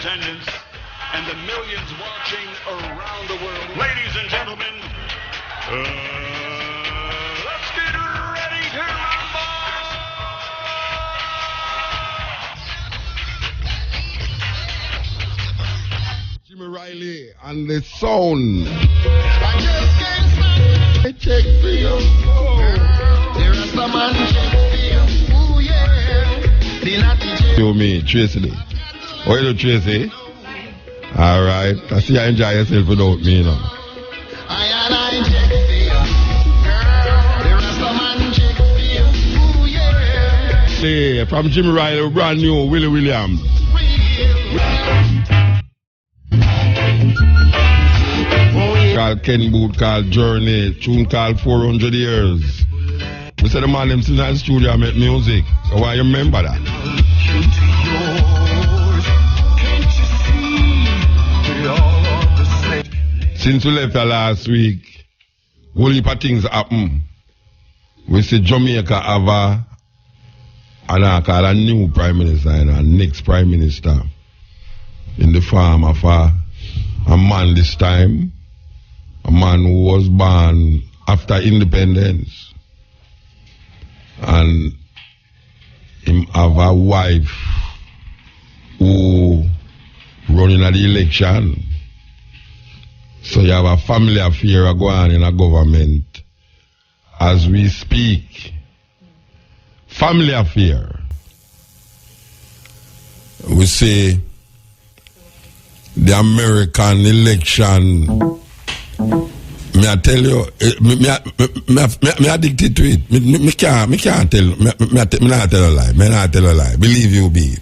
attendance and the millions watching around the world. Ladies and gentlemen, let's get ready to rumble! Jimmy Riley and the sound. I just can't stop. I check for you. There are some man check for you. Ooh, yeah. You me, Tracy. How you do, Tracy? Alright. I see you enjoy yourself without me, you know. I check for you. Girl, there are some man check for you. Ooh, yeah. Hey, from Jimmy Riley, brand new, Willie Williams. Called Ken Boot, called Journey, tune called 400 Years. We said the man them still in the studio make music. So why you remember that? Since we left last week, whole heap of things happen. We see Jamaica have a new prime minister and a next prime minister in the form of a man this time. A man who was born after independence. And him have a wife who running at the election. So you have a family affair going on in a government as we speak. Family affair. We say the American election. Me I tell you, me addicted to it. Me can't tell. Me not tell a lie. Me not tell a lie. Believe you me.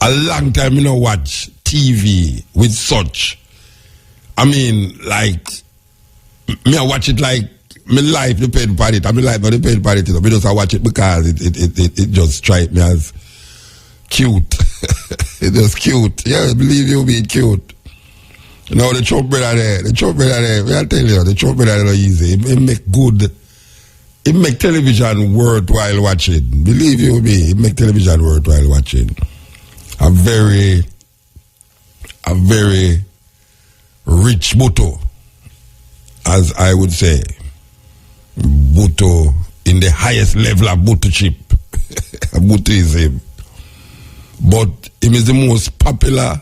A long time me no watch TV with such. I mean, like me I watch it like my life depend upon it. I mean, life not depend upon it. Me just I watch it because it just strike me as cute. It just cute. Yeah, believe you me, cute. You know, the Trump brother there, I tell you, the Trump brother is easy. It make good, it make television worthwhile watching. Believe you me, it make television worthwhile watching. A very rich Buto, as I would say. Buto in the highest level of Butoship. Buto is him. But him is the most popular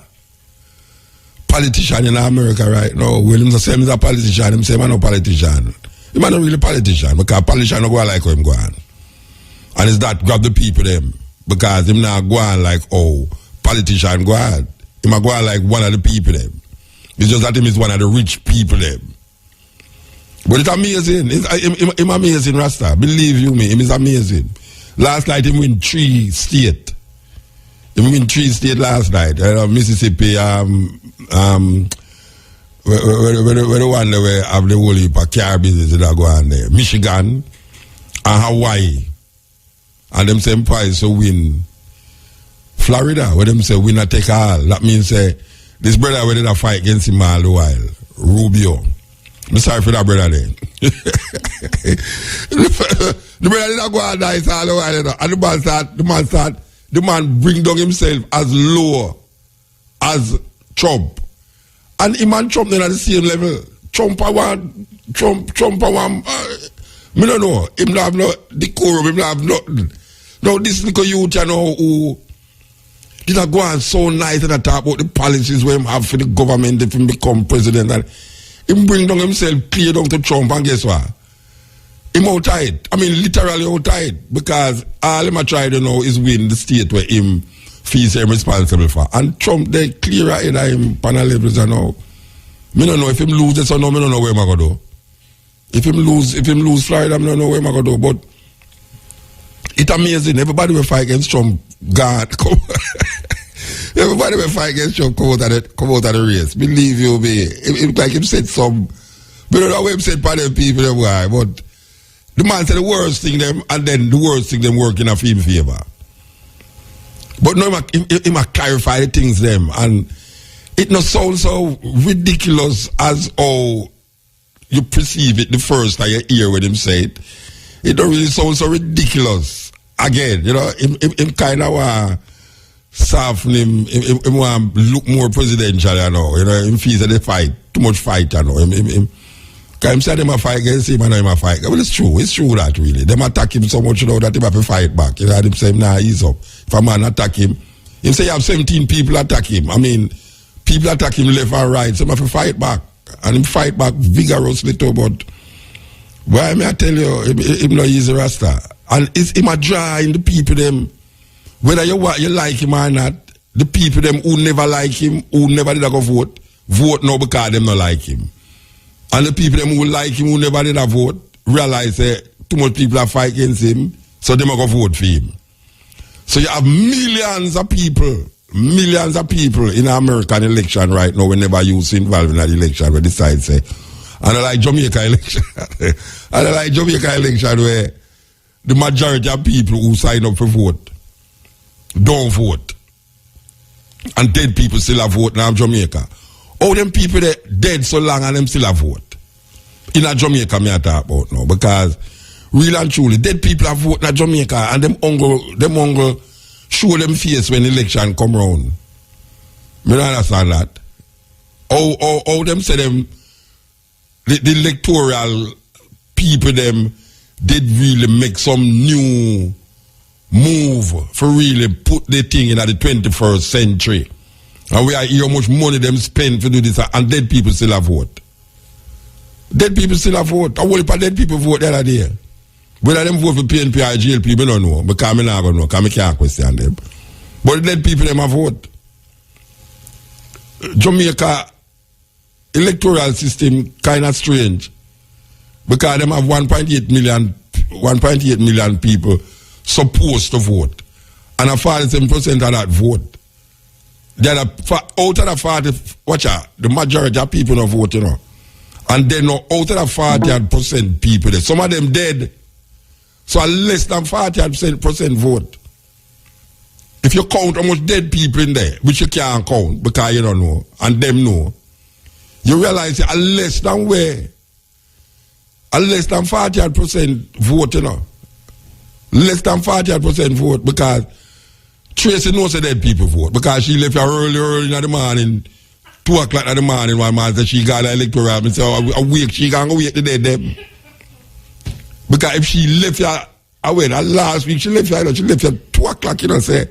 politician in America right now. Well, him say he's a politician, him say he's not a politician. He's not really a politician, because politician don't go like how him go on. And it's that grab the people them, because him not go on like politician go on. He might go on like one of the people them. It's just that him is one of the rich people them. But it's amazing. It's amazing, Rasta. Believe you me, him is amazing. Last night him win 3 states. He win 3 states last night. Mississippi, where the one where have the whole heap of car business that go on there. Michigan and Hawaii. And them same price to win Florida, where them say winner take all. That means this brother where did a fight against him all the while. Rubio. I'm sorry for that brother there. The brother did not go on nice all the while. And the man bring down himself as low as Trump. And him and Trump then at the same level. Trump I want, me don't know. Him not have no decorum, him not have nothing. Now this little youth you know who did not go on so nice and talk about the policies where him have for the government if him become president. And him bring down himself clear down to Trump, and guess what? Him outside. I mean literally outside. Because all him a try to know is win the state where him feels him responsible for. And Trump they clear ahead of him panel levels and now. Me don't know if him lose this or no, me don't know where him gonna do. If him lose Florida, I don't know where him gonna do. But it's amazing. Everybody will fight against Trump. God, come. Everybody will fight against Trump. Come out of the race. Believe you me. It like him said some. We don't know what him said by them people. Them guy, but the man said the worst thing them, and then the worst thing them work in a film favor. But no, he might clarify the things them, and it not sound so ridiculous as how you perceive it the first time you hear what him say it. It don't really sound so ridiculous. Again, you know, him kind of soften him want look more presidential, you know. You know, him feels that they fight, too much fight, you know. Because him say them a fight against him and him a fight. Well, it's true that really. Them attack him so much, you know, that he have to fight back. You know, him say, nah, ease up. If a man attack him say you have 17 people attack him. I mean, people attack him left and right, so him have to fight back. And him fight back vigorously too, but why may I tell you, him not easy Rasta. And it's him a draw in the people them, whether you like him or not, the people them who never like him, who never did go vote now because them not like him. And the people them who like him, who never did vote, realize that too much people are fighting against him, so they go vote for him. So you have millions of people in the American election right now whenever you involved in that election where decide say, and I like Jamaica election. And I like Jamaica election where the majority of people who sign up for vote don't vote. And dead people still have vote now in Jamaica. All them people that dead so long and them still have vote. In a Jamaica me I talk about now. Because real and truly, dead people have vote in Jamaica and them uncle show them face when election come round. Me don't understand that. How them say them the electoral people them did really make some new move for really put the thing in the 21st century. And we are hear how much money them spend to do this and dead people still have vote. Dead people still have vote. A whole heap of dead people vote the other day. Whether them vote for PNP or GLP, I don't know. Because I don't know. Because I can't question them. But the dead people them have vote. Jamaica electoral system kind of strange. Because them have 1.8 million people supposed to vote. And a 47% of that vote. Out of the 40, watch out, the majority of people don't vote, you know. And then out of the 40% people, some of them dead. So less than 40% vote. If you count how much dead people in there, which you can't count because you don't know, and them know, you realize less than 40% vote, you know. Less than 40% vote because Tracy knows that dead people vote because she left early in the morning, 2 o'clock in the morning, one man said she got an electoral and so a week she can't go wait the dead them. Because if she left here, last week she left here 2 o'clock, you know, say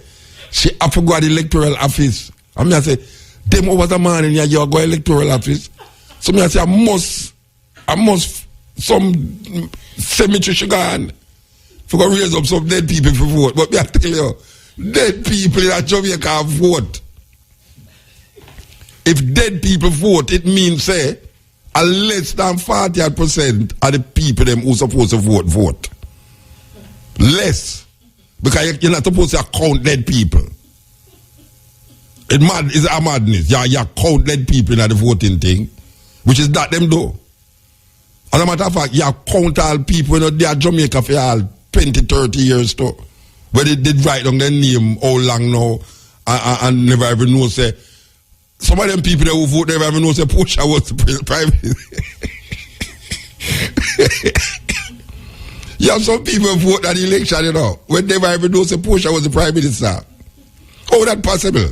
she have to go to the electoral office. I mean, I say, them over the morning, you go to electoral office. So I say, I must some cemetery she gone for go raise up some dead people for vote. But I tell you, dead people in Jamaica vote. If dead people vote, it means say less than 40% of the people them who supposed to vote. Less. Because you're not supposed to count dead people. It's a madness. You count dead people in the voting thing, which is that them do. As a matter of fact, you count all people, you know, they are Jamaica for all 20, 30 years too. Where they did write down their name how long now and never even know say some of them people that who vote never even know say Pusha was the prime minister. You have some people who vote at the election, you know, when never even know say Pusha was the prime minister. How that possible?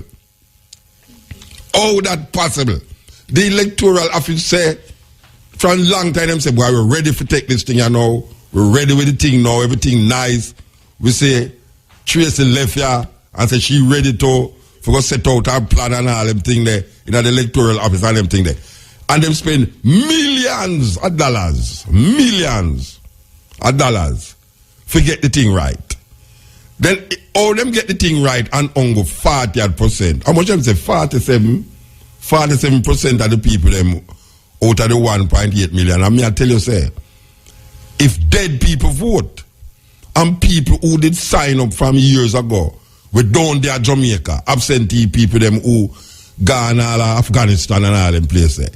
How that possible? The electoral office say from long time them say, boy, we're ready to take this thing, you know. We're ready with the thing now, everything nice. We say Tracy left here and say she ready to go set out her plan and all them thing there in the electoral office and them thing there. And them spend millions of dollars to get the thing right. Then all them get the thing right and only 40%. How much them say? 47% of the people them out of the 1.8 million. And me I tell you say, if dead people vote and people who did sign up from years ago, we down there Jamaica, absentee people them who gone all Afghanistan and all them places.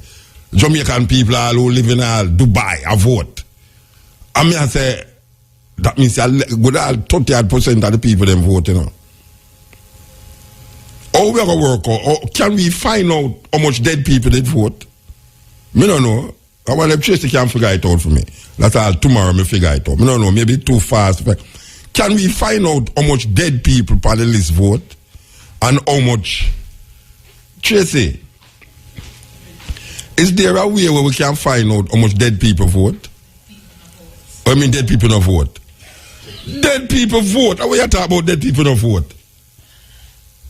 Jamaican people all who live in all Dubai a vote. I mean I say that means good all 38% of the people them vote, you know. How we gonna work out? Or can we find out how much dead people did vote? Me don't know. I want them Tracy can figure it out for me. That's all tomorrow me figure it out. Me don't know, maybe too fast. Can we find out how much dead people on the list vote? and how much. Tracy, is there a way where we can find out how much dead people vote? I mean, dead people don't vote. Dead people vote. How are you talking about dead people don't vote?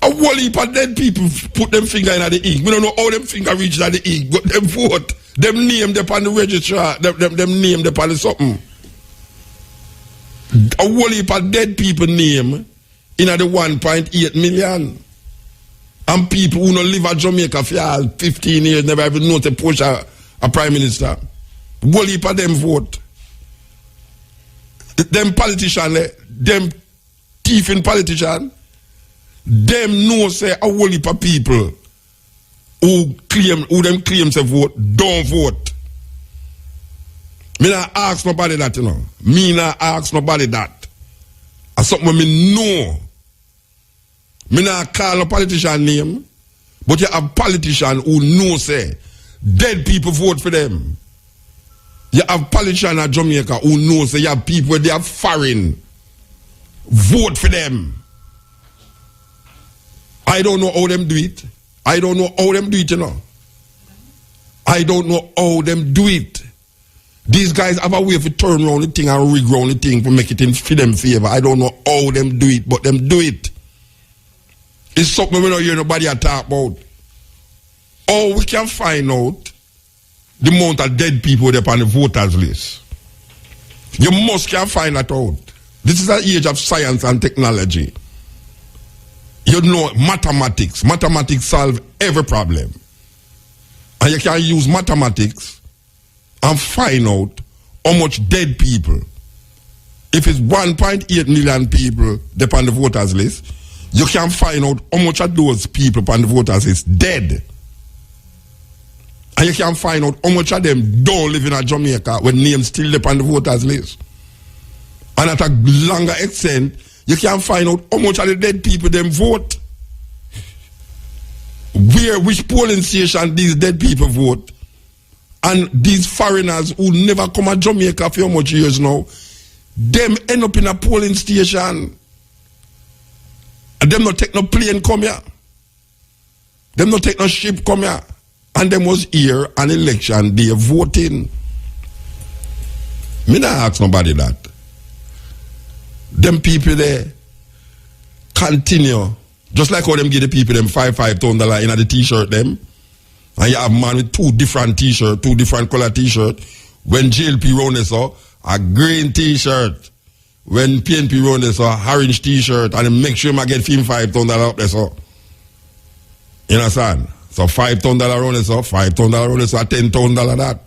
A whole heap of dead people put them finger in the ink. We don't know how them finger reach at the ink, but them vote. Them name them on the registrar. Them name them on the something. A whole heap of dead people name in the 1.8 million. And people who don't live at Jamaica for 15 years never even know to push a prime minister. A whole heap of them vote. Them politicians, them thieving politicians, them know say a whole heap of people who them claim to vote don't vote. Me not ask nobody that, you know. Me not ask nobody that. That's something me know. Me not call a politician name, but you have politicians who know say dead people vote for them. You have politicians at Jamaica who know say you have people where they are foreign vote for them. I don't know how them do it. I don't know how them do it, you know. I don't know how them do it. These guys have a way to turn around the thing and rig around the thing to make it in for them favor. I don't know how them do it, but them do it. It's something we don't hear nobody talk about. Or we can find out the amount of dead people there on the voters list. You must can find that out. This is an age of science and technology. You know mathematics. Mathematics solve every problem. And you can use mathematics and find out how much dead people. If it's 1.8 million people there on the voters list, you can find out how much of those people on the voters list dead. And you can find out how much of them don't live in Jamaica when names still there on the voters list. And at a longer extent, you can find out how much of the dead people them vote. Which polling station these dead people vote. And these foreigners who never come to Jamaica for how much years now, them end up in a polling station. And them not take no plane come here. Them not take no ship come here. And them was here on election day voting. Me not ask nobody that. Them people there continue. Just like how them give the people them $5,000 in the t-shirt them. And you have man with two different t-shirt, two different color t-shirt. When JLP round this a green t-shirt. When PNP round this orange t-shirt. And then make sure I get him $5,000 up there so. You understand? So $5,000 round this $5,000 round this $10,000 that.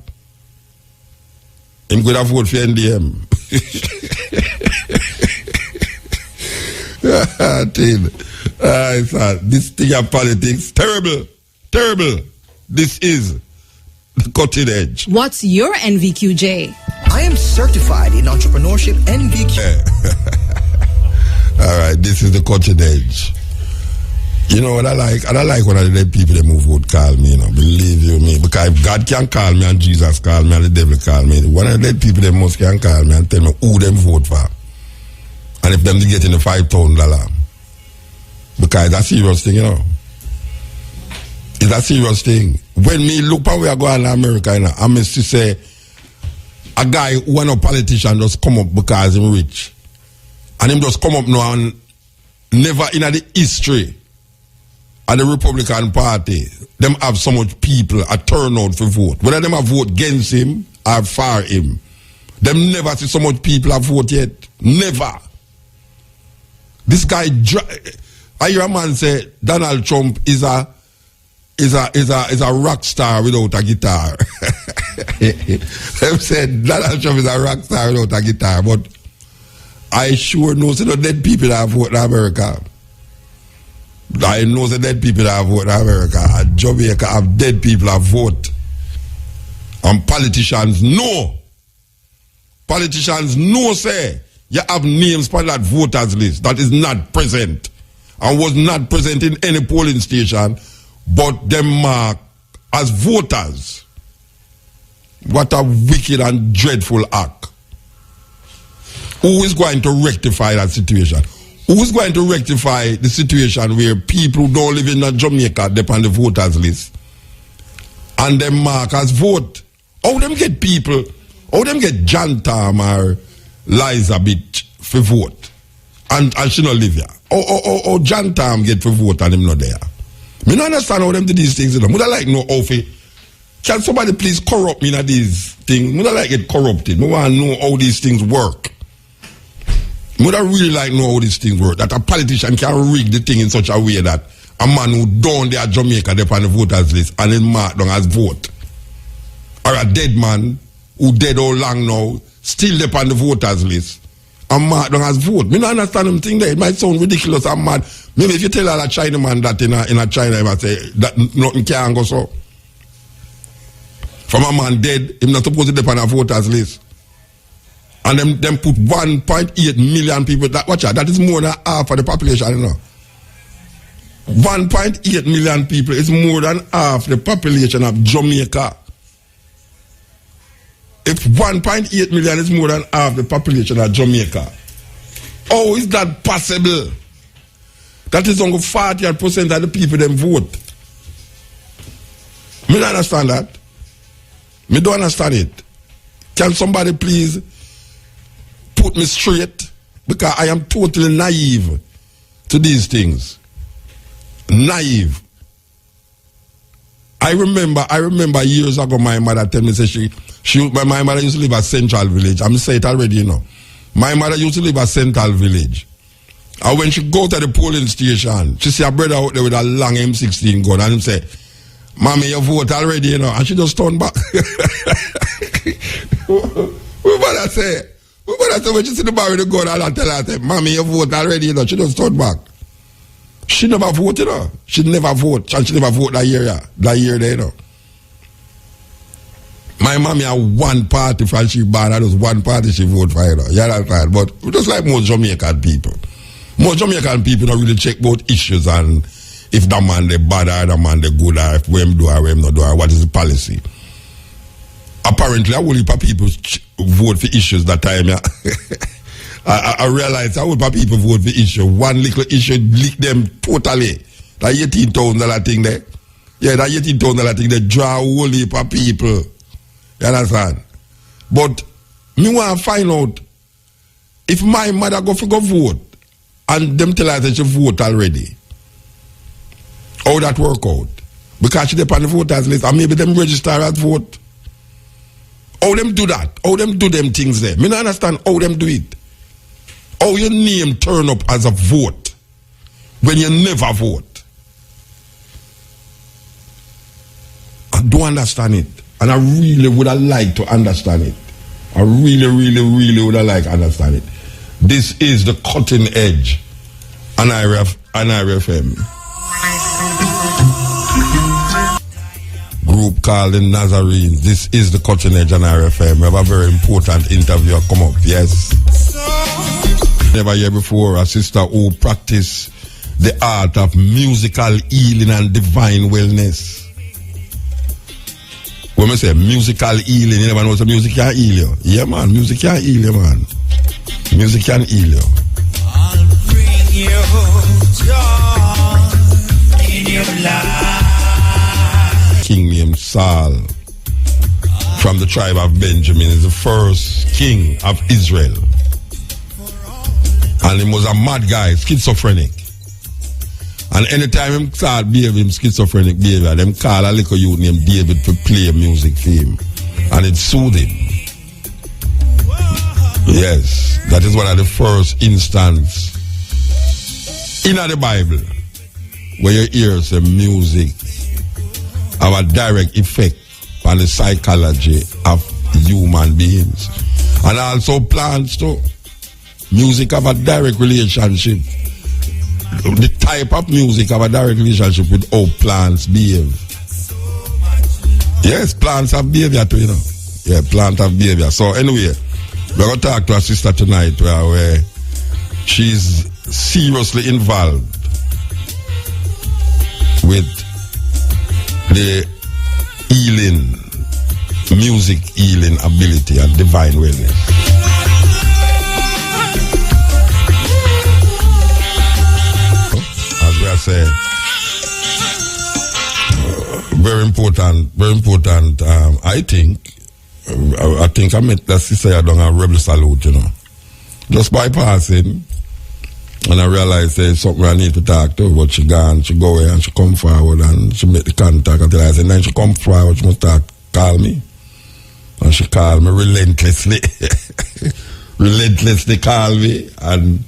Him could have vote for NDM. This thing of politics, terrible, terrible. This is the cutting edge. What's your NVQJ? I am certified in entrepreneurship NVQ. All right, this is the cutting edge. You know what I like? And I like when the dead people that move would call me, you know, believe you me. Because if God can call me and Jesus call me and the devil call me, one of the dead people that must can call me and tell me who them vote for. And if them they get in the $5,000. Because it's a serious thing, you know. It's a serious thing. When me look at where I go in America, you know, I must say a guy who is a politician just come up because he's rich. And him just come up now and never in the history of the Republican Party, them have so much people a turnout for vote. Whether them have vote against him or for him. Them never see so much people have vote yet. Never. This guy, I hear a man say Donald Trump is a rock star without a guitar. Them said Donald Trump is a rock star without a guitar, but I sure know the dead people that vote in America. I know the dead people that vote in America. And Jamaica have dead people that vote. And politicians know. Politicians know say you have names on that voters list that is not present and was not present in any polling station, but them mark as voters. What a wicked and dreadful act. Who is going to rectify that situation? Who's going to rectify the situation where people who don't live in Jamaica depend on the voters list and them mark as vote? How them get people? How them get John Tam or Liza Bitch for vote and she not live here? Or John Tam get for vote and him not there? Me not understand how them do these things. Would I like know how can somebody please corrupt me in these things? Would I like get corrupted? I want to know how these things work. Would I really like know how these things work? That a politician can rig the thing in such a way that a man who down there at Jamaica they on the voters list and then marked down as vote. Or a dead man who dead all long now, still they on the voters list and marked down as vote. Me not understand them thing there. It might sound ridiculous and mad. Maybe if you tell a Chinaman that in a China, he might say that nothing can go so. From a man dead, he's not supposed to be on a voters list. And them put 1.8 million people. That is more than half of the population, you know. 1.8 million people is more than half the population of Jamaica. If 1.8 million is more than half the population of Jamaica, how is that possible? That is only 40% of the people them vote. Me don't understand that. Me don't understand it. Can somebody please put me straight? Because I am totally naive to these things. Naive. I remember years ago my mother tell me say my mother used to live at Central Village. I'm saying it already, you know. My mother used to live at Central Village. And when she go to the polling station, she see a brother out there with a long M16 gun and him say, "Mommy, you vote already, you know." And she just turned back. What mother say? What mother say when she see the bar with the gun and I tell her, say, "Mommy, you vote already, you know." She just turned back. She never voted, you know. She never vote. And she never vote that year there, you know. My mommy had one party from she born, and just one party she vote for, you know. You understand? But just like most Jamaican people. Most Jamaican people don't really check about issues and if the man they bad or the man they good or if we do or we not do or what is the policy. Apparently, a whole heap of people vote for issues that time. Yeah. I realize a whole heap of people vote for issue. One little issue leak them totally. That $18,000 thing there. Yeah, that $18,000 thing they draw a whole heap of people. You understand? But me want to find out if my mother go vote and them tell her that she vote already. How that work out? Because she depend on the voters list and maybe them register as vote. How them do that? How them do them things there? Me not understand how them do it. How your name turn up as a vote when you never vote. I don't understand it. And I really would have liked to understand it. I really would have liked to understand it. This is the cutting edge on IRFM. Group called the Nazarenes. This is the cutting edge on IRFM. We have a very important interview come up. Yes. Never hear before a sister who practice the art of musical healing and divine wellness. When I say musical healing, you never know what music can heal you. Yeah, man, music can heal you, man. Music can heal you. I'll bring you joy in your life. King named Saul from the tribe of Benjamin is the first king of Israel. And he was a mad guy, schizophrenic. And anytime him start behaving schizophrenic behavior, them call a little youth named David to play music for him. And it soothed him. Yes, that is one of the first instances in the Bible where you hear some music have a direct effect on the psychology of human beings. And also plants too. Music have a direct relationship. The type of music have a direct relationship with how plants behave. Yes, plants have behavior too, you know. Yeah, plants have behavior. So anyway, we're going to talk to our sister tonight where she's seriously involved with the healing, music healing ability and divine wellness. say very important. I think I met that sister down a Rebel Salute, just bypassing, and I realized there's something I need to talk to. But she gone, she go away, and she come forward, and she make the contact until I said, then she come forward, she must start call me, and she called me relentlessly, call me, and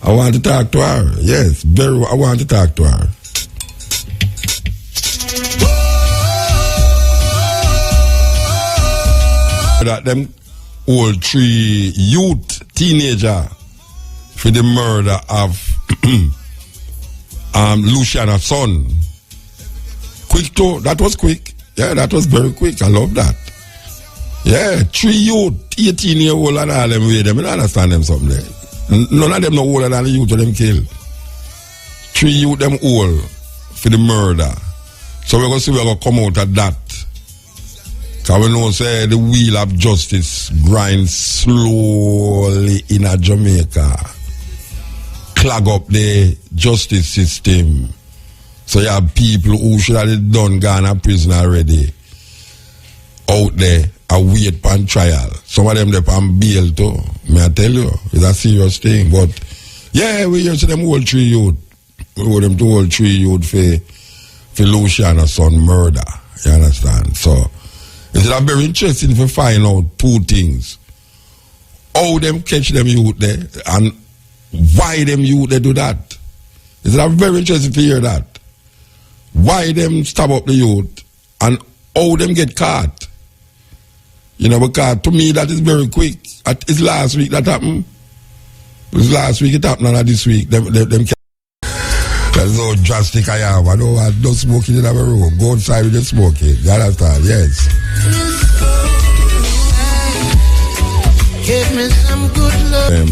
I want to talk to her. Yes, I want to talk to her. That them all 3 youth teenager for the murder of Luciana's son. Quick too, that was quick. Yeah, that was very quick. I love that. Yeah, 3 youth, 18-year-old and all them way them. I don't understand them something there. None of them no older than the youth of them kill. 3 youth them all for the murder. So we're gonna see we're gonna come out of that. Because we know say the wheel of justice grinds slowly in a Jamaica. Clog up the justice system. So you have people who should have done gone to prison already out there and wait for trial. Some of them they on bail too. May I tell you, it's a serious thing. But yeah, we hear to them all 3 youth. We want them to all 3 youth for Luciana's son murder. You understand? So it's very interesting to find out 2 things. How them catch them youth there and why them youth they do that. It's very interesting to hear that. Why them stab up the youth and how them get caught. Because to me that is very quick. It's last week that happened. It's last week it happened and this week them that's how drastic I am. I don't smoke in the room. Go outside with the smoking. You understand? Yes. Give me some good love.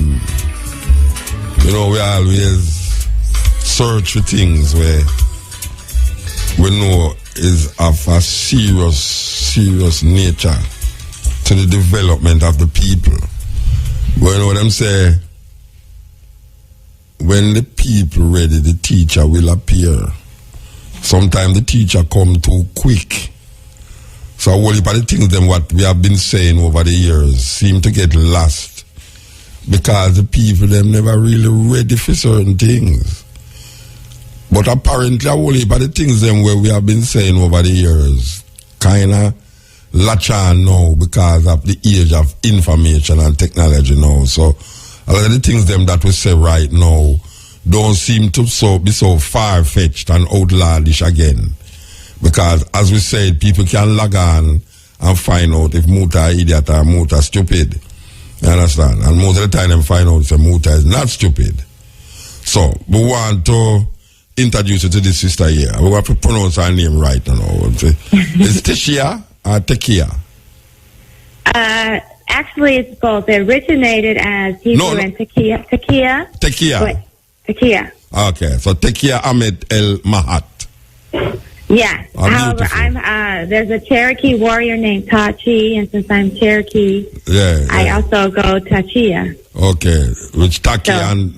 We always search for things where we know is of a serious nature to the development of the people. But you know what I'm saying? When the people ready, the teacher will appear. Sometimes the teacher come too quick. So all of the things them what we have been saying over the years seem to get lost because the people them never really ready for certain things. But apparently all of the things them where we have been saying over the years kinda latch on now because of the age of information and technology now. So a lot of the things them that we say right now don't seem to be so far-fetched and outlandish again. Because as we said, people can log on and find out if Muta idiot or Muta stupid. You understand? And most of the time they find out if Muta is not stupid. So we want to introduce you to this sister here. We have to pronounce her name right now. Is Teshia or Tekia? Actually, it's both. It originated as Hebrew and Tekia. Tekia. Tekia. Okay, so Tekia Ahmed El Mahat. Yeah. However, there's a Cherokee warrior named Tachi, and since I'm Cherokee, I also go Tachia. Okay, which Taki and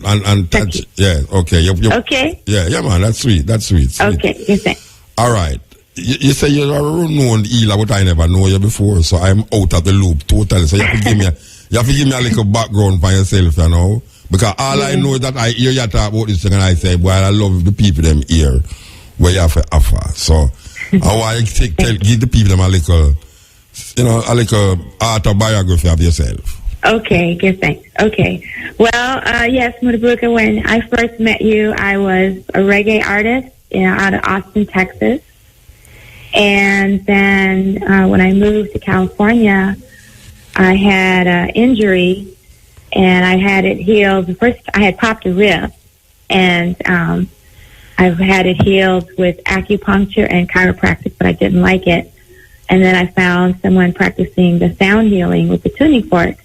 Tachi. Yeah. Okay. Okay. Yeah, man. That's sweet. Sweet. Okay. You say. All right. You say you're a known healer, but I never know you before, so I'm out of the loop totally. So you have to give me a little background for yourself, because all I know is that I hear you talk about this thing, and I say, boy, I love the people them here where you have to offer. So I want you to give the people them a little autobiography of yourself. Okay, good, thanks. Okay. Well, yes, Mutabaruka, when I first met you, I was a reggae artist out of Austin, Texas. And then when I moved to California, I had an injury, and I had it healed. First, I had popped a rib, and I've had it healed with acupuncture and chiropractic, but I didn't like it. And then I found someone practicing the sound healing with the tuning fork,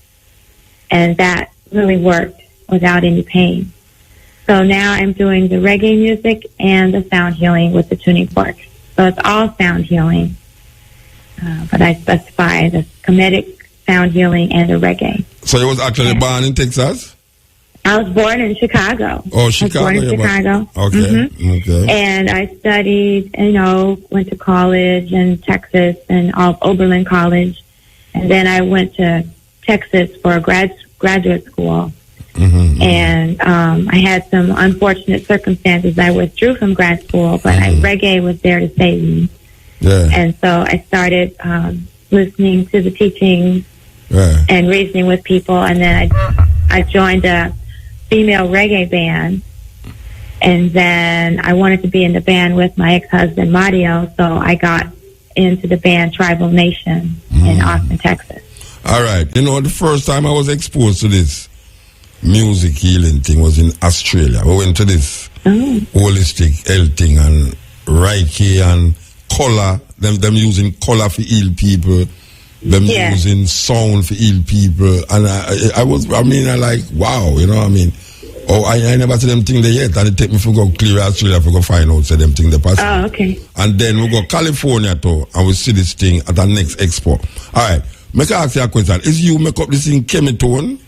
and that really worked without any pain. So now I'm doing the reggae music and the sound healing with the tuning fork. So it's all sound healing, but I specify the comedic sound healing and the reggae. So you was actually born in Texas? I was born in Chicago. Oh, Chicago. I was born in Chicago. Okay. Mhm. Okay. And I studied, went to college in Texas and Oberlin College. And then I went to Texas for a graduate school. Mm-hmm. And I had some unfortunate circumstances. I withdrew from grad school, but reggae was there to save me. Yeah. And so I started listening to the teachings Yeah. and reasoning with people. And then I joined a female reggae band. And then I wanted to be in the band with my ex-husband, Mario. So I got into the band Tribal Nation in Austin, Texas. All right. The first time I was exposed to this music healing thing was in Australia. We went to this holistic health thing and Reiki and color. Them using color for heal people. Them using sound for heal people. And I like, wow, Oh, I never see them thing there yet. And it take me to go clear Australia to go find out, say them thing they pass. Oh, okay. And then we go California too, and we see this thing at the next expo. All right. Make I ask you a question. Is you make up this thing Chemitone?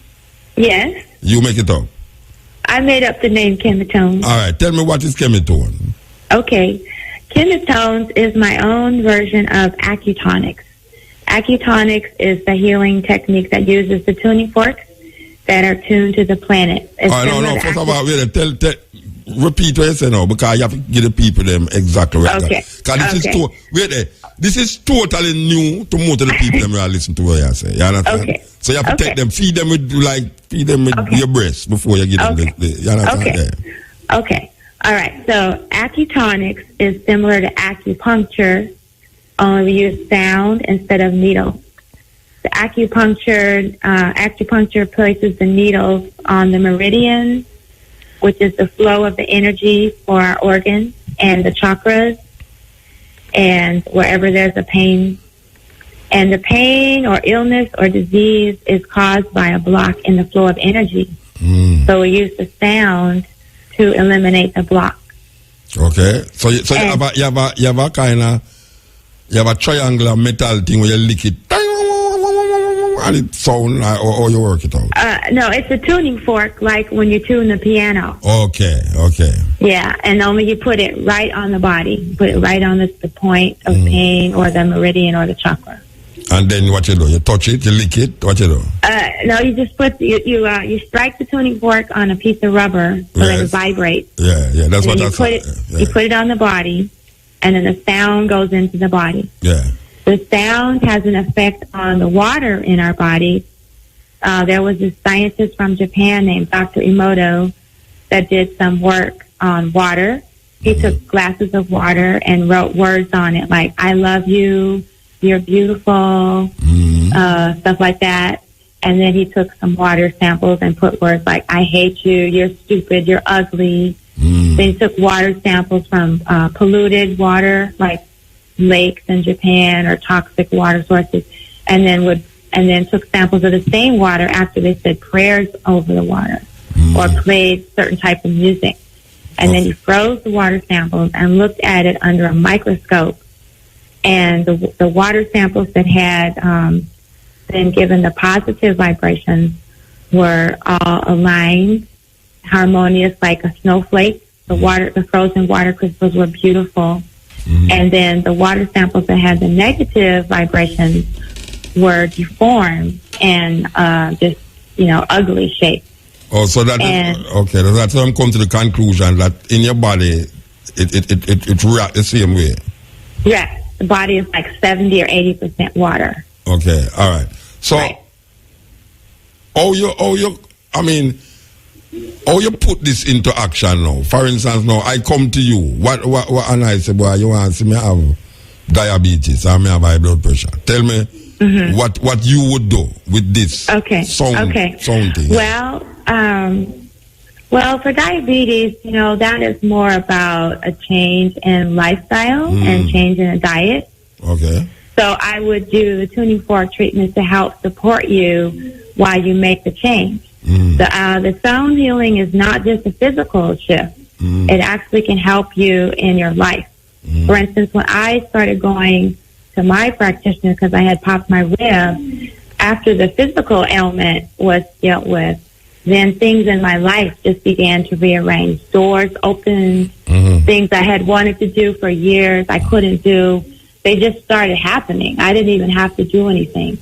Yes. You make it up? I made up the name Chemitone. All right. Tell me what is Chemitone? Okay. Chemitones is my own version of acutonics. Acutonics is the healing technique that uses the tuning forks that are tuned to the planet. No. First of all, repeat what you say now, because you have to give the people them exactly right. Okay. Because this is totally new to most of the people that listen to what you say. You understand? Okay. So you have to take them, feed them with your breast before you give them you understand? Okay. All right. So acutonics is similar to acupuncture, only we use sound instead of needles. The acupuncture places the needles on the meridian, which is the flow of the energy for our organs and the chakras, and wherever there's a pain. And the pain or illness or disease is caused by a block in the flow of energy. So we use the sound to eliminate the block. Okay. So you have a kind of, you have a triangular metal thing where you lick it and it sound or you work it out? No, it's a tuning fork like when you tune the piano. Okay. Yeah, and only you put it right on the body. Put it right on the point of pain or the meridian or the chakra. And then what you do? You touch it, you lick it, what you do? No, you just put, you strike the tuning fork on a piece of rubber so that it vibrates. Yeah, that's what that's You put it on the body, and then the sound goes into the body. Yeah. The sound has an effect on the water in our body. There was a scientist from Japan named Dr. Emoto that did some work on water. He took glasses of water and wrote words on it like, I love you, you're beautiful, stuff like that. And then he took some water samples and put words like, I hate you, you're stupid, you're ugly. Then he took water samples from polluted water, like lakes in Japan or toxic water sources, and then took samples of the same water after they said prayers over the water or played certain type of music. And then he froze the water samples and looked at it under a microscope. And the water samples that had been given the positive vibrations were all aligned, harmonious like a snowflake. The frozen water crystals were beautiful. And then the water samples that had the negative vibrations were deformed and just, ugly shaped. Oh, so that okay. That's how I'm come to the conclusion that in your body, it reacts the same way. Yes, the body is like 70 or 80% water. Okay, all right. So, how you put this into action now? For instance, now I come to you. What and I say, boy, you want to see me have diabetes or me have high blood pressure? Tell me what you would do with this sound thing. Well, for diabetes, that is more about a change in lifestyle and change in a diet. Okay. So I would do the tuning fork treatment to help support you while you make the change. The sound healing is not just a physical shift. It actually can help you in your life. For instance, when I started going to my practitioner because I had popped my rib, after the physical ailment was dealt with, then things in my life just began to rearrange. Doors opened, things I had wanted to do for years I couldn't do. They just started happening. I didn't even have to do anything.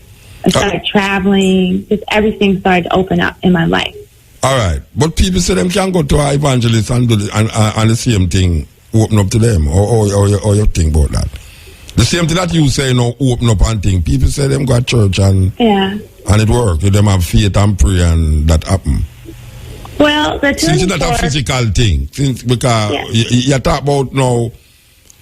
I started traveling. Just everything started to open up in my life. All right. But people say them can go to an evangelist and do and the same thing open up to them. Or you think about that? The same thing that you say, open up and think. People say them go to church and it work. Them have faith and pray and that happen. Well, the since it's not a physical thing, because you talk about now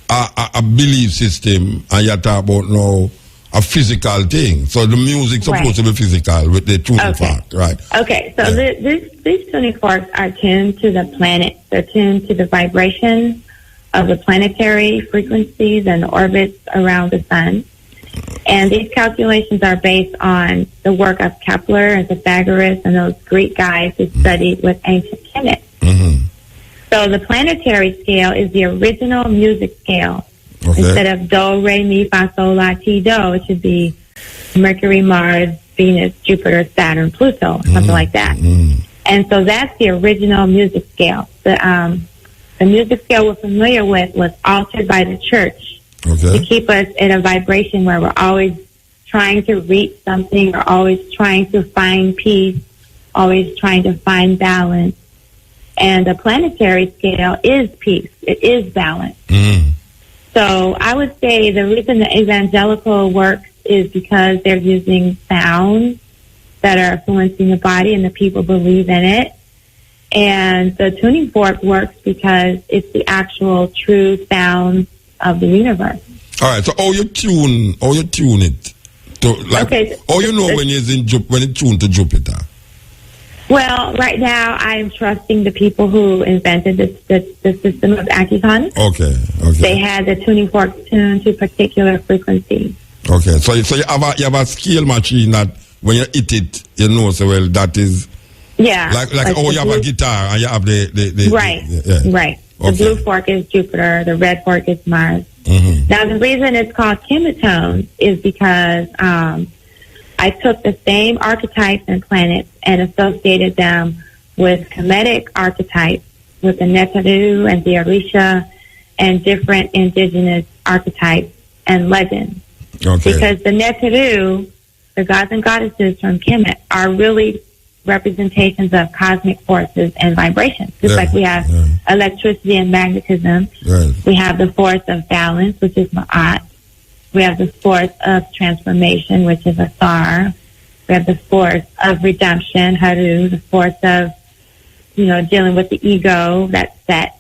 a belief system and you talk about now a physical thing. So the music's supposed to be physical with the tuning fork, right? Okay, so these tuning forks are tuned to the planet. They're tuned to the vibration of the planetary frequencies and the orbits around the sun. And these calculations are based on the work of Kepler and Pythagoras and those Greek guys who studied with ancient Kemet. So the planetary scale is the original music scale. Instead of do, re, mi, fa, sol, la, ti, do, it should be Mercury, Mars, Venus, Jupiter, Saturn, Pluto, something like that. And so that's the original music scale. The music scale we're familiar with was altered by the church to keep us in a vibration where we're always trying to reach something, or always trying to find peace, always trying to find balance. And the planetary scale is peace. It is balance. So I would say the reason the evangelical works is because they're using sounds that are influencing the body and the people believe in it. And the tuning fork works because it's the actual true sound of the universe. All right, so how you tune it to, like, how you know when it's tuned to Jupiter? Well, right now I'm trusting the people who invented the system of acupuncture. Okay. They had the tuning fork tuned to particular frequencies. Okay, so you have a scale machine that when you hit it, you know, so well that is like you have a guitar and you have the right. Okay. The blue fork is Jupiter, the red fork is Mars. Now the reason it's called chemitones is because I took the same archetypes and planets and associated them with Kemetic archetypes, with the Neteru and the Orisha, and different indigenous archetypes and legends. Because the Neteru, the gods and goddesses from Kemet, are really representations of cosmic forces and vibrations. Just like we have electricity and magnetism, we have the force of balance, which is Ma'at. We have the force of transformation, which is Asar. We have the force of redemption, Haru. The force of, dealing with the ego, that's Set.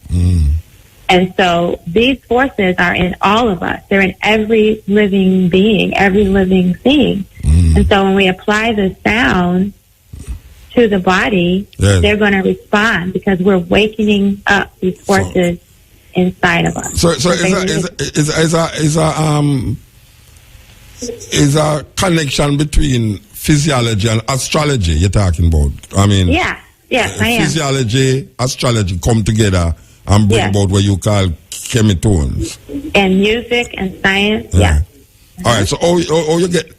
And so these forces are in all of us. They're in every living being, every living thing. And so when we apply the sound to the body, they're going to respond because we're wakening up these forces inside of us. So is a connection between physiology and astrology you're talking about? I mean, yes, I am. Physiology, astrology come together and bring about what you call chemitones. And music and science, All right, so how you get,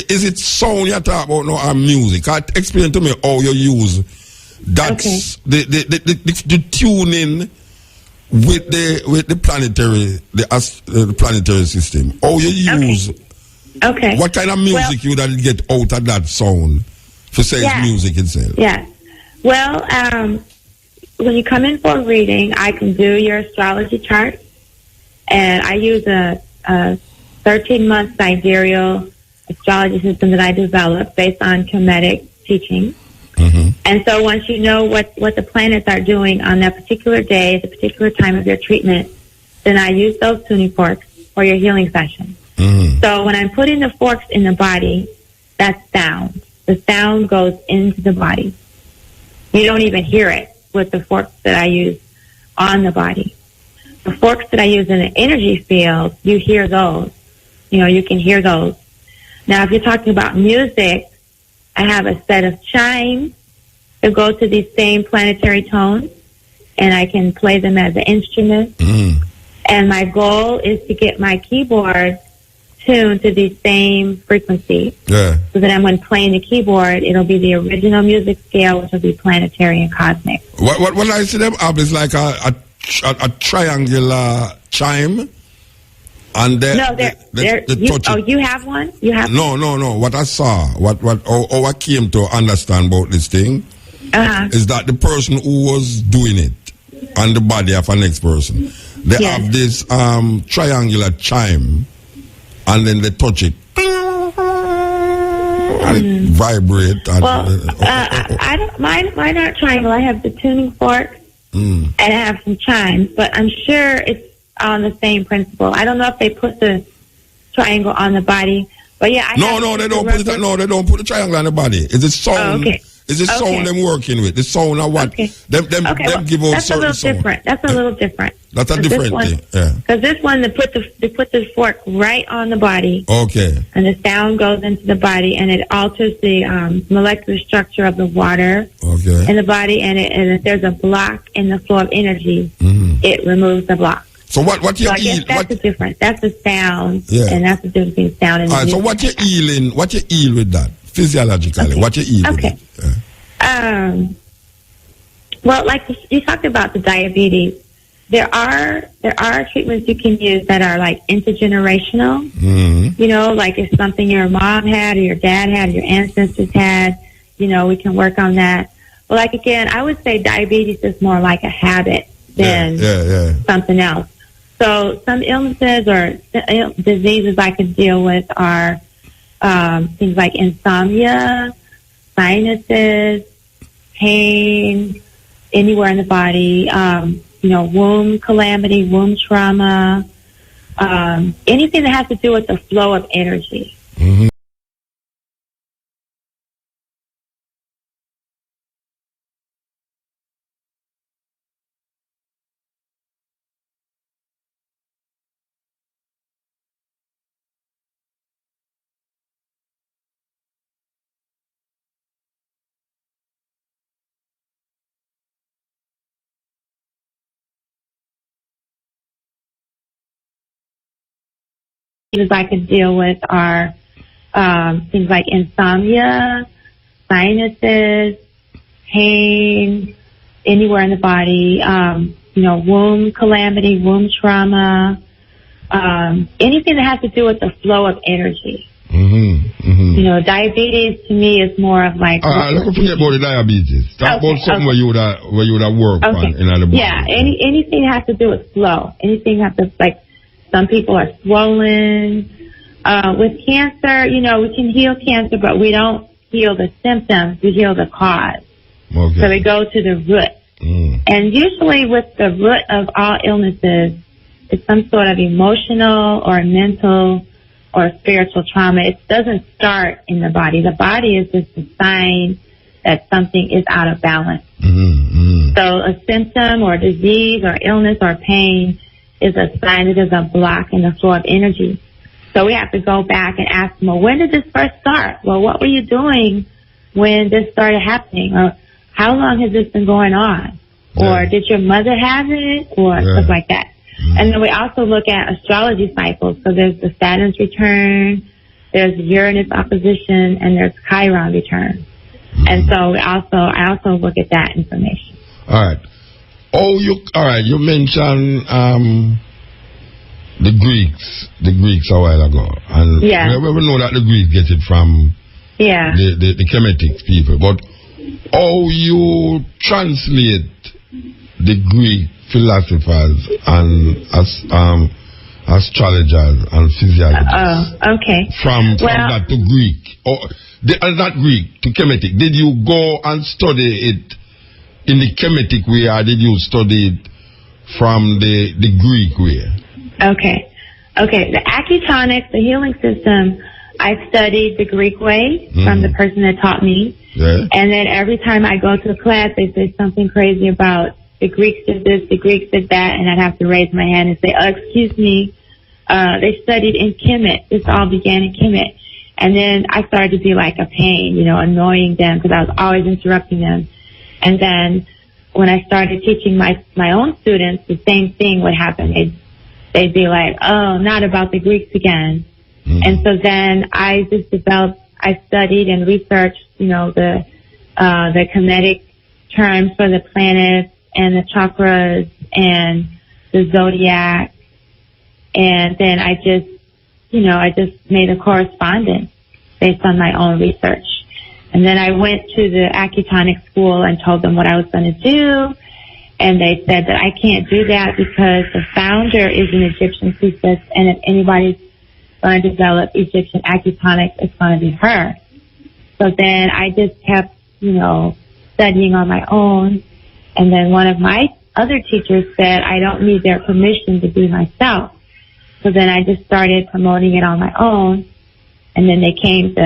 is it sound you're talking about now or music? Explain to me how you use that's the tuning with the planetary system. How you use what kind of music you that get out of that sound for say it's music itself? Yes. Well, when you come in for a reading, I can do your astrology chart, and I use a 13-month sidereal astrology system that I developed based on Kemetic teaching. And so once you know what the planets are doing on that particular day, the particular time of your treatment, then I use those tuning forks for your healing session. So when I'm putting the forks in the body, that's sound. The sound goes into the body. You don't even hear it with the forks that I use on the body. The forks that I use in the energy field, you hear those. You can hear those. Now, if you're talking about music, I have a set of chimes that go to these same planetary tones, and I can play them as an instrument. And my goal is to get my keyboard tuned to the same frequency. Yeah. So that when playing the keyboard, it'll be the original music scale, which will be planetary and cosmic. What I see them up is like a triangular chime. And No, you have one? You have No. What I saw, how I came to understand about this thing, is that the person who was doing it on the body of a next person, they have this triangular chime, and then they touch it, and it vibrate. And, I don't. Mine aren't triangle. I have the tuning fork, and I have some chimes, but I'm sure it's on the same principle. I don't know if they put the triangle on the body, but yeah. No, they don't put it. No, they don't put the triangle on the body. It's a sound. It's a sound them working with. The sound of what them give out certain sound. That's a little different. That's a different thing. Yeah. Because this one, they put the fork right on the body. Okay. And the sound goes into the body, and it alters the molecular structure of the water in the body. And if there's a block in the flow of energy, it removes the block. So what you I guess that's the difference. That's the sound, and that's the difference between sound and music. So what you healing with that physiologically? What you heal with it? Well, like you talked about the diabetes, there are treatments you can use that are like intergenerational. You know, like if something your mom had or your dad had or your ancestors had, you know, we can work on that. But like again, I would say diabetes is more like a habit than something else. So some illnesses or diseases I could deal with are things like insomnia, sinuses, pain, anywhere in the body, you know, womb calamity, womb trauma, anything that has to do with the flow of energy. I could deal with are things like insomnia, sinuses, pain, anywhere in the body, you know, womb calamity, womb trauma, anything that has to do with the flow of energy. You know, diabetes to me is more of like. Let's forget about the diabetes. Talk about something where you would have worked on in the body. Yeah, anything that has to do with flow. Anything has to, like, some people are swollen. With cancer, you know, we can heal cancer, but we don't heal the symptoms. We heal the cause. Okay. So we go to the root. And usually with the root of all illnesses, it's some sort of emotional or mental or spiritual trauma. It doesn't start in the body. The body is just a sign that something is out of balance. So a symptom or disease or illness or pain is a sign that there's a block in the flow of energy. So we have to go back and ask them, well, when did this first start? Well, what were you doing when this started happening? Or how long has this been going on? Or did your mother have it? Or stuff like that. And then we also look at astrology cycles. So there's the Saturn's return, there's Uranus opposition, and there's Chiron return. And so I also look at that information. All right. You mentioned the Greeks a while ago. And we know that the Greeks get it from the Kemetic people. But how you translate the Greek philosophers and astrologers and physiologists from that to Greek, or not Greek, to Kemetic? Did you go and study it in the Kemetic way, or did you study it from the Greek way? Okay. The acutonics, the healing system, I studied the Greek way from the person that taught me. Yeah. And then every time I go to a class, they say something crazy about the Greeks did this, the Greeks did that, and I'd have to raise my hand and say, excuse me, they studied in Kemet. This all began in Kemet. And then I started to be like a pain, you know, annoying them because I was always interrupting them. And then when I started teaching my own students, the same thing would happen. They'd be like, oh, not about the Greeks again. And so then I just I studied and researched, the Kemetic terms for the planets and the chakras and the zodiac. And then I just made a correspondence based on my own research. And then I went to the Acutonic school and told them what I was going to do. And they said that I can't do that because the founder is an Egyptian priestess, and if anybody's going to develop Egyptian Acutonics, it's going to be her. So then I just kept, studying on my own. And then one of my other teachers said I don't need their permission to do myself. So then I just started promoting it on my own. And then the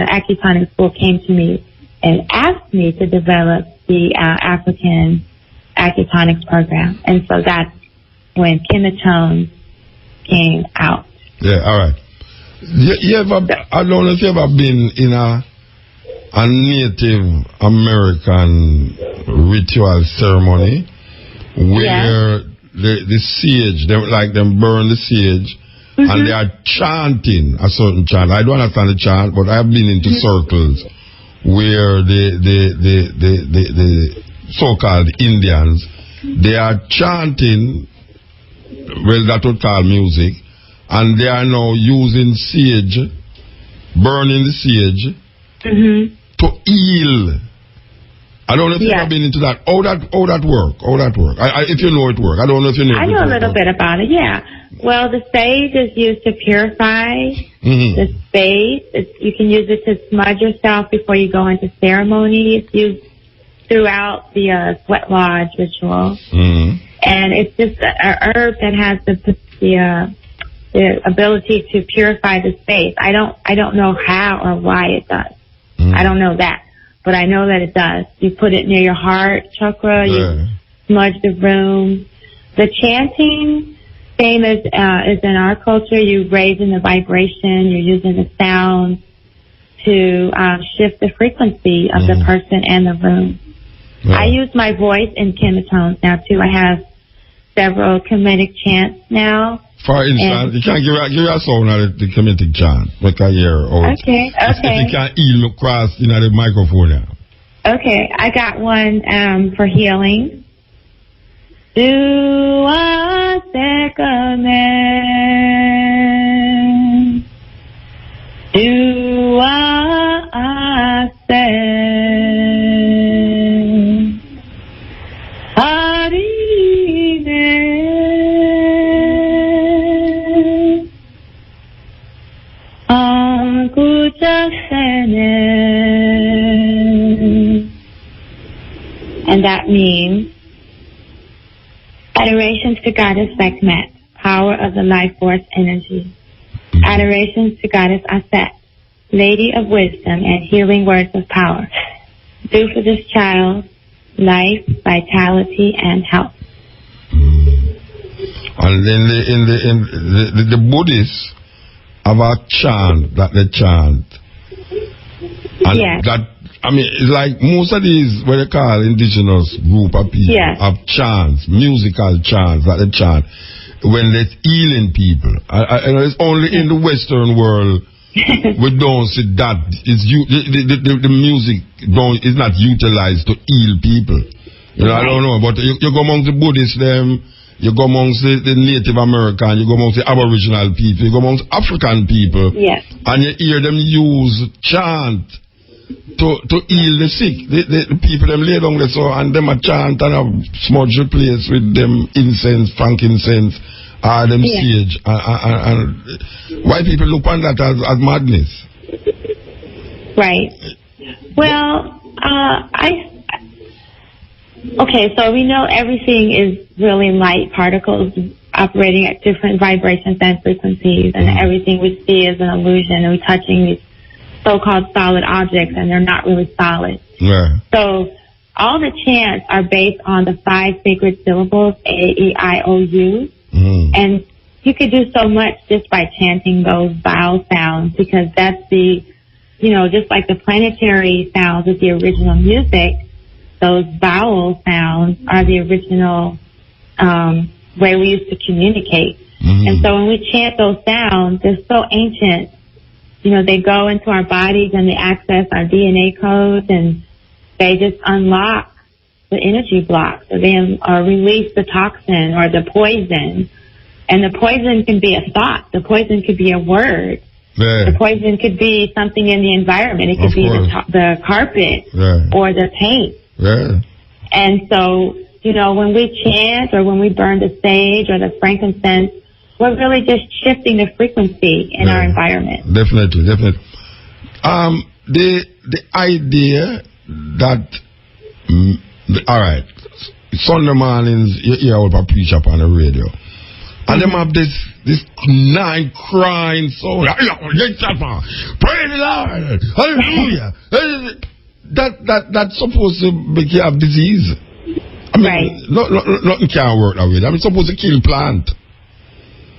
Acutonic school came to me and asked me to develop the African Acutonics program. And so that's when Chemitones came out. Yeah, all right. I don't know if you ever been in a Native American ritual ceremony where the sage, them burn the sage, and they are chanting a certain chant. I don't understand the chant, but I have been into circles where the so-called Indians, they are chanting, well, that would call music, and they are now using sage, burning the sage, to heal. I don't know if you've ever been into that. How that work? If you know it work. I don't know if you know it. I know a little bit about it, yeah. Well, the sage is used to purify the space. You can use it to smudge yourself before you go into ceremony. It's used throughout the sweat lodge ritual. And it's just a herb that has the ability to purify the space. I don't know how or why it does. I don't know that. But I know that it does. You put it near your heart chakra, you smudge the room. The chanting, same as is in our culture, you raising the vibration, you're using the sound to shift the frequency of the person and the room. I use my voice in chemitones now too. I have several Kemetic chants now. For instance, you can give a sound of the Kemetic chant. Make I hear. Okay. If you can heal across the microphone now. Okay, I got one for healing. Dua sekamen, dua asen, harine, aku jasene. And that means adorations to Goddess Sekhmet, power of the life force energy. Adorations to Goddess Aset, Lady of Wisdom and healing words of power. Do for this child life, vitality, and health. And then the Buddhists have a chant that they chant. And that, I mean, it's like most of these, what they call indigenous group of people, have chants, musical chants that they chant when they're healing people. And it's only in the Western world we don't see that. The music is not utilized to heal people. I don't know, but you go among the Buddhists, you go amongst the Native American, you go amongst the Aboriginal people, you go amongst African people, and you hear them use chant to heal the sick. The people them lay down there and them a chant and have smudge the place with them incense, frankincense, them sage. And white people look on that as madness. Right. Well, okay, so we know everything is really light particles operating at different vibrations and frequencies, and everything we see is an illusion, and we're touching these so-called solid objects, and they're not really solid. So all the chants are based on the 5 sacred syllables, A-E-I-O-U, and you could do so much just by chanting those vowel sounds, because that's the, just like the planetary sounds is the original music, those vowel sounds are the original way we used to communicate. And so when we chant those sounds, they're so ancient they go into our bodies and they access our DNA codes, and they just unlock the energy block. So they release the toxin or the poison. And the poison can be a thought. The poison could be a word. Yeah. The poison could be something in the environment. It could be the carpet or the paint. Yeah. And so, when we chant or when we burn the sage or the frankincense, we're really just shifting the frequency in our environment. Definitely. The idea that, all right, Sunday mornings, you hear a preach up on the radio. And them have this night crying soul. Praise the Lord. Hallelujah. That's supposed to make you have disease. I mean, nothing can work that way. I mean, supposed to kill plant.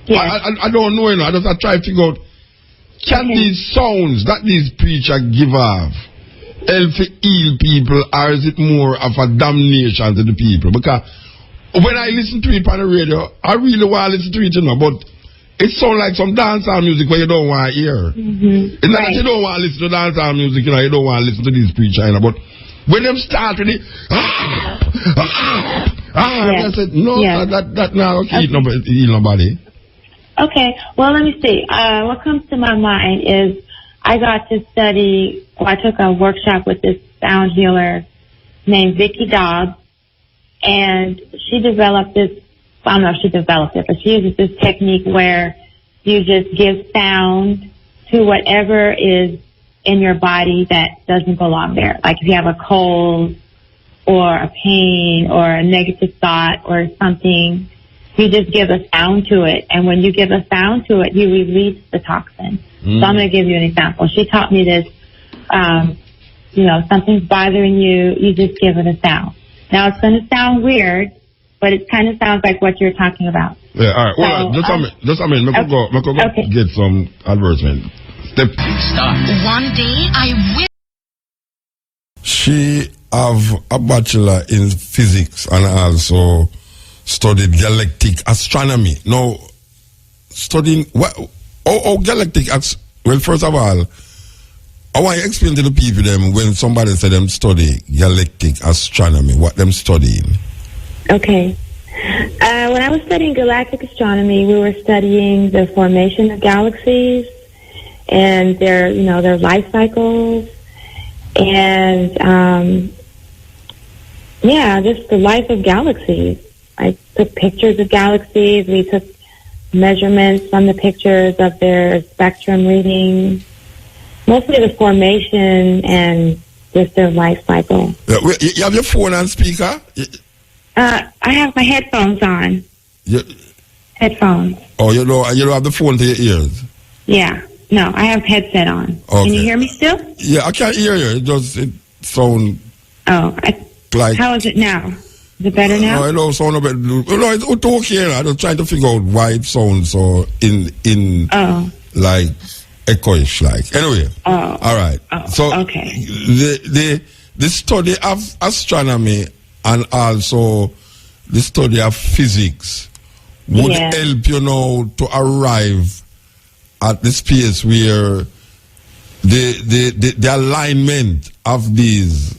Yeah. I don't know, I just try to figure out, can these sounds that these preachers give off help to heal people, or is it more of a damnation to the people? Because when I listen to it on the radio, I really want to listen to it, but it sounds like some dancehall music where you don't want to hear. It's not that you don't want to listen to dancehall music, you don't want to listen to these preachers, but when them start with it, I said, no, that now heal nobody. Okay, well, let me see. What comes to my mind is I got to study, I took a workshop with this sound healer named Vicki Dobbs, and she developed this, I don't know if she developed it, but she uses this technique where you just give sound to whatever is in your body that doesn't belong there. Like if you have a cold or a pain or a negative thought or something, you just give a sound to it. And when you give a sound to it, you release the toxin. So I'm going to give you an example. She taught me this, something's bothering you, you just give it a sound. Now, it's going to sound weird, but it kind of sounds like what you're talking about. Yeah, all right. Well, just a minute. Let's go get some advertisement. One day, I will. She have a bachelor in physics and also studied galactic astronomy. Now, studying galactic, well, first of all, I want to explain to the people them when somebody said them study galactic astronomy, what them studying. Okay. When I was studying galactic astronomy, we were studying the formation of galaxies and their life cycles and, just the life of galaxies. I took pictures of galaxies. We took measurements from the pictures of their spectrum readings. Mostly the formation and just their life cycle. You have your phone on speaker? I have my headphones on. Headphones. Oh, you don't have the phone to your ears? Yeah. No, I have headset on. Okay. Can you hear me still? Yeah, I can't hear you. It sounds like... How is it now? Is it better now? No, it don't sound a bit... No, it's okay. I'm just trying to figure out why it sounds so like... echoish, like. Anyway. Oh. All right. Oh, so okay. The study of astronomy and also the study of physics would help to arrive at the space where the alignment of these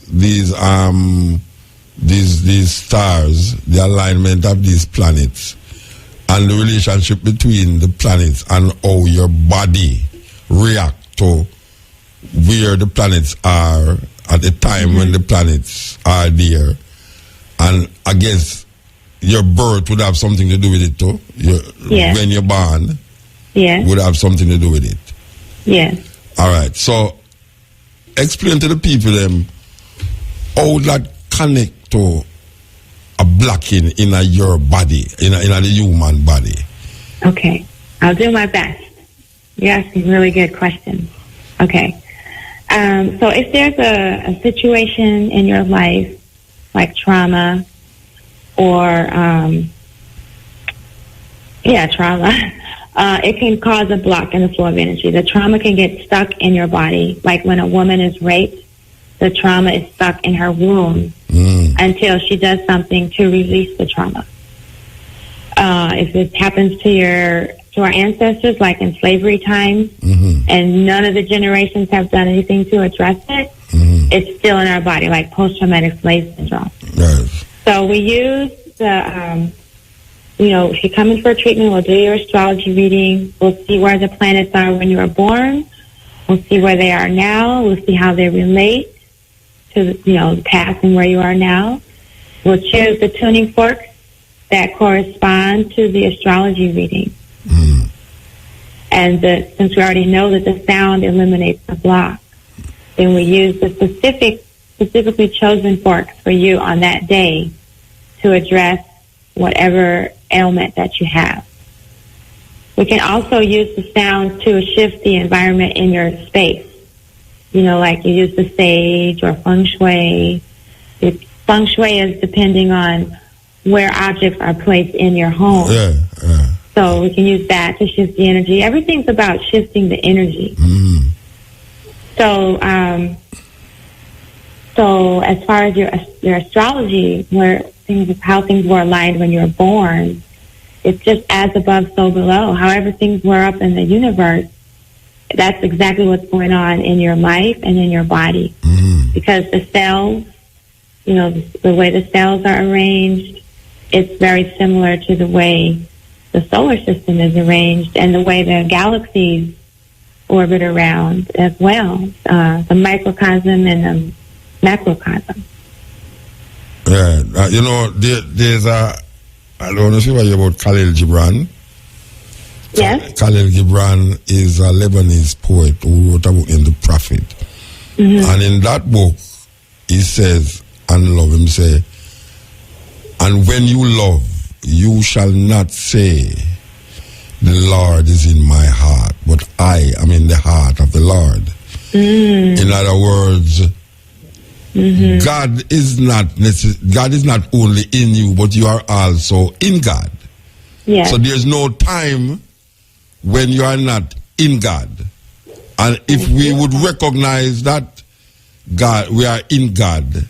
stars, the alignment of these planets, and the relationship between the planets and how your body react to where the planets are at the time when the planets are there. And I guess your birth would have something to do with it too. When you're born, would have something to do with it. Yeah. All right. So explain to the people how that connect to a blocking in your body, in the human body. Okay. I'll do my best. You're asking really good questions. Okay. So if there's a situation in your life, like trauma or, trauma, it can cause a block in the flow of energy. The trauma can get stuck in your body. Like when a woman is raped, the trauma is stuck in her womb until she does something to release the trauma. If it happens to your to our ancestors, like in slavery times, and none of the generations have done anything to address it, it's still in our body, like post-traumatic slave syndrome. Yes. So we use the, if you come in for a treatment, we'll do your astrology reading. We'll see where the planets are when you were born. We'll see where they are now. We'll see how they relate to, the past and where you are now. We'll choose the tuning forks that correspond to the astrology reading. And since we already know that the sound eliminates the block, then we use the specifically chosen forks for you on that day to address whatever ailment that you have. We can also use the sound to shift the environment in your space. Like you use the sage or feng shui. Feng shui is depending on where objects are placed in your home. Yeah. So we can use that to shift the energy. Everything's about shifting the energy. So as far as your astrology, how things were aligned when you were born, it's just as above, so below. However things were up in the universe, that's exactly what's going on in your life and in your body. Because the cells, the way the cells are arranged, it's very similar to the way the solar system is arranged and the way the galaxies orbit around as well, the microcosm and the macrocosm. Yeah, there's I don't know if you hear about Khalil Gibran. Yes. Khalil Gibran is a Lebanese poet who wrote a book in The Prophet. And in that book, he says, and love him say, and when you love, you shall not say, the Lord is in my heart, but I am in the heart of the Lord. In other words, God is not only in you, but you are also in God. Yes. So there's no time when you are not in God. And if we would recognize that we are in God,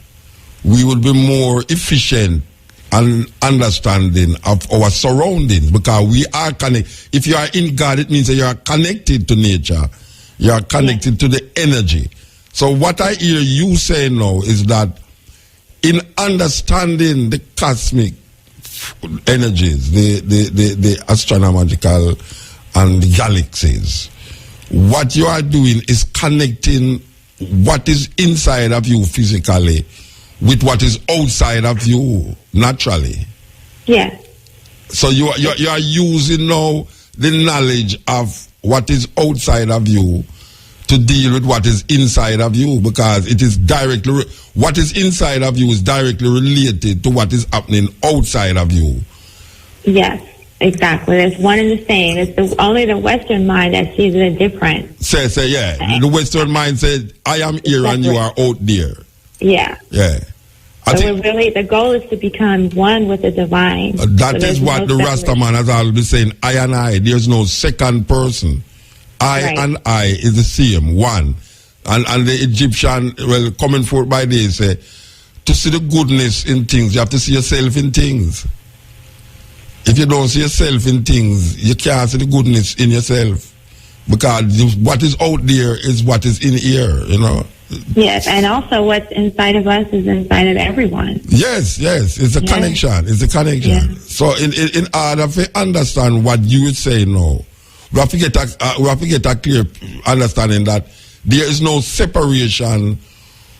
we would be more efficient and understanding of our surroundings, because we are connected. If you are in God, it means that you are connected to nature. You are connected to the energy. So what I hear you say now is that in understanding the cosmic energies, the astronomical and the galaxies, what you are doing is connecting what is inside of you physically with what is outside of you naturally. Yes. So you are using now the knowledge of what is outside of you to deal with what is inside of you, because it is directly, what is inside of you is directly related to what is happening outside of you. Yes, exactly. It's one and the same. It's only the Western mind that sees it different. Yeah. The Western mind said, I am here and you are out there. Yeah. Yeah. So the goal is to become one with the divine. That is what the Rastaman has always been saying, I and I. There's no second person. I and I is the same, one. And the Egyptian, coming forth by this, say, to see the goodness in things, you have to see yourself in things. If you don't see yourself in things, you can't see the goodness in yourself. Because what is out there is what is in here, Yes, and also what's inside of us is inside of everyone. Yes, it's a connection. It's a connection. Yes. So in order to understand what you would say now, we have to get a clear understanding that there is no separation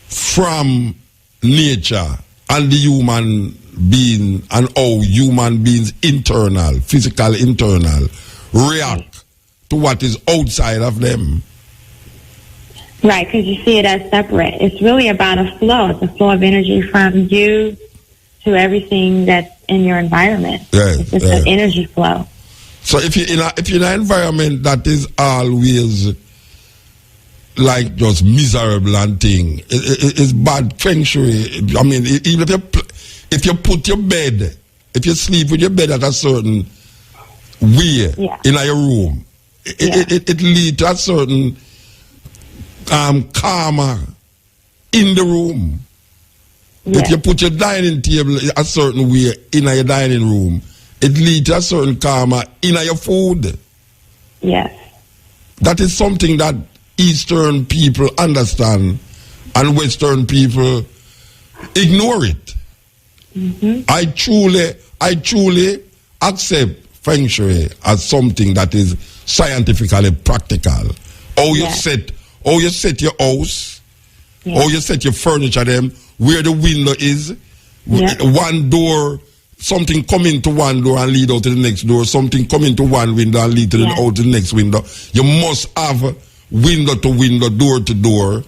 from nature and the human being and how human beings physical internal, react to what is outside of them. Right, because you see it as separate. It's really about a flow. It's a flow of energy from you to everything that's in your environment. Yes, it's just an energy flow. So if you're in an environment that is always like just miserable and thing, it's bad feng shui. I mean, even if you put your bed, if you sleep with your bed at a certain way in your room, it leads to a certain karma in the room. If you put your dining table a certain way in your dining room, it leads to a certain karma in your food. Yes. That is something that Eastern people understand and Western people ignore it. Mm-hmm. I truly accept Feng Shui as something that is scientifically practical. How you set your house, how you set your furniture, them where the window is, one door. Something come into one door and lead out to the next door. Something come into one window and lead to out to the next window. You must have window to window, door to door.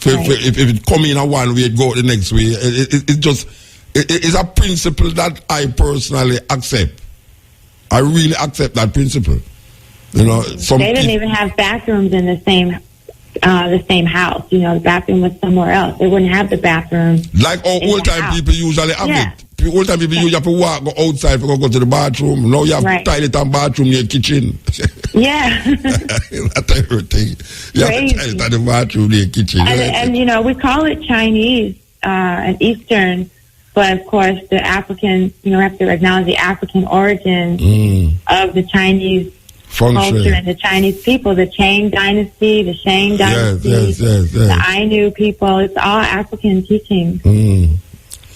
If it come in one way, it go the next way. It's a principle that I personally accept. I really accept that principle. You know, they didn't even have bathrooms in the same house. You know, the bathroom was somewhere else. They wouldn't have the bathroom. Like old time people usually have it. Old time people you have to walk, go outside, go to the bathroom. Now you have toilet and bathroom near kitchen. Yeah. That's everything. You have to toilet and the bathroom near kitchen. And you know, we call it Chinese and Eastern, but of course the African, you know, we have to acknowledge the African origin of the Chinese culture and the Chinese people, the Qing dynasty, the Shang dynasty, the Ainu people. It's all African teaching.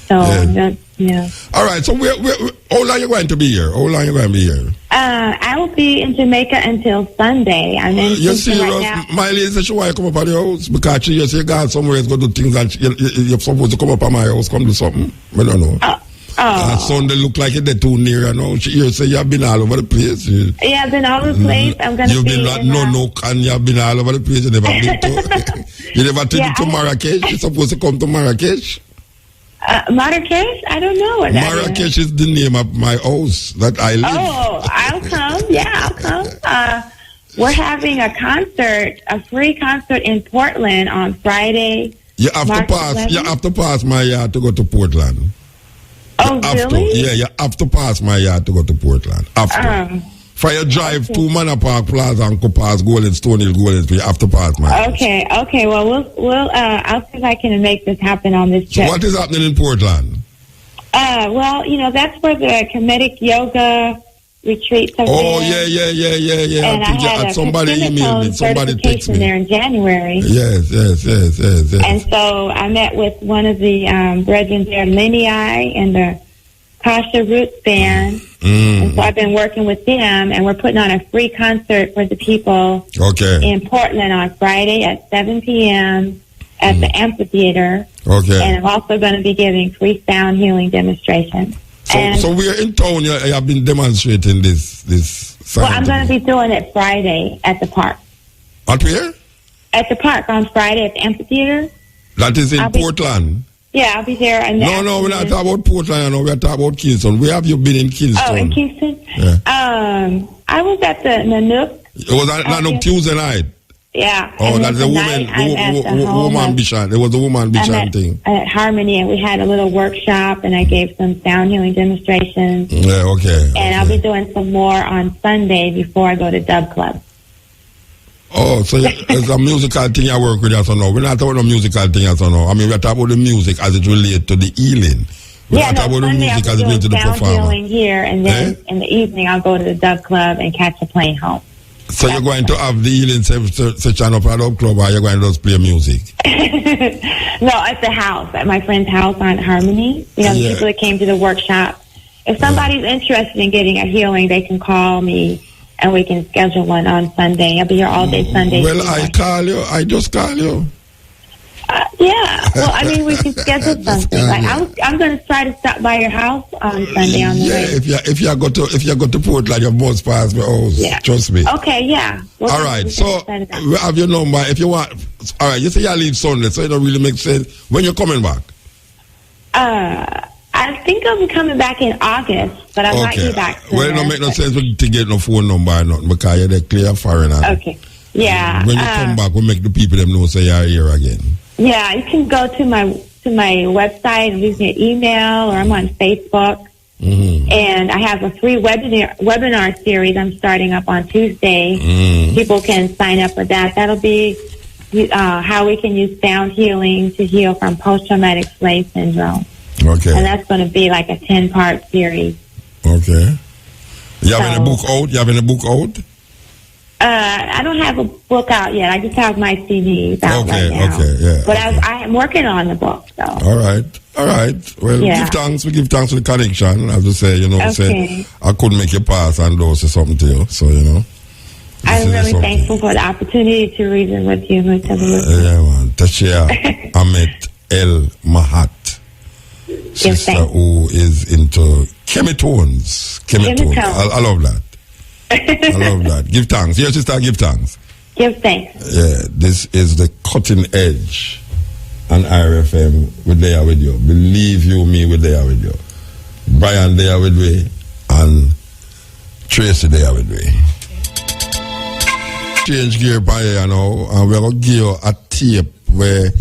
So, all right. So, how long are you going to be here? I will be in Jamaica until Sunday. I'm in Houston right now. My lady said she want to come up at your house because she said, God, somewhere is going to do things that you're supposed to come up at my house, come do something. I don't know. Sunday look like they're too near, you know. She say you've been all over the place. I've been all over the place. I'm going to be you've been all over the place. You never been to, you never taken to Marrakesh. You're supposed to come to Marrakesh. Marrakesh? I don't know what that Marrakesh is the name of my house that I live. Oh, I'll come. Yeah, I'll come. We're having a concert, a free concert in Portland on Friday. You have to pass my yard to go to Portland. Oh, really? You have to pass my yard to go to Portland. For you drive to Manor Park Plaza and go past Stone Hill, you have to pass my house. Okay. Well, we'll I'll see if I can make this happen on this trip. So what is happening in Portland? Well, you know, that's where the comedic yoga retreats have been. Oh, yeah. And I had somebody emailed me. Somebody texted me there in January. Yes. And so I met with one of the brethren there, Lenny and the Kasha Roots Band. And so I've been working with them, and we're putting on a free concert for the people in Portland on Friday at 7 p.m. at the amphitheater. And I'm also going to be giving free sound healing demonstrations. So we're in town. You have been demonstrating this. Well, I'm going to be doing it Friday at the park. At where? At the park on Friday at the amphitheater. That is in Portland. Yeah, I'll be there. No, we're not talking about Portland. We're talking about Kingston. Where have you been in Kingston? Oh, in Kingston? Yeah. I was at the Nanook. It was at Nanook Tuesday night. Yeah. Oh, that's the woman Bishan. It was the woman Bishan thing. At Harmony, and we had a little workshop, and I gave some sound healing demonstrations. Yeah, okay. And I'll be doing some more on Sunday before I go to Dub Club. Oh, so it's a musical thing you work with us or no? We're not talking about musical thing as or no. I mean, we're talking about the music as it relates to the healing. We're not talking about the music as it relates to the performance. Healing here, and then in the evening I'll go to the Dub Club and catch a plane home. So you're going to have the healing session up at the club, or you're going to just play music? No, at the house, at my friend's house on Harmony. You know, the people that came to the workshop. If somebody's interested in getting a healing, they can call me, and we can schedule one on Sunday. I'll be here all day Sunday. Well, I just call you. Yeah. Well, I mean, we can schedule something. Like I'm going to try to stop by your house on Sunday on the way. If you go to Portland, you must pass my house. Yeah. Trust me. Okay. Yeah. All right. So we have your number. If you want. All right. You say you leave Sunday, so it don't really make sense. When you're coming back? I think I'll be coming back in August, but I might be back sooner. Well, it don't make no sense to get no phone number or nothing because you're the clear foreigner. Okay. Yeah. When you come back, we'll make the people them know say you're here again. Yeah, you can go to my website and leave me an email, or I'm on Facebook. Mm-hmm. And I have a free webinar series I'm starting up on Tuesday. Mm-hmm. People can sign up for that. That'll be how we can use sound healing to heal from post-traumatic slave syndrome. Okay. And that's going to be like a 10-part series. Okay. You have any book out? I don't have a book out yet. I just have my CDs out right now. Okay, yeah. But I am working on the book, so. All right. Well, Yeah. we give thanks for the connection. As you say, say, I couldn't make you pass and those say something to you, so, I'm really thankful for the opportunity to reason with you, Mutabaruka. Yeah, man. Tashia Ahmed El Mahat. Sister who is into chemitones. I love that. I love that. Give thanks. Yes, sister, give thanks. Give thanks. Yeah, this is the cutting edge on IRFM. We're there with you. Believe you me, we're there with you. Brian there with me and Tracy there with me. Change gear by here, and we're going to give you a tape where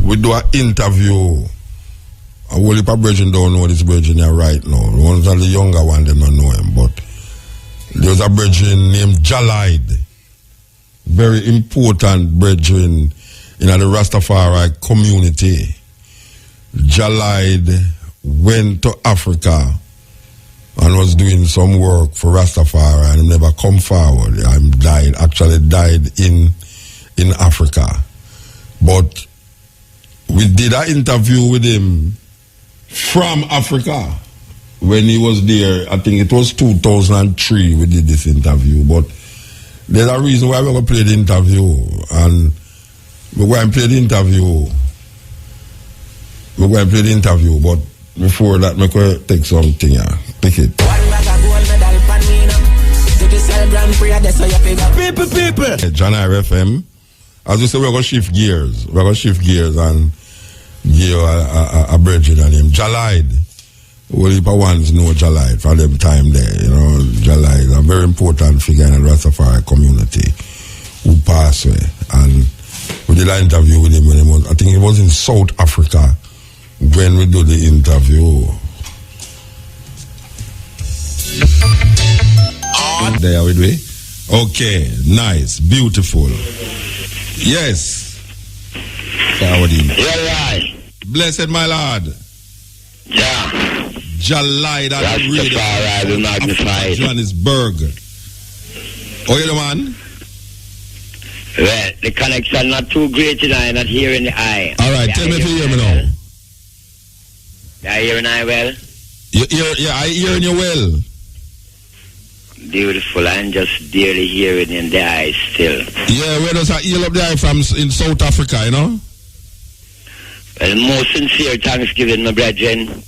we do an interview. I will if a virgin don't know this virgin here right now. The ones that the younger one, they don't know him, but there's a virgin named Jalide. Very important virgin in the Rastafari community. Jalide went to Africa and was doing some work for Rastafari and never come forward. Actually died in Africa. But we did an interview with him from Africa when he was there. I think it was 2003 we did this interview. But there's a reason why we're going to play the interview. And we're going to play the interview. But before that, we're going to take something here. Pick it. People. John RFM. As we say, we're going to shift gears. And give a bridge on him. Jalide. Well, if ones know Jalide for them time there, Jalide is a very important figure in the Rastafari community who passed away. And we did an interview with him when he was, I think it was in South Africa when we do the interview. There with me. Okay, nice, beautiful. Yes. Yeah, blessed my lord. Yeah. Jalide at the radio. Magnified. Johannesburg. Oh, you the man? Well, the connection not too great tonight, not here in the eye. All right, tell me if you hear me now. I hear an eye well? I hear you well. Beautiful, I'm just barely hearing in the eye still. Yeah, where does I heal up there from in South Africa, Well, most sincere thanksgiving, my brethren.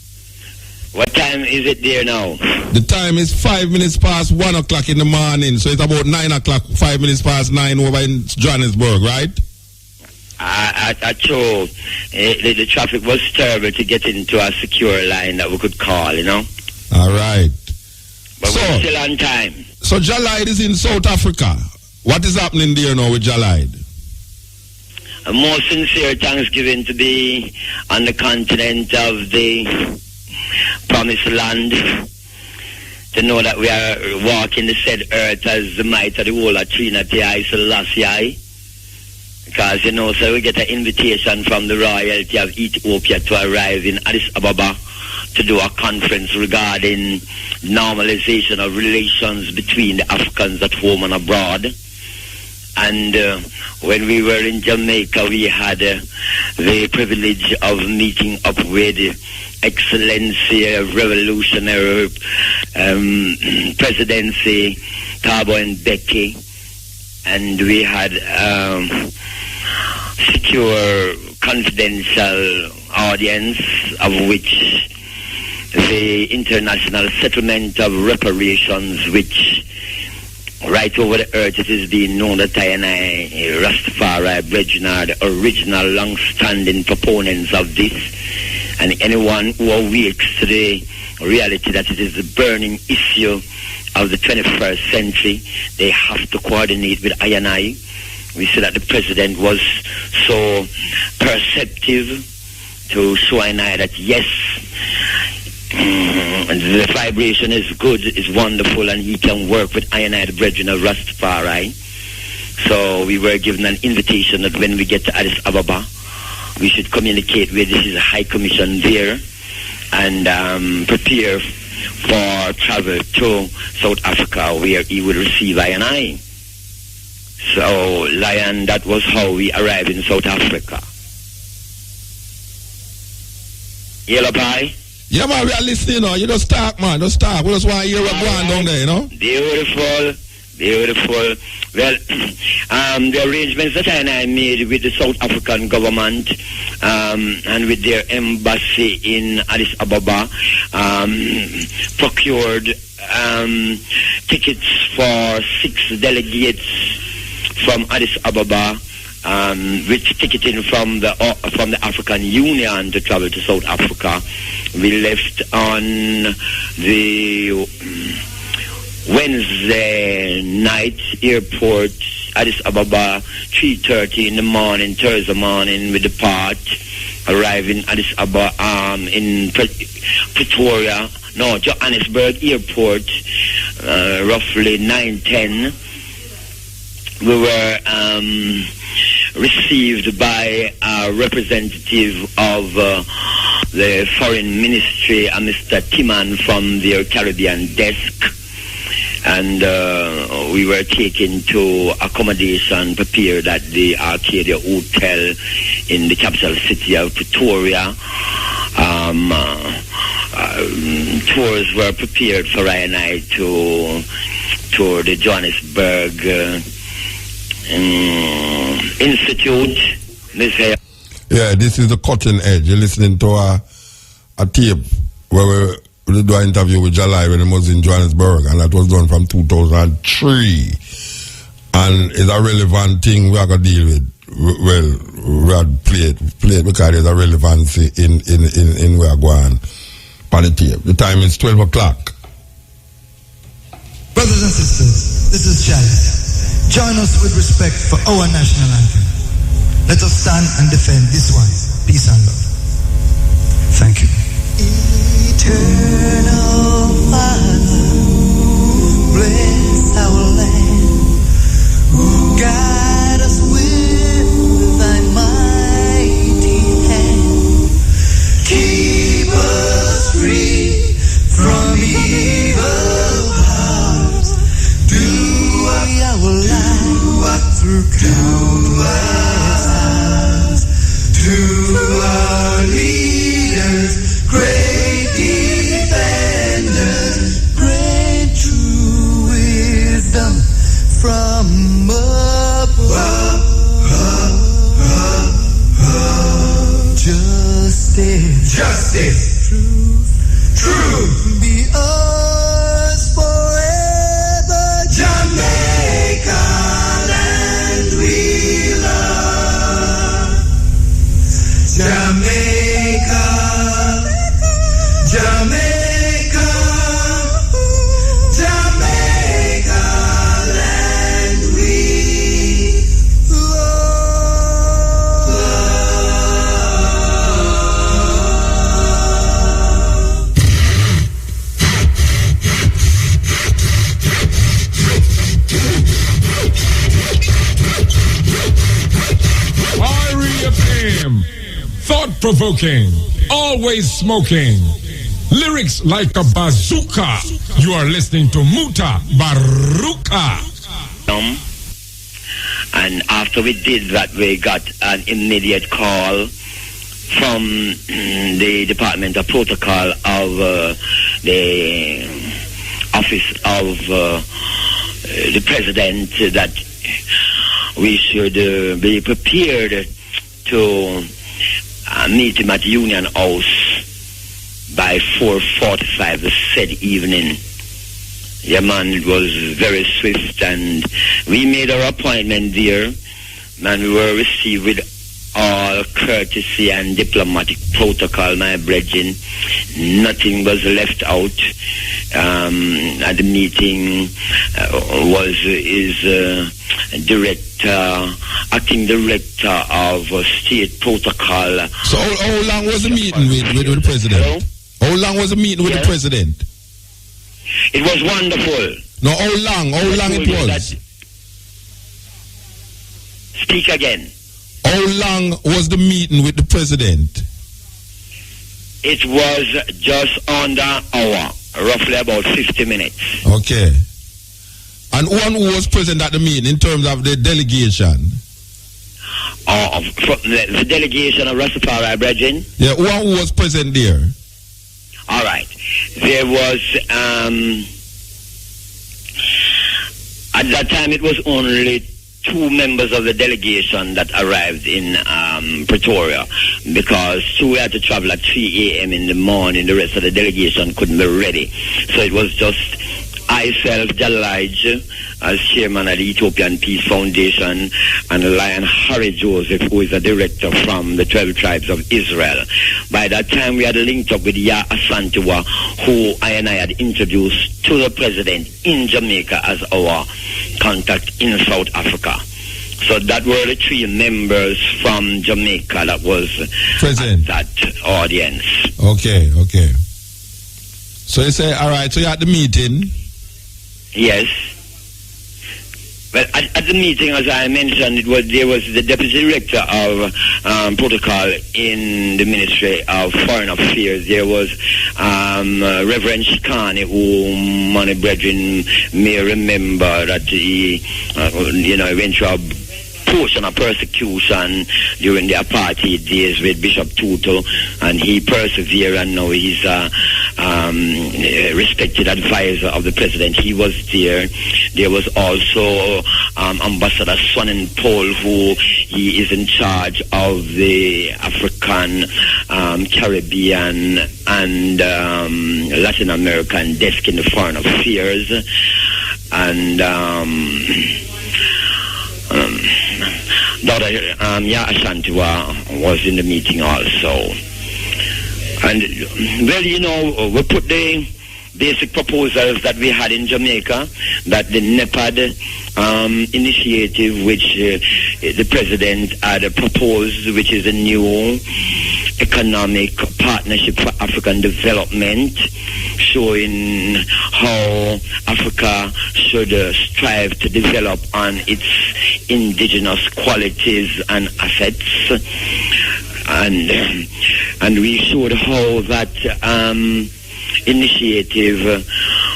What time is it there now? The time is 5 minutes past 1 o'clock in the morning, so it's about 9 o'clock, 5 minutes past 9 over in Johannesburg, right? True. The traffic was terrible to get into a secure line that we could call, All right. But we're still on time. So Jalide is in South Africa. What is happening there now with Jalide? A most sincere thanksgiving to be on the continent of the promised land. To know that we are walking the said earth as the might of the whole of Trinity I Selassie. Because, so we get an invitation from the royalty of Ethiopia to arrive in Addis Ababa to do a conference regarding normalization of relations between the Africans at home and abroad. And when we were in Jamaica, we had the privilege of meeting up with Excellency Revolutionary Presidency Thabo and Becky, and we had secure confidential audience of which the international settlement of reparations, which right over the earth it is being known that I and Rastafari brethren are the original long-standing proponents of this, and anyone who awakes to the reality that it is the burning issue of the 21st century, they have to coordinate with I and I. We see that the president was so perceptive to show I and I that yes, the vibration is good, is wonderful, and he can work with I and I, the brethren of Rastafari. So we were given an invitation that when we get to Addis Ababa, we should communicate with this is a high commission there and prepare for travel to South Africa where he will receive I and I. So, Lion, that was how we arrived in South Africa. Yellow Pie? Yeah, man, we are listening, you just talk, man, just talk. We just want to hear what's going on down there, you know? Beautiful. Well, the arrangements that I made with the South African government and with their embassy in Addis Ababa procured tickets for 6 delegates from Addis Ababa, with ticketing from the African Union to travel to South Africa. We left on the Wednesday night airport, Addis Ababa, 3:30 in the morning, Thursday morning. We depart, arriving Addis Ababa in Pretoria, no, Johannesburg airport, roughly 9:10. We were received by a representative of the Foreign Ministry, Mr. Timan, from their Caribbean desk. And we were taken to accommodation prepared at the Arcadia Hotel in the capital city of Pretoria. Tours were prepared for I and I to tour the Johannesburg Institute. Yeah, this is the Cutting Edge. You're listening to a tape where we do an interview with Jalai when he was in Johannesburg, and that was done from 2003. And it's a relevant thing we are going to deal with. Well, we are play it because there's a relevancy in where we are going on the tape. The time is 12 o'clock. Brothers and sisters, this is Chalice. Join us with respect for our national anthem. Let us stand and defend this one. Peace and love. Thank you. Eternal Father, bless our land. Guide us with thy mighty hand. Keep us free from evil powers. Do our life through countless hours. To our leaders, great defenders, grant true wisdom from above. Justice, truth, be ours forever. Jamaica, land we love. Jamaica, Jamaica, Jamaica, land we love. IREFM, thought-provoking, always smoking. Lyrics like a bazooka. You are listening to Mutabaruka. And after we did that, we got an immediate call from the Department of Protocol of the Office of the President that we should be prepared to meet him at Union House by 4:45 the said evening. Yeah, man, it was very swift, and we made our appointment there, and we were received with all courtesy and diplomatic protocol, my brethren. Nothing was left out. At the meeting was his acting director of state protocol. So how long was the meeting with the president? Hello? How long was the meeting with the president? It was wonderful. No, how long it was? Speak again. How long was the meeting with the president? It was just under an hour, roughly about 50 minutes. Okay. And who was present at the meeting in terms of the delegation? The delegation of Rastafari, brethren? Yeah, who was present there? All right. There was, at that time it was only 2 members of the delegation that arrived in Pretoria, because 2 had to travel at 3 a.m. in the morning. The rest of the delegation couldn't be ready. So it was just myself, Jalaj, as chairman of the Ethiopian Peace Foundation, and Lion Harry Joseph, who is a director from the 12 tribes of Israel. By that time, we had linked up with Ya Asantewa, who I had introduced to the president in Jamaica as our contact in South Africa. So that were the 3 members from Jamaica that was present at that audience. Okay. So you say, all right, so you're at the meeting? Yes. Well, at the meeting, as I mentioned, there was the deputy director of protocol in the Ministry of Foreign Affairs. There was Reverend Shikani, who many brethren may remember that he, went through a portion of persecution during the apartheid days with Bishop Tutu, and he persevered, and now he's a respected advisor of the president. He was there. There was also Ambassador Sonnen Paul, who he is in charge of the African, Caribbean, and Latin American desk in the Foreign Affairs, and Dr. Ya Ashantiwa was in the meeting also. And, well, we put the basic proposals that we had in Jamaica, that the NEPAD initiative, which the president had proposed, which is a new economic partnership for African development, showing how Africa should strive to develop on its indigenous qualities and assets. And we showed how that initiative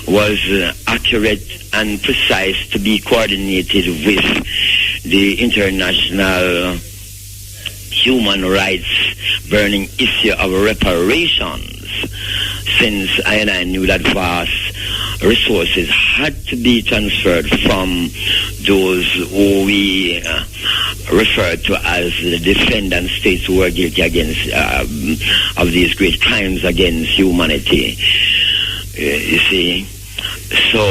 was accurate and precise to be coordinated with the international human rights burning issue of reparations, since I knew that vast resources had to be transferred from those who we refer to as the defendant states who are guilty against of these great crimes against humanity. You see, so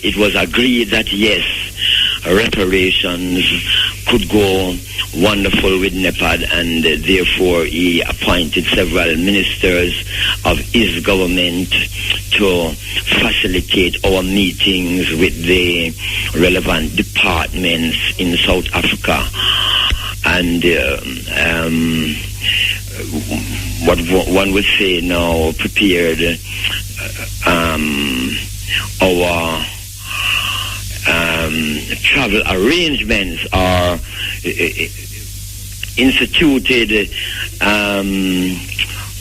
it was agreed that yes, reparations could go wonderful with NEPAD, and therefore he appointed several ministers of his government to facilitate our meetings with the relevant departments in South Africa. And what one would say now, prepared our travel arrangements are instituted,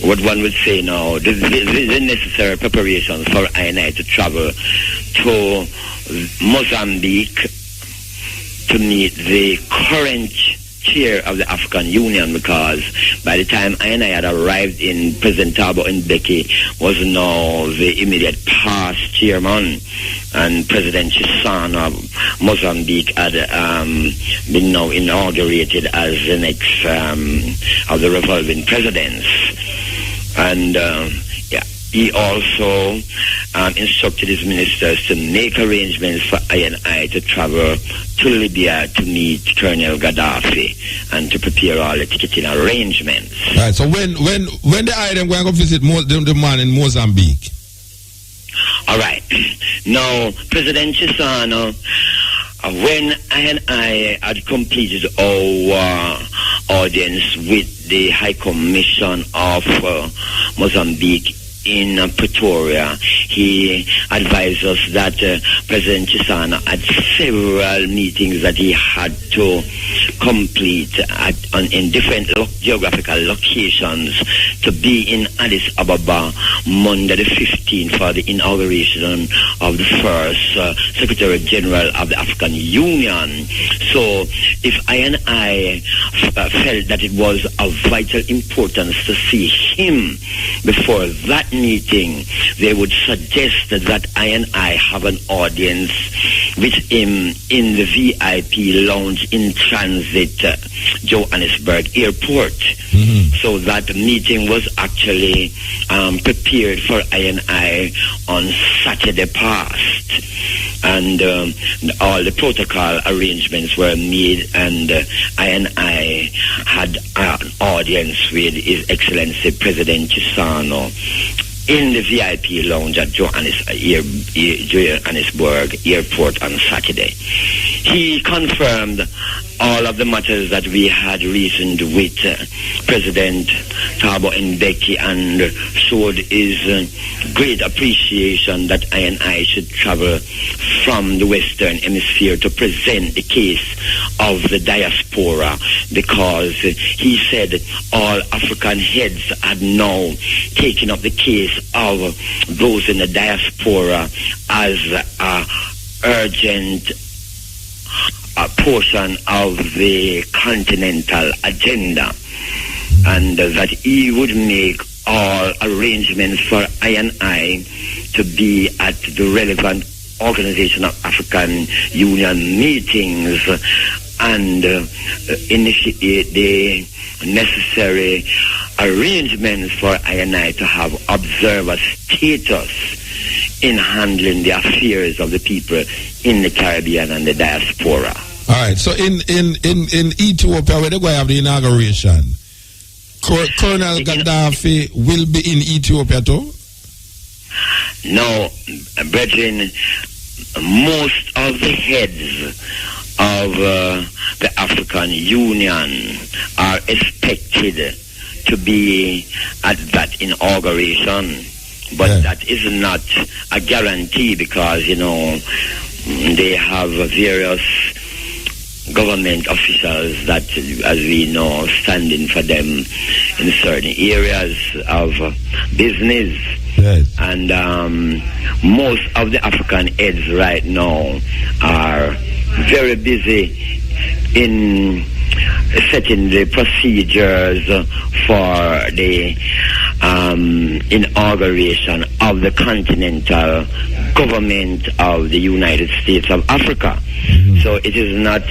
what one would say now, the necessary preparations for I to travel to Mozambique to meet the current chair of the African Union, because by the time I had arrived in President Thabo Mbeki was now the immediate past chairman, and President Chisano of Mozambique had been now inaugurated as the next of the revolving presidents. And he also instructed his ministers to make arrangements for I to travel to Libya to meet Colonel Gaddafi and to prepare all the ticketing arrangements. Right. So when the item going to visit the man in Mozambique? All right. Now, President Chisano, when I had completed our audience with the High Commission of Mozambique in Pretoria, he advised us that President Chisano had several meetings that he had to complete in different geographical locations to be in Addis Ababa Monday the 15th for the inauguration of the first Secretary General of the African Union. So if I felt that it was of vital importance to see him before that meeting, they would suggest that I have an audience with him in the VIP lounge in transit Johannesburg Airport. So that meeting was actually prepared for I on Saturday past, and all the protocol arrangements were made, and I had an audience with His Excellency President Chisano in the VIP lounge at Johannesburg Airport on Saturday. He confirmed all of the matters that we had reasoned with President Thabo Mbeki, and showed his great appreciation that I should travel from the Western Hemisphere to present the case of the diaspora, because he said all African heads had now taken up the case of those in the diaspora as a urgent portion of the continental agenda, and that he would make all arrangements for I to be at the relevant Organization of African Union meetings and initiate the necessary arrangements for I to have observer status in handling the affairs of the people in the Caribbean and the diaspora. All right, so in Ethiopia, where they're going to have the inauguration, Colonel Gaddafi will be in Ethiopia too? No, brethren, most of the heads of the African Union are expected to be at that inauguration. But that is not a guarantee, because, they have various government officials that, as we know, standing for them in certain areas of business. Yes. And most of the African heads right now are very busy in setting the procedures for the inauguration of the continental government of the United States of Africa. So it is not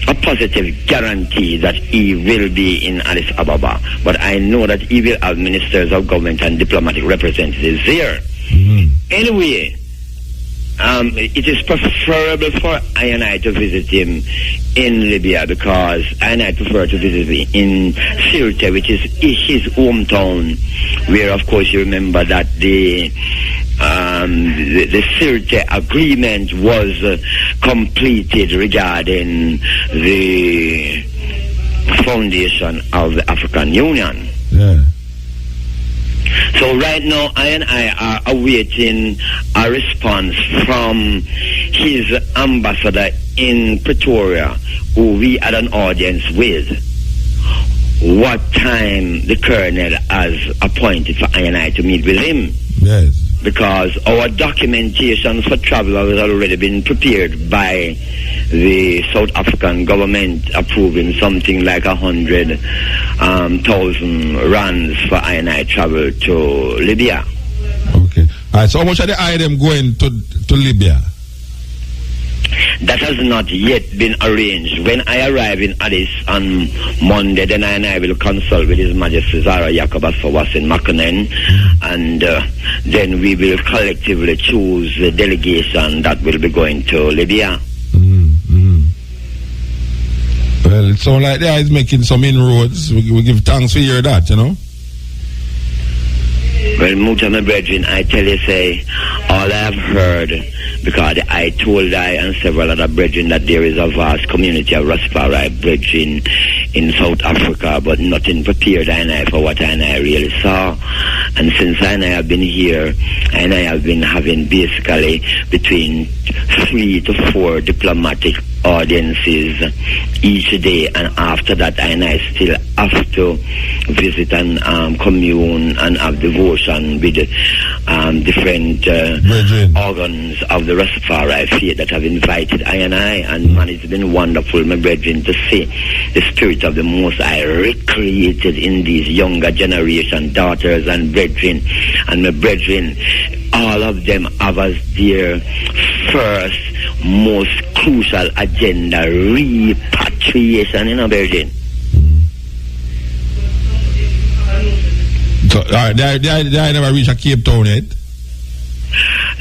a positive guarantee that he will be in Addis Ababa, but I know that he will have ministers of government and diplomatic representatives there. Anyway, it is preferable for I to visit him in Libya, because I prefer to visit him in Sirte, which is his hometown, where, of course, you remember that the Sirte agreement was completed regarding the foundation of the African Union. Yeah. So right now, I are awaiting a response from his ambassador in Pretoria, who we had an audience with, what time the colonel has appointed for I to meet with him. Yes. Because our documentation for travel has already been prepared by the South African government, approving something like 100,000 rands for I travel to Libya. Okay. All right. So how much are the item going to Libya? That has not yet been arranged. When I arrive in Addis on Monday, then I will consult with His Majesty Zara Jacobus for what's in Makonnen, and then we will collectively choose the delegation that will be going to Libya. Well, it sounds like they is making some inroads. We give thanks for hear that, Well, Muta, my brethren, I tell you, say, all I have heard, because I told I and several other brethren that there is a vast community of Rastafari brethren in South Africa, but nothing prepared I for what I really saw. And since I have been here, I have been having basically between 3 to 4 diplomatic audiences each day, and after that I still have to visit and commune and have devotion with different organs of the Rastafari faith that have invited I, and man, it's been wonderful, my brethren, to see the spirit of the Most High recreated in these younger generation, daughters and brethren, and my brethren, all of them have as their first, most crucial agenda, repatriation, brethren. So, they never reach a Cape Town yet?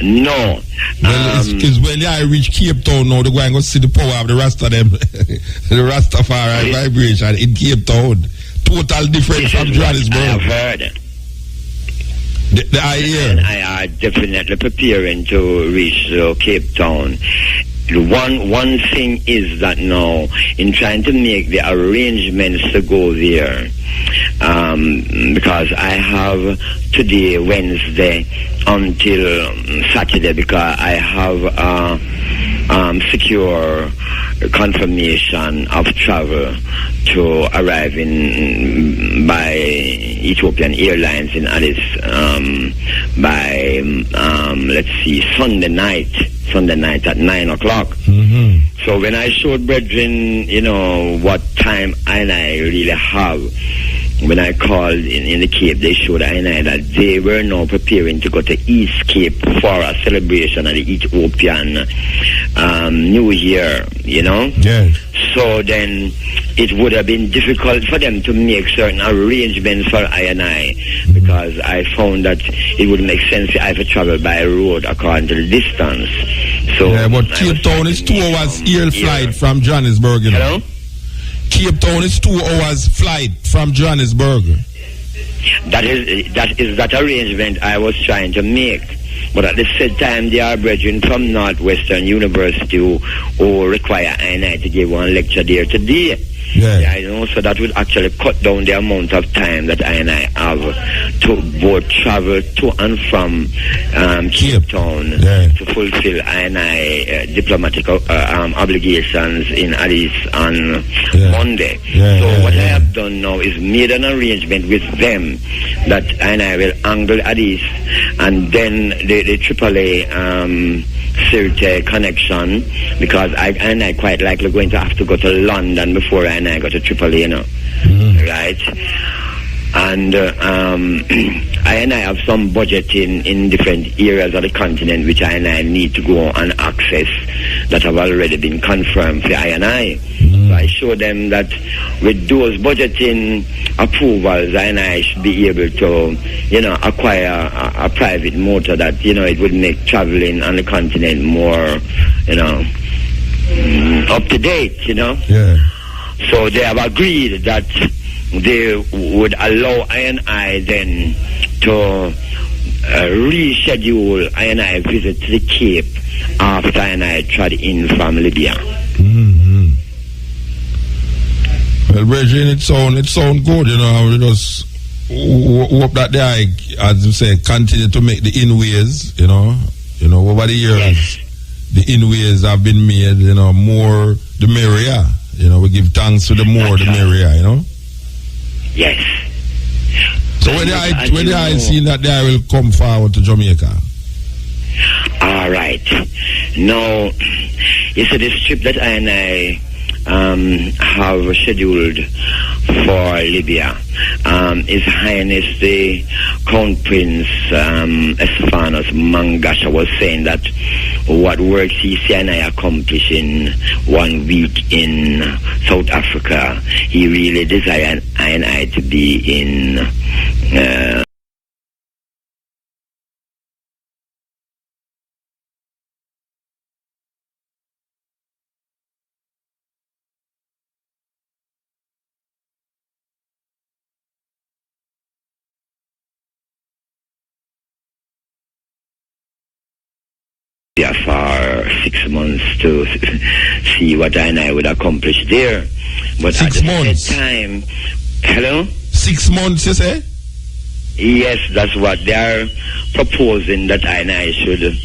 No. Well, it's when they reach Cape Town now, they're going to see the power of the Rasta them, the Rastafari vibration in Cape Town. Total different from Johannesburg. I have heard. I hear. And I are definitely preparing to reach Cape Town. One thing is that now, in trying to make the arrangements to go there, because I have today, Wednesday, until Saturday, because I have secure confirmation of travel to arrive in by Ethiopian Airlines in Addis by let's see, Sunday night at 9 o'clock. So when I showed brethren, what time I really have, when I called in the Cape, they showed I that they were now preparing to go to East Cape for a celebration of the Ethiopian New Year, Yes. So then it would have been difficult for them to make certain arrangements for I, because I found that it would make sense if I have to travel by road according to the distance. So yeah, but Cape Town is 2 hours air flight from Johannesburg. Hello? Cape Town is 2 hours flight from Johannesburg. That is that arrangement I was trying to make. But at the same time, there are brethren from Northwestern University who require I to give one lecture there today. Yeah. I know, so that will actually cut down the amount of time that I have to both travel to and from Cape Town to fulfill diplomatic obligations in Addis on Monday. What I have done now is made an arrangement with them that I will angle Addis, and then the AAA Sirte connection, because I quite likely going to have to go to London before I go to AAA, right? And I have some budgeting in different areas of the continent which I need to go and access that have already been confirmed for I. So I show them that with those budgeting approvals, I should be able to, acquire a private motor that, it would make traveling on the continent more, up to date, Yeah. So they have agreed that they would allow I then to reschedule I visit to the Cape after I tried in from Libya. Well, Bridget, it sound good, We just hope that they, as you say, continue to make the inways, over the years, the inways have been made, more the merrier. We give thanks to the more the merrier, Yes. So when I see that they will come forward to Jamaica. All right. Now, you see this trip that I have scheduled for Libya. His Highness the Crown Prince Estefanos Mangasha was saying that what works he see and I accomplish in 1 week in South Africa, he really desired I to be in for 6 months to see what I would accomplish there. But 6 months. At the same time, hello? 6 months, you say? Yes, that's what they are proposing, that I should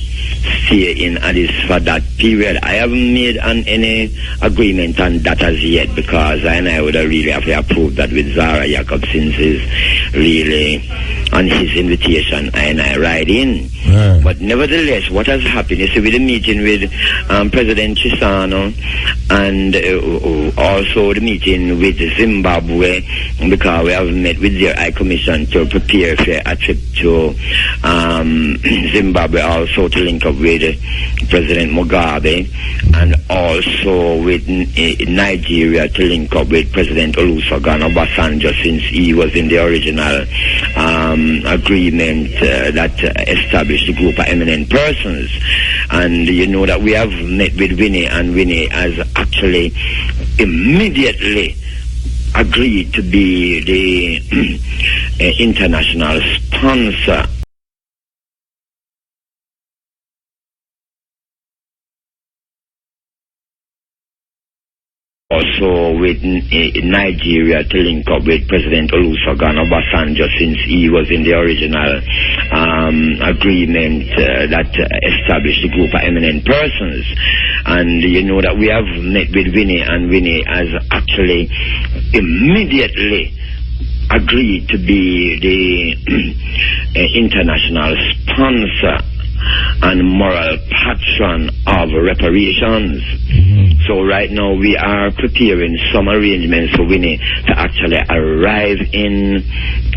stay in Addis for that period. I haven't made any agreement on that as yet, because I would really have to approve that with Zara Jacob, since is really on his invitation I ride in. Yeah. But nevertheless, what has happened is with the meeting with President Chisano, and also the meeting with Zimbabwe, because we have met with their High Commission to prepare for a trip to Zimbabwe, also to link up with President Mugabe, and also with Nigeria to link up with President Olusegun Obasanjo, since he was in the original agreement that established the group of eminent persons. And you know that we have met with Winnie, and Winnie has actually immediately agreed to be the international sponsor . Also with Nigeria to link up with President Olusegun Obasanjo, since he was in the original agreement that established the group of eminent persons. And you know that we have met with Winnie, and Winnie has actually immediately agreed to be the international sponsor and moral patron of reparations. So right now we are preparing some arrangements for Winnie to actually arrive in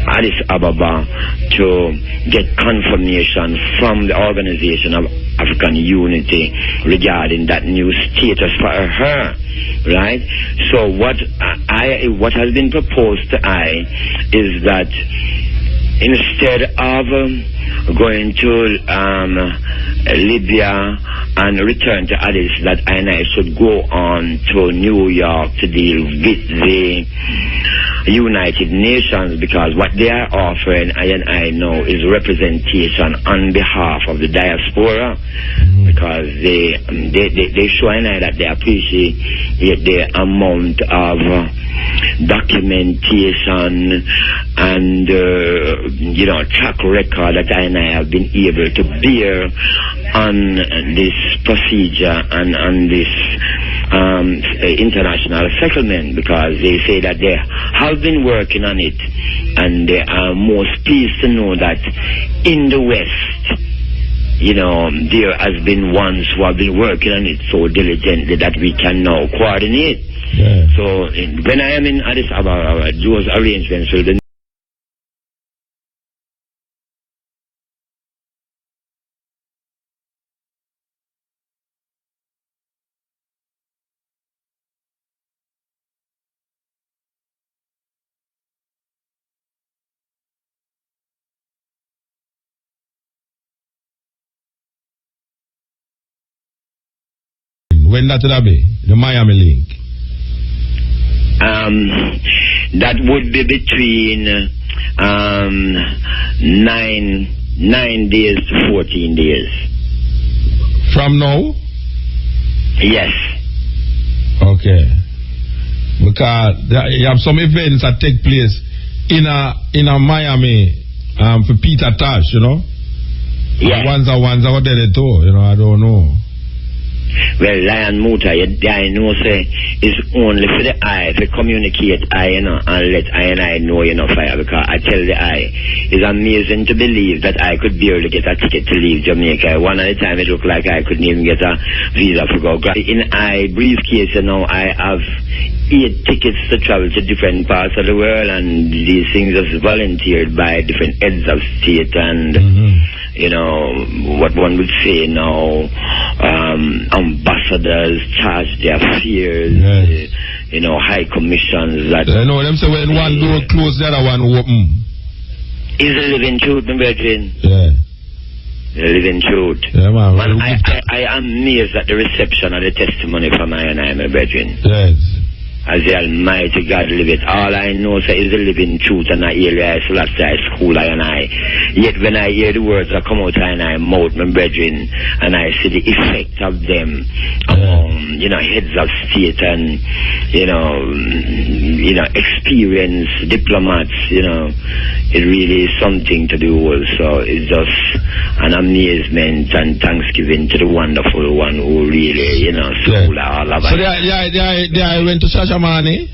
Addis Ababa to get confirmation from the Organization of African Unity regarding that new status for her. Right? So what has been proposed to I is that instead of going to Libya and return to Addis, that I should go on to New York to deal with the United Nations, because what they are offering, I know, is representation on behalf of the diaspora, because they show that they appreciate the amount of documentation and track record that I have been able to bear on this procedure and on this international settlement, because they say that they have been working on it, and they are most pleased to know that in the West, there has been ones who have been working on it so diligently that we can now coordinate. Yeah. So when I am in Addis Ababa, those arrangements will be. When that would be? The Miami link? That would be between 9 days to 14 days. From now? Yes. Okay. Because you have some events that take place in a Miami for Peter Tosh, Yes. Ones are there too, I don't know. Well, Lion Muta, I know say it's only for the eye to communicate and let I know fire, because I tell the eye, it's amazing to believe that I could barely get a ticket to leave Jamaica. One at a time it looked like I couldn't even get a visa for go. In I briefcase, I have 8 tickets to travel to different parts of the world, and these things are volunteered by different heads of state and what one would say now, ambassadors charge their fears, high commissions. That them say when one door closed, the other one open. Is a living truth, my brethren. Yeah. The living truth. Yeah, man. I am amazed at the reception of the testimony from my brethren. Yes. As the Almighty God live it. All I know is the living truth, and I hear I school I. Yet when I hear the words that come out of my mouth, my brethren, and I see the effect of them among, heads of state and, experienced diplomats, it really is something to do also. It's just an amazement and thanksgiving to the wonderful one who really, stole all of us. So they went to Shashamane?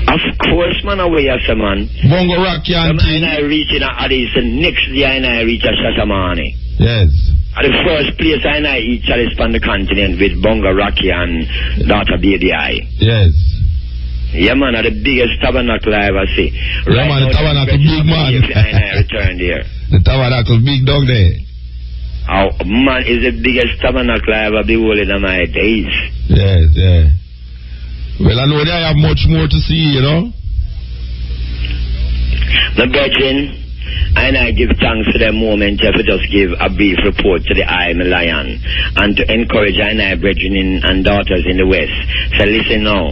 Of course, man, away as a man. Bongo Rocky and I reach in Addis, and next year I reach a Shashamane. Yes. At the first place I eat Chalice on the continent with Bongo Rocky and daughter Baby I. Yes. Yeah, man, the biggest tabernacle I ever see. Yeah, man, the tabernacle big, man. I returned here. The tabernacle big dog there. Oh, man, is the biggest tabernacle I ever behold in my days. Yes, yeah. Well, I know they have much more to see, My brethren, and I give thanks for the moment to just give a brief report to the I Am a Lion and to encourage our brethren and daughters in the West. So listen now,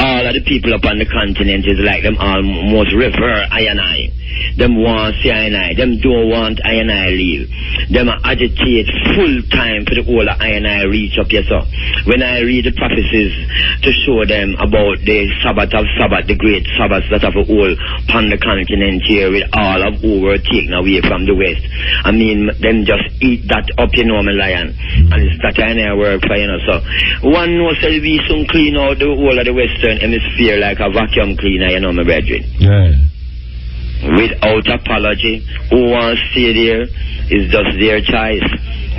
all of the people upon the continent is like them almost revere I and I. Them want see I and I. Them don't want I and I leave. Them agitate full time for the whole of I and I reach up here. So when I read the prophecies to show them about the Sabbath of Sabbath, the great Sabbath that have a whole upon the continent here with all of who were taken away from the West. I mean, them just eat that up, my lion. And it's that I and I work for, So one knows that we soon clean out the whole of the Western hemisphere like a vacuum cleaner, my brethren. Yeah. Without apology, who wants to stay there is just their choice.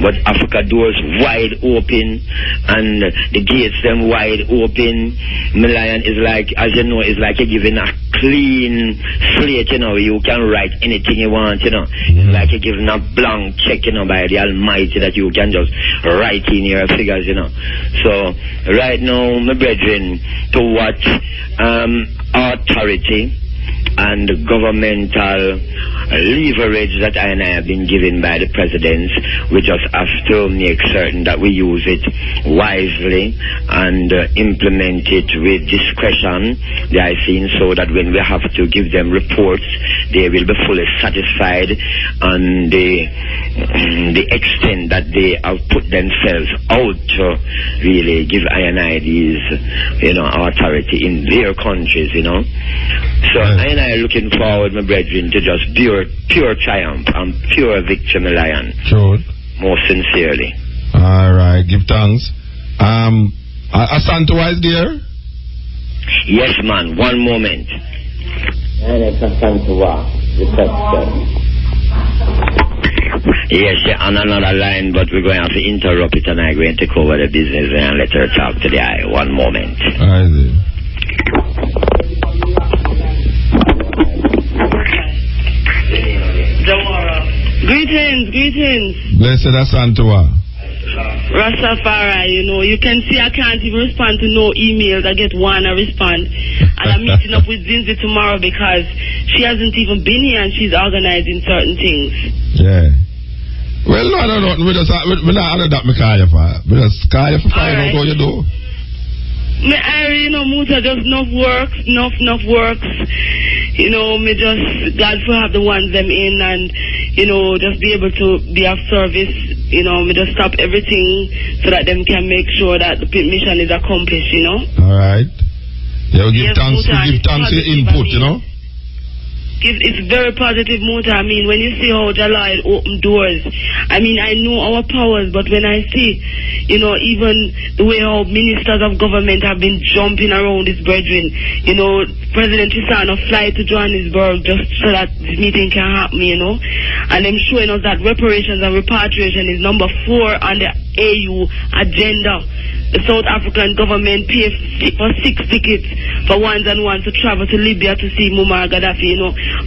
But Africa doors wide open and the gates them wide open. Lion is like, as you know, is like you're giving a clean slate, you can write anything you want, It's like you're giving a blank check, by the Almighty that you can just write in your figures, So right now, my brethren, to what authority and governmental leverage that I and I have been given by the presidents, we just have to make certain that we use it wisely and implement it with discretion, I think, so that when we have to give them reports, they will be fully satisfied on the extent that they have put themselves out to really give I and I these, authority in their countries, So I and I are looking forward, my brethren, to just pure triumph and pure victory, my lion. Sure. Most sincerely. All right, give thanks. Asante is there? Yes, man. One moment. Yes, on another line, but we're going to have to interrupt it and I'm going to take over the business and let her talk to the eye. One moment. I see. Greetings. Blessed Asantua. Rastafari, you can see I can't even respond to no emails. I get one, I respond. And I'm meeting up with Zinzi tomorrow because she hasn't even been here and she's organizing certain things. Yeah. Well, no. We're not under that, we call you for. We just call you for find out what you do. Muta just enough works. Me just glad to have the ones them in and, just be able to be of service. Me just stop everything so that them can make sure that the mission is accomplished, All right. Yeah, we give thanks for your input, It's very positive, Muta. I mean, when you see how Jalal open doors, I mean, I know our powers, but when I see, even the way how ministers of government have been jumping around his brethren, President Chisano fly to Johannesburg just so that this meeting can happen, and them showing us that reparations and repatriation is number 4 on the AU agenda. The South African government pay for 6 tickets for ones to travel to Libya to see Muammar Gaddafi,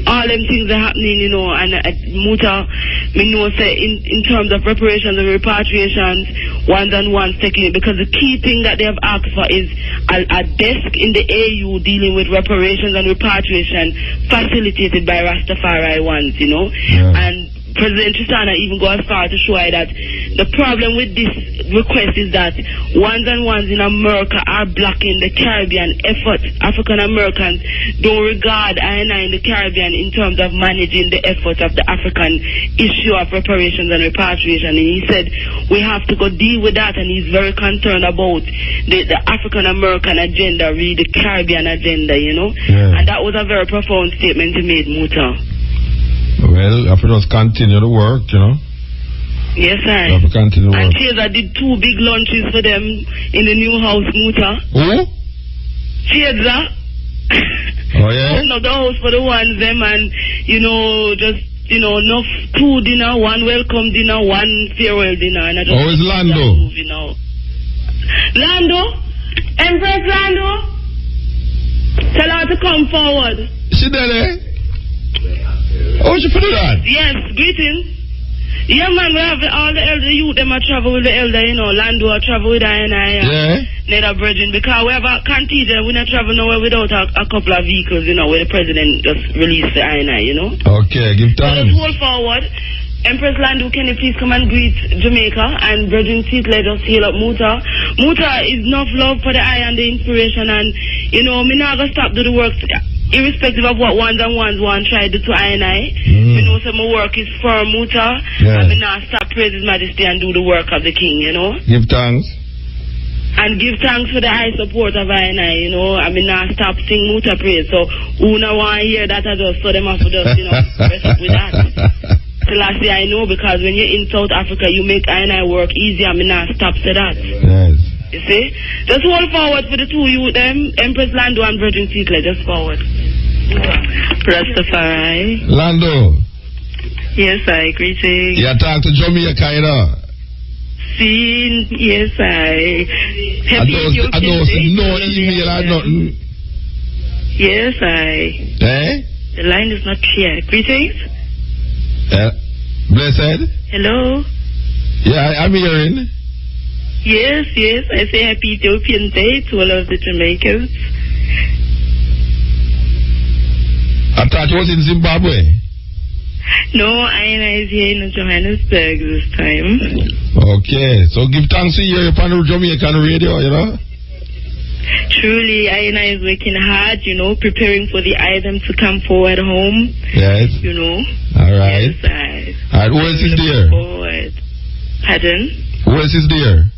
all them things are happening, and Muta, me know say in terms of reparations and repatriations, ones taking it, because the key thing that they have asked for is a desk in the AU dealing with reparations and repatriation facilitated by Rastafari ones, Yeah. And President Tristana even go as far to show that the problem with this request is that ones in America are blocking the Caribbean effort. African Americans don't regard I&I in the Caribbean in terms of managing the effort of the African issue of reparations and repatriation. And he said we have to go deal with that, and he's very concerned about the African American agenda, really the Caribbean agenda, you know. Yeah. And that was a very profound statement he made, Muta. Well, if we just continue the work, you know. Yes, sir. We have to continue the And work. Chaser did 2 big lunches for them in the new house, Muta. Who? Chaser. Oh, yeah? Open up the house for the ones, them, and, you know, just, you know, enough 2 dinner, 1 welcome dinner, 1 farewell dinner. And I just Oh, is Lando? Movie now. Lando? Empress Lando? Tell her to come forward. She there, eh? Oh, she put it on? Yes, greetings. Yeah, man, we have all the elder youth, them a travel with the elder, you know. Lando a travel with I&I. Yeah. Nether Bridging, because we have a contingent, we not travel nowhere without a couple of vehicles, you know, where the president just released the I&I, you know. Okay, give So time. let's hold forward. Empress Lando, can you please come and greet Jamaica? And Brethren Seat, let us heal up Muta. Muta is enough love for the eye and the inspiration, and, you know, me not gonna stop do the work, irrespective of what ones want try to do to I&I. You know, so my work is for Muta, Yeah. and me not stop praise His Majesty and do the work of the King, you know. Give thanks. And give thanks for the high support of I&I, you know. I mean, not stop sing Muta praise. So, who not want to hear that, I just so them have to just, you know, rest up with that. Till I say I know, because when you're in South Africa, you make I&I work easy. I mean, not stop to that. Yes. You see? Just hold forward for the 2 you, them, Empress Lando and Virgin Seatler. Just forward. Rastafari. Lando. Yes, I greetings. You talk to Jamaica, you know. Seen, yes, I. Happy I don't see no email or nothing. Yes, I. Eh? The line is not clear. Greetings. Blessed? Hello. Yeah, I'm hearing. Yes, I say happy Ethiopian Day to all of the Jamaicans. I thought you was in Zimbabwe. No, I is here in Johannesburg this time. Okay, so give thanks to you upon the Jamaican radio, you know. Truly, I is working hard, you know, preparing for the item to come forward home. Yes. You know. All right. Yes, I. All right, who else is there? Forward. Pardon? Who else is there?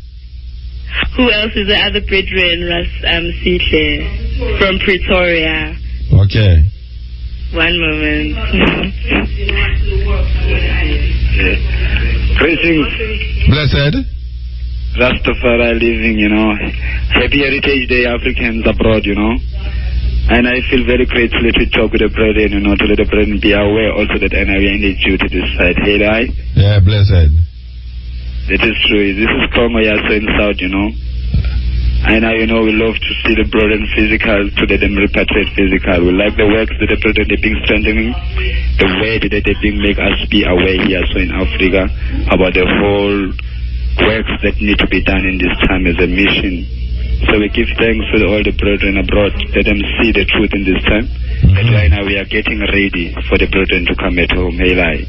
Who else is the other brethren, Seatley from Pretoria? Okay. One moment. Greetings. Blessed. Rastafari living, you know. Happy Heritage Day, Africans abroad, you know. And I feel very grateful to talk with the brethren, you know, to let the brethren be aware also that I am in duty this side. Hey, I. Yeah, blessed. That is true. This is Congo, so in South, you know. And I, you know, we love to see the brethren physical, to let them repatriate physical. We like the works that the brethren they've been strengthening, the way that they've been make us be aware here, so in Africa, about the whole works that need to be done in this time as a mission. So we give thanks to all the brethren abroad. Let them see the truth in this time. And right now we are getting ready for the brethren to come at home. Hey, lie.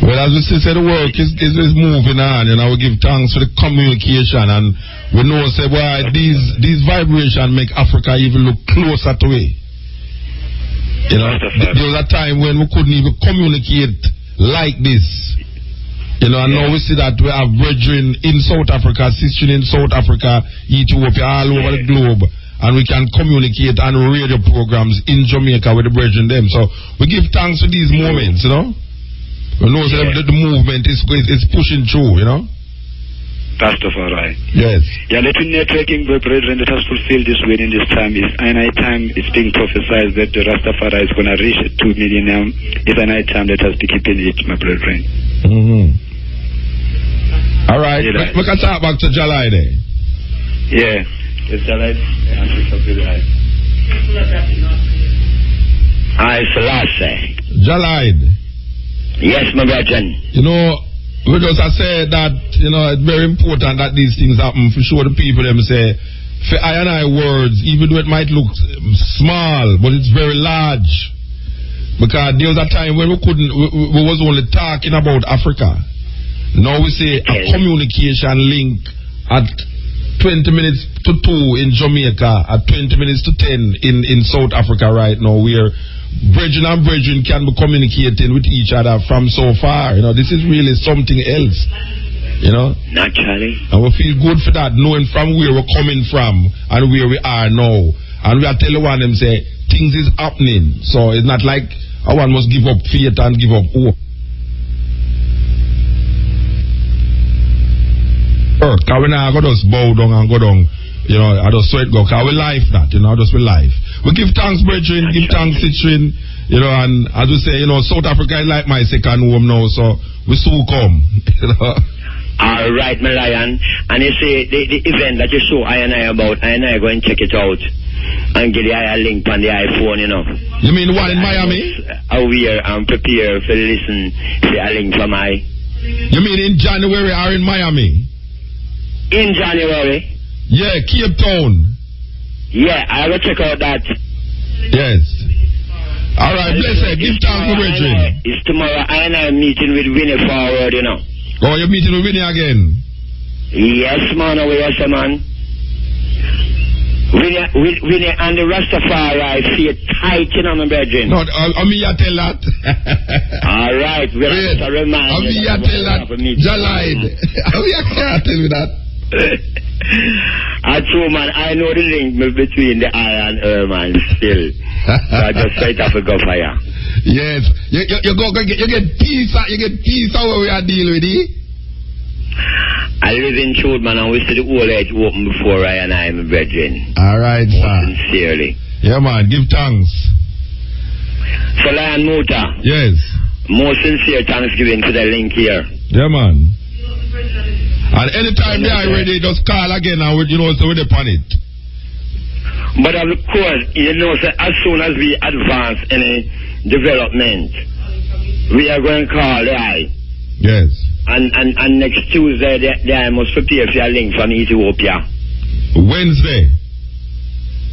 Well, as we say, the work is moving on, and I will give thanks for the communication, and we know, say, why these vibrations make Africa even look closer to it. You know, there was a time when we couldn't even communicate like this. You know, and now we see that we have brethren in South Africa, sisters in South Africa, Ethiopia, all over the globe, and we can communicate on radio programs in Jamaica with the brethren them. So we give thanks for these moments, you know. We know that the movement is pushing through, you know. Rastafari. Yes. Yeah, let me networking the brethren that has fulfilled this word in this time is an time is being prophesied that the Rastafari is going to reach 2 million now. It's an time that has to keep in it, my brethren. All right. We can talk back to Jalai there. Yeah. Yes, Jalai. I Selassie. Jalai. Yes, my brethren. You know, we just say that, you know, it's very important that these things happen. For sure, the people them say, for I&I words, even though it might look small, but it's very large. Because there was a time when we was only talking about Africa. Now we say a communication link at 20 minutes to 2 in Jamaica, at 20 minutes to 10 in South Africa right now, where brethren and brethren can be communicating with each other from so far. You know, this is really something else. You know? Naturally. And we feel good for that, knowing from where we're coming from and where we are now. And we are telling one of them, say, things is happening. So it's not like one must give up faith and give up hope. Because we now go just bow down and go down. You know, I just saw it go. Because we life that, you know, just we life. We give thanks, brethren, give thanks, Citrin. You know, and as we say, you know, South Africa is like my second home now, so we soon come. You know? All right, my lion. And you see, the event that you show I and I about, I and I go and check it out. And get the link on the iPhone, you know. You mean the one in Miami? Aware and prepare to listen to a link from my. You mean in January or in Miami? In January? Yeah, Cape Town. Yeah, I will check out that. Yes. All right, blessed. Give thanks to Bridget. It's tomorrow. I and I meeting with Winnie Forward, you know. Oh, you're meeting with Winnie again? Yes, man. Yes, man. Winnie and the Rastafari see it tight, you know, my brethren. No, I mean, you tell that. All right, we'll have to remind you. I mean, you tell that. Jalide. I mean, you can't tell me that. I true, man. I know the link between the eye and her, man, still. So I just straight off a go for you. Yes. You get peace how we are dealing with it. I live in truth, man, and we see the whole age open before I and I, my brethren. All right, sir. Sincerely. Yeah, man. Give thanks. So, Lion Muta. Yes. More sincere thanksgiving for the link here. Yeah, man. And anytime they are ready, just call again and you know, so we're upon it. But of course, you know, so as soon as we advance any development, we are going to call the eye. Yes. And next Tuesday, they must prepare for a link from Ethiopia. Wednesday?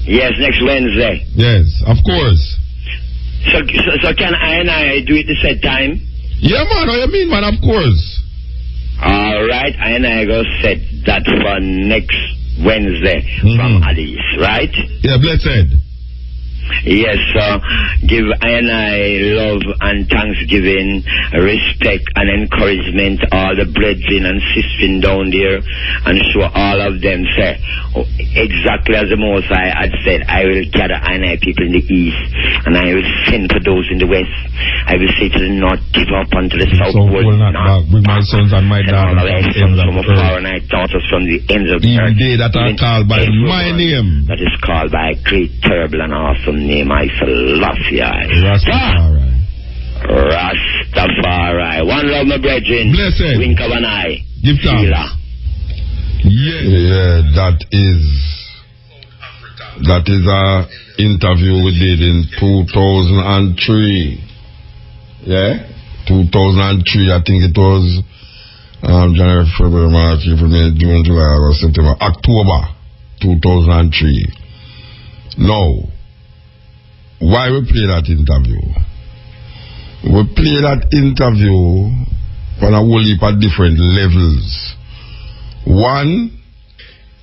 Yes, next Wednesday. Yes, of course. So can I and I do it the set time? Yeah, man. What you mean, man? Of course. All right, I and I go set that for next Wednesday from Addis, right? Yeah, blessed. Yes, give I and I love and thanksgiving, respect and encouragement to all the brethren and sisters down there, and show all of them, say, exactly as the Most High had said, I will gather I and I people in the east, and I will send for those in the west. I will say to the north, give up unto the south will not back. Bring my sons and my daughters from the ends of the earth, and I daughters from the ends of the earth. They that are called by my name. That is called by a great, terrible, and awesome name, I Selassie. Rastafari. One love, my brethren. Blessed. Wink of an eye. Give thanks. Yeah, that is a interview we did in 2003. Yeah? 2003, I think it was January, February, March, April, May, June, July, August, September, October 2003. Now, why we play that interview? We play that interview on a whole heap of different levels. One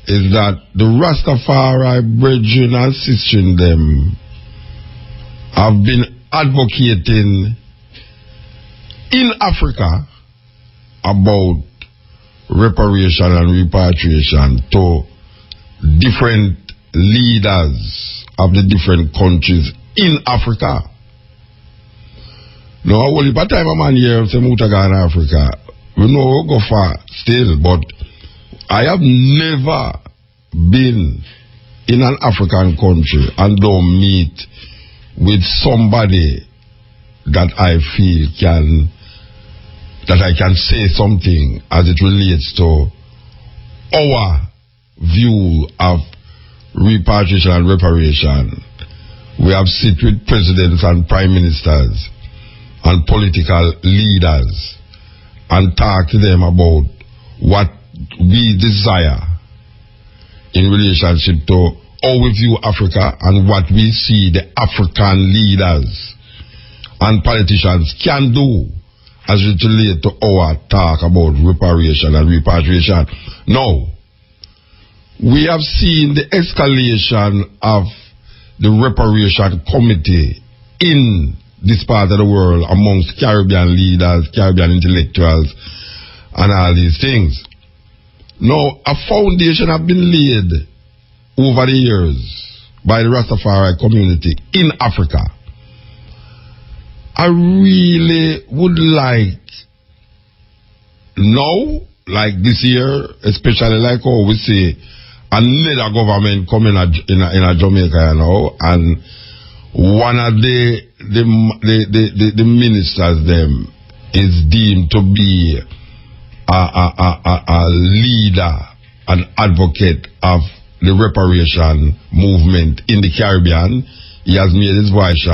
is that the Rastafari brethren and sisters them have been advocating in Africa about reparation and repatriation to different leaders of the different countries in Africa. Now, a whole heap of time a man here say Mutaga in Africa. We know we go far still, but I have never been in an African country and don't meet with somebody that I feel that I can say something as it relates to our view of repatriation and reparation. We have sit with presidents and prime ministers and political leaders and talk to them about what we desire in relationship to how we view Africa and what we see the African leaders and politicians can do as it relates to our talk about reparation and repatriation. Now, we have seen the escalation of the reparation committee in this part of the world amongst Caribbean leaders, Caribbean intellectuals, and all these things. Now, a foundation has been laid over the years by the Rastafari community in Africa. I really would like now, like this year, especially like how we see another government coming in a Jamaica, you know, and one of the ministers them is deemed to be a leader, an advocate of the reparation movement in the Caribbean. He has made his voice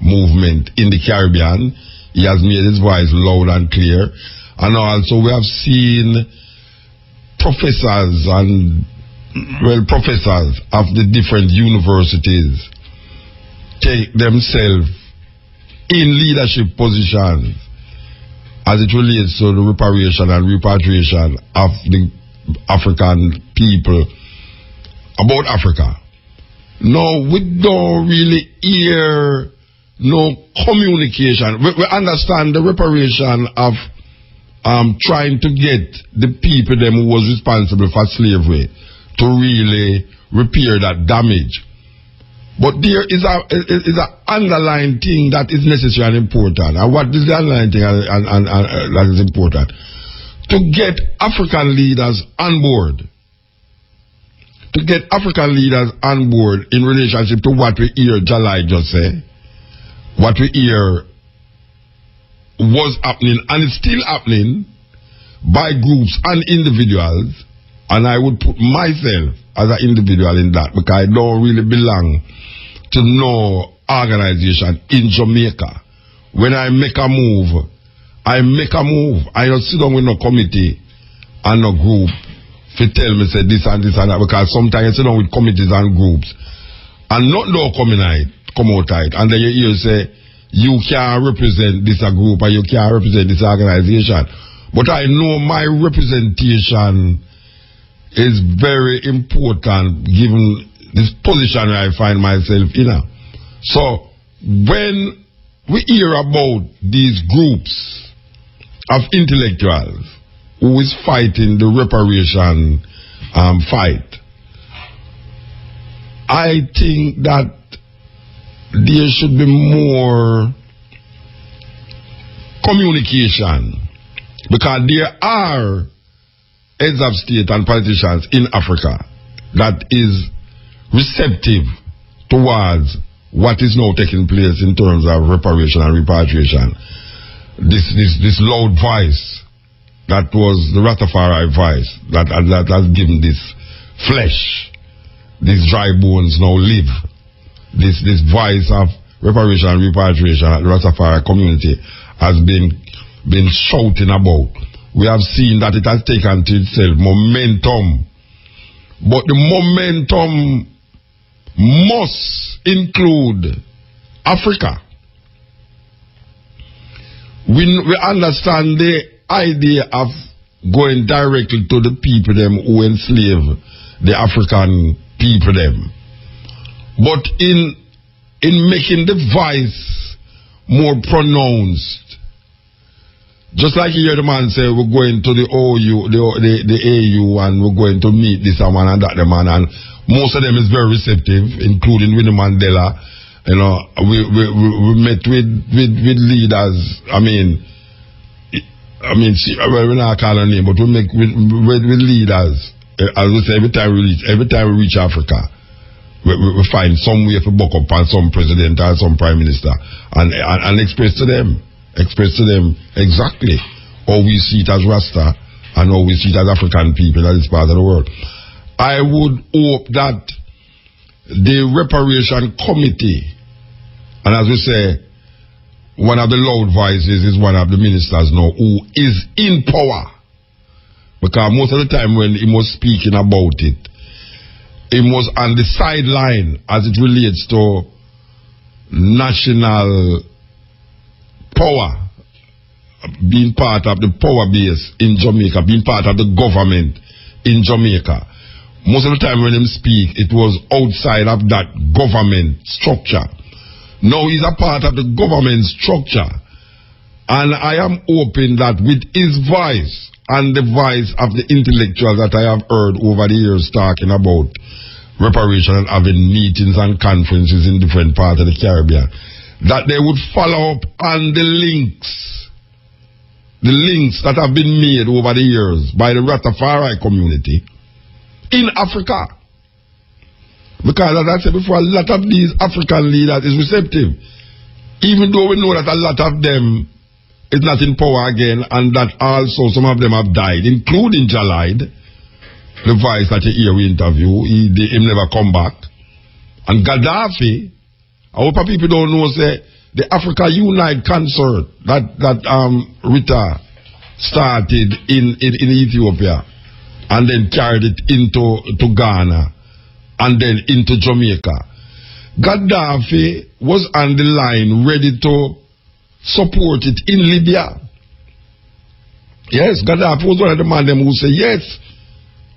movement in the Caribbean. He has made his voice loud and clear. And also we have seen professors of the different universities take themselves in leadership positions as it relates to the reparation and repatriation of the African people about Africa. No, we don't really hear no communication. We understand the reparation of trying to get the people them who was responsible for slavery to really repair that damage. But there is a underlying thing that is necessary and important. And what is the underlying thing that is important? To get African leaders on board. To get African leaders on board in relationship to what we hear Jalai just say, what we hear was happening and is still happening by groups and individuals, and I would put myself as an individual in that because I don't really belong to no organization in Jamaica. When I make a move, I don't sit down with no committee and no group to tell me say this and this and that, because sometimes you sit down with committees and groups and not no come out and then you hear say you can't represent this group or you can't represent this organization. But I know my representation is very important given this position I find myself in. So when we hear about these groups of intellectuals who is fighting the reparation fight, I think that there should be more communication, because there are heads of state and politicians in Africa that is receptive towards what is now taking place in terms of reparation and repatriation. This loud voice that was the Rastafari voice that has given this flesh, these dry bones now live. This voice of reparation and repatriation at the Rastafari community has been shouting about. We have seen that it has taken to itself momentum, but the momentum must include Africa. We understand the idea of going directly to the people them who enslave the African people them, but in making the voice more pronounced. Just like you hear the man say, we're going to the OU, the AU, and we're going to meet this man and that man, and most of them is very receptive, including Winnie Mandela. You know, we met with leaders. We're not calling her name, but we met with leaders. As we say, every time we reach Africa, we find some way to buck up on some president or some prime minister and express to them exactly how we see it as Rasta and how we see it as African people in this part of the world. I would hope that the reparation committee, and as we say, one of the loud voices is one of the ministers now who is in power, because most of the time when he was speaking about it, he was on the sideline as it relates to national power, being part of the power base in Jamaica, being part of the government in Jamaica. Most of the time when him speak, it was outside of that government structure. Now he's a part of the government structure. And I am hoping that with his voice and the voice of the intellectuals that I have heard over the years talking about reparation and having meetings and conferences in different parts of the Caribbean, that they would follow up on the links that have been made over the years by the Rastafari community in Africa. Because as I said before, a lot of these African leaders is receptive. Even though we know that a lot of them is not in power again, and that also some of them have died, including Jalide, the voice that you hear we interview, him never come back. And Gaddafi, I hope people don't know, say, the Africa Unite concert that Rita started in Ethiopia, and then carried it into Ghana, and then into Jamaica. Gaddafi was on the line ready to support it in Libya. Yes, Gaddafi was one of the men who said, yes,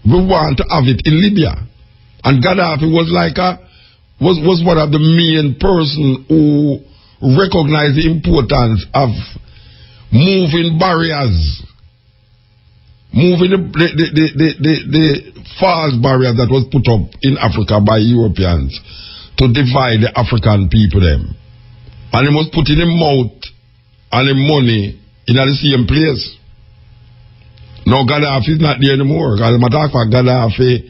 we want to have it in Libya. And Gaddafi was like was one of the main person who recognized the importance of moving barriers, moving the false barrier that was put up in Africa by Europeans to divide the African people them. And he was putting him mouth and him money in the same place. Now Gaddafi is not there anymore. As a matter of fact, Gaddafi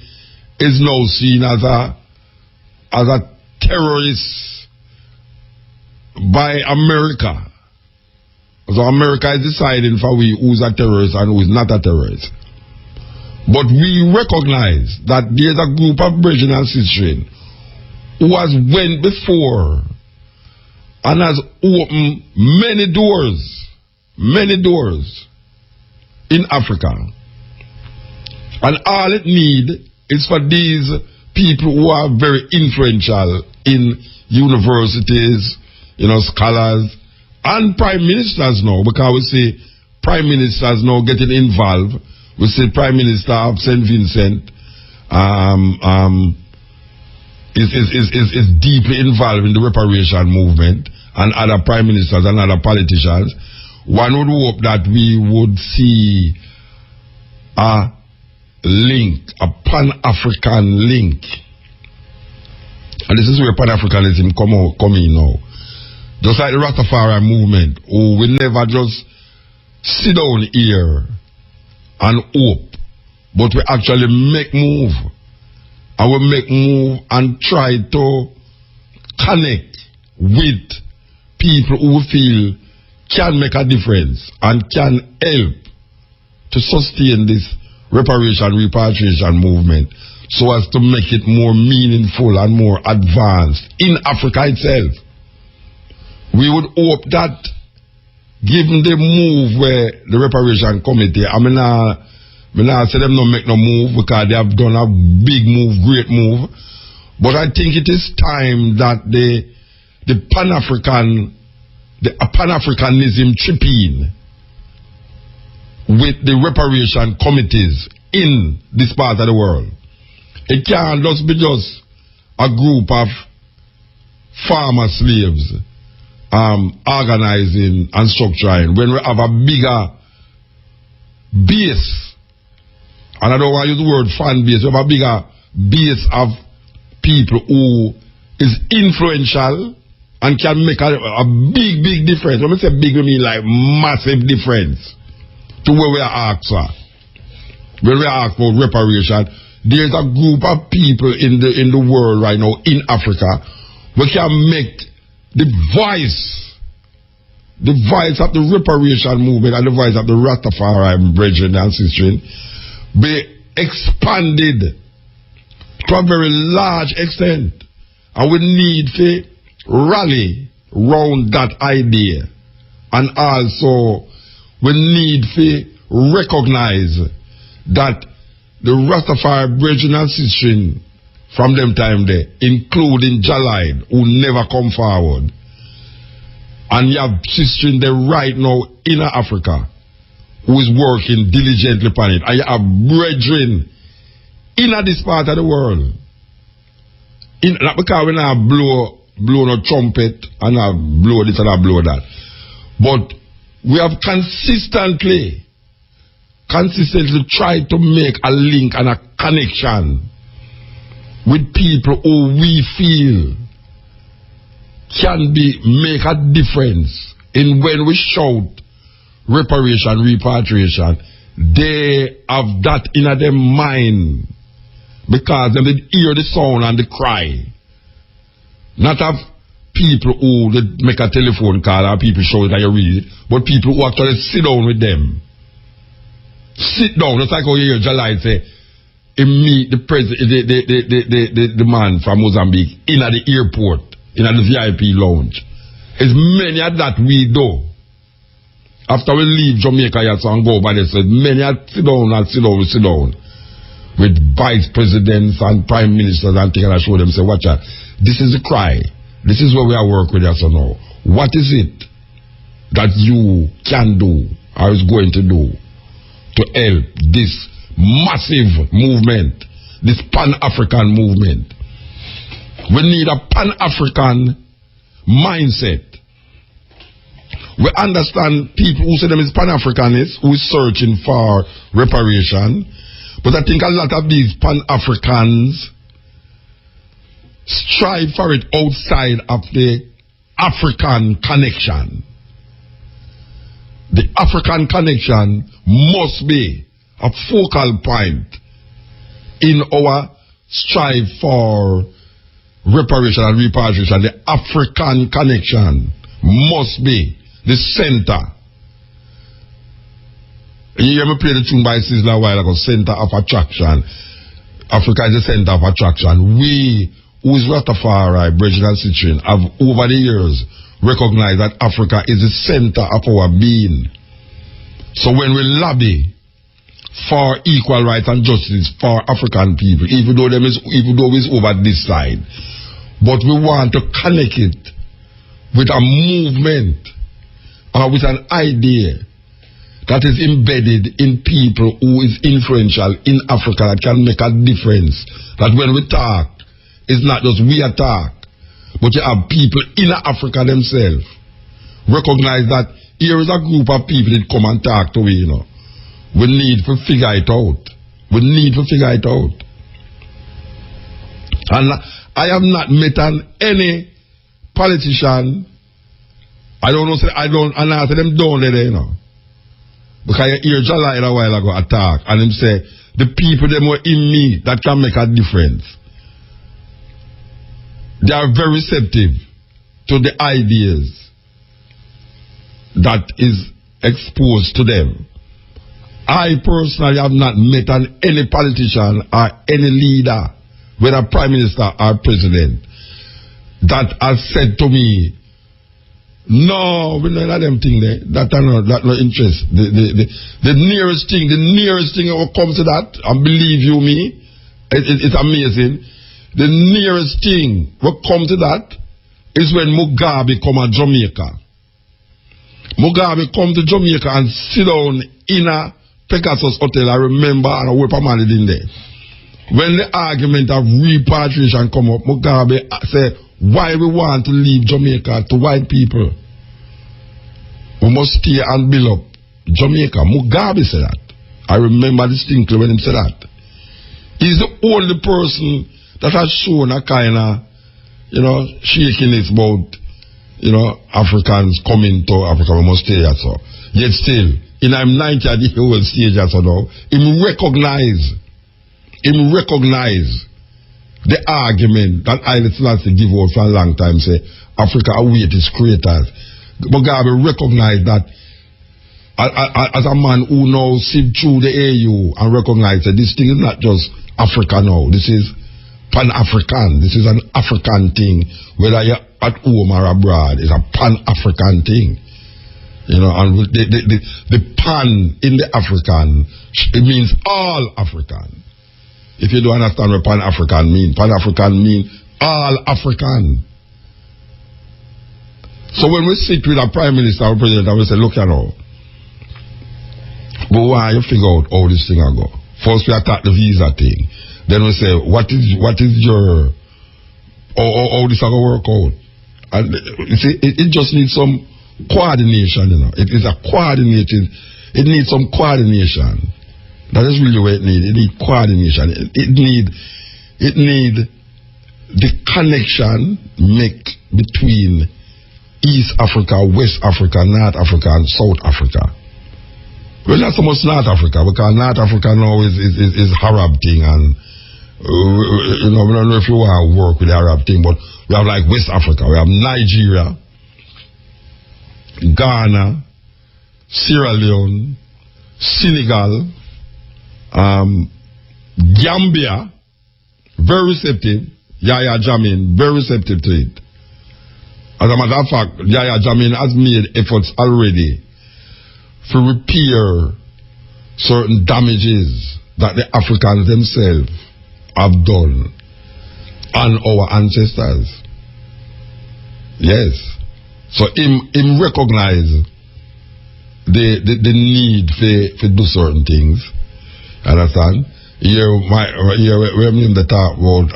is now seen as a terrorist by America. So America is deciding for we who's a terrorist and who is not a terrorist. But we recognize that there's a group of brethren and sisters who has went before and has opened many doors in Africa. And all it needs is for these people who are very influential in universities, scholars, and prime ministers now, because we see prime ministers now getting involved. We see Prime Minister of St. Vincent is deeply involved in the reparation movement, and other prime ministers and other politicians. One would hope that we would see a link, a Pan-African link. And this is where Pan-Africanism come in now. Just like the Rastafari movement, we never just sit down here and hope, but we actually make move. And we make move and try to connect with people who feel can make a difference and can help to sustain this repatriation movement so as to make it more meaningful and more advanced in Africa itself. We would hope that, given the move where the reparation committee, I mean, I say them not make no move because they have done a big move, great move. But I think it is time that the Pan-Africanism chip in with the reparation committees in this part of the world. It can't just be just a group of farmer slaves organizing and structuring when we have a bigger base. And I don't want to use the word fan base. We have a bigger base of people who is influential and can make a big difference. When I say big, I mean like massive difference to where we are asked for. When we are asked for reparation, there's a group of people in the world right now, in Africa, we can make the voice of the reparation movement and the voice of the Rastafari brethren and sisters be expanded to a very large extent. And we need to rally round that idea. And also we need to recognize that the Rastafari brethren and sisters from them time there, including Jalide, who never come forward, And you have sister in there right now in Africa who is working diligently upon it. And you have brethren in this part of the world. Not because we not blow no trumpet and not blow this and not blow that. But we have consistently tried to make a link and a connection with people who we feel can make a difference in when we shout reparation, repatriation. They have that in their mind because they hear the sound and the cry. Not have people who make a telephone call or people show it and you read it, but people who actually sit down with them. Sit down, just like how you hear Jalai say, he meet the the man from Mozambique in at the airport, in at the VIP lounge. It's many of that we do. After we leave Jamaica and go by there, so many sit down with vice presidents and prime ministers and things and show them, say, watch out, this is the cry. This is what we are working with us now. What is it that you can do or is going to do to help this massive movement, this Pan-African movement? We need a Pan-African mindset. We understand people who say them is Pan-Africanists, who is searching for reparation, but I think a lot of these Pan-Africans strive for it outside of the African connection. The African connection must be a focal point in our strive for reparation and repatriation. The African connection must be the center. You hear me play the tune by Sizzla a while ago, center of attraction. Africa is the center of attraction. We, who is Rastafari, Bridget and Citrine, have over the years recognized that Africa is the center of our being. So when we lobby for equal rights and justice for African people, even though it's over this side, but we want to connect it with a movement or with an idea that is embedded in people who is influential in Africa that can make a difference. That when we talk, it's not just we talk, but you have people in Africa themselves recognize that here is a group of people that come and talk to we, We need to figure it out. We need to figure it out. And I have not met any politician. I don't know, and I say them down there, Because you hear Jalai a while ago attack, and him say, the people them were in me that can make a difference. They are very receptive to the ideas that is exposed to them. I personally have not met any politician or any leader, whether prime minister or president, that has said to me, no, we don't have them thing there. That no interest. The nearest thing that will come to that, and believe you me, it's amazing. The nearest thing will come to that is when Mugabe come to Jamaica. Mugabe come to Jamaica and sit down in a Pegasus Hotel. I remember, and I whip a man in there. When the argument of repatriation come up, Mugabe said, why we want to leave Jamaica to white people? We must stay and build up Jamaica. Mugabe said that. I remember distinctly when he said that. He's the only person that has shown a kind of, shakiness about, Africans coming to Africa. We must stay so. Yet still, in I'm 90 at the old stage so now, him recognize the argument that Haile Selassie give out for a long time, say Africa await its creators. Mugabe recognize that as a man who now sieved through the AU and recognize that this thing is not just Africa now, this is Pan-African, this is an African thing, whether you're at home or abroad, it's a Pan-African thing. And the pan in the African, it means all African. If you don't understand what Pan-African means all African. So when we sit with a prime minister or president and we say, look at all, but why you figure out how this thing will go? First we attack the visa thing. Then we say, what is your, how this will work out? And you see, it just needs some coordination, you know. It is a coordinated, it needs some coordination. That is really what it needs. It needs coordination. It need the connection make between East Africa, West Africa, North Africa, and South Africa. Well, not so much North Africa, because North Africa now is Arab thing, and you know, we don't know if you want to work with the Arab thing, but we have like West Africa, we have Nigeria, Ghana, Sierra Leone, Senegal, Gambia, very receptive. Yahya Jammeh, very receptive to it. As a matter of fact, Yahya Jammeh has made efforts already to repair certain damages that the Africans themselves have done on our ancestors. Yes. So him recognize the need to do certain things. Understand? Here we're in the talk about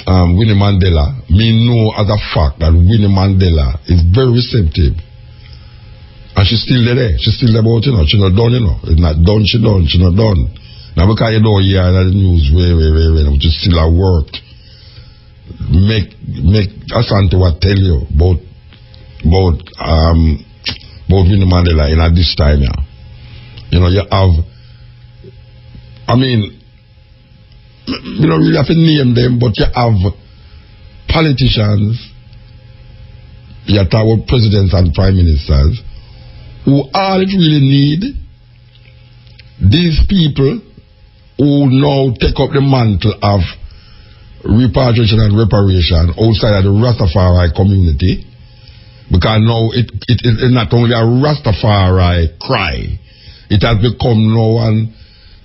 Winnie Mandela. Me know as a fact that Winnie Mandela is very receptive. And she's still there. She's still about, you know, she's not done, you know. It's not done, she's not done. Now because you don't hear the news which is still at work. Make Asante what tell you about Winnie Mandela in at this time, yeah. You know, you have, I mean, you don't really have to name them, but you have politicians, you have our presidents and prime ministers, who all it really need, these people who now take up the mantle of repatriation and reparation outside of the Rastafari community, because now it is not only a Rastafari cry, it has become now an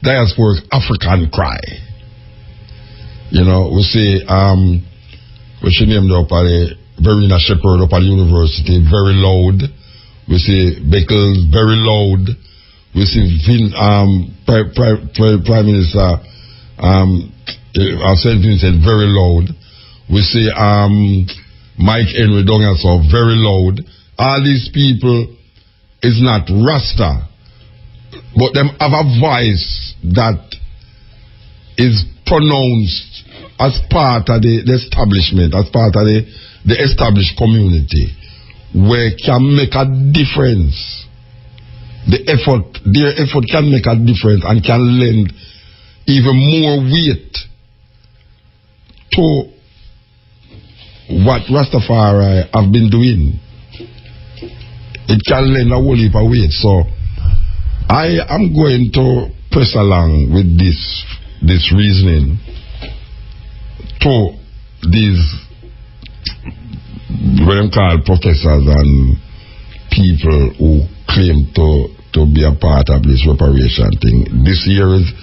diasporic African cry. You know, we say, we should name up at Verena Shepherd up at the university, very loud. We see Beckles, very loud. We see Prime Minister St. Vincent, very loud. We see Mike Henry Dongaso, very loud. All these people is not Rasta, but them have a voice that is pronounced as part of the establishment, as part of the established community, where can make a difference. Their effort can make a difference and can lend even more weight to what Rastafari have been doing. It can lend a whole heap of weight. So I am going to press along with this reasoning to these what I'm called professors and people who claim to be a part of this reparation thing. This year is,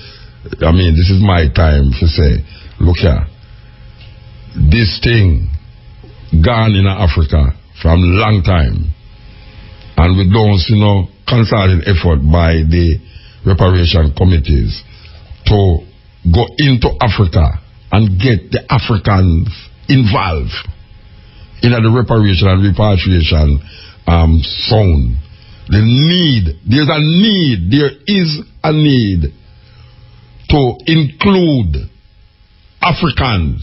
I mean, this is my time to say, look here, this thing gone in Africa from long time, and we don't see no concerted effort by the reparation committees to go into Africa and get the Africans involved in the reparation and repatriation zone. There is a need to include Africans,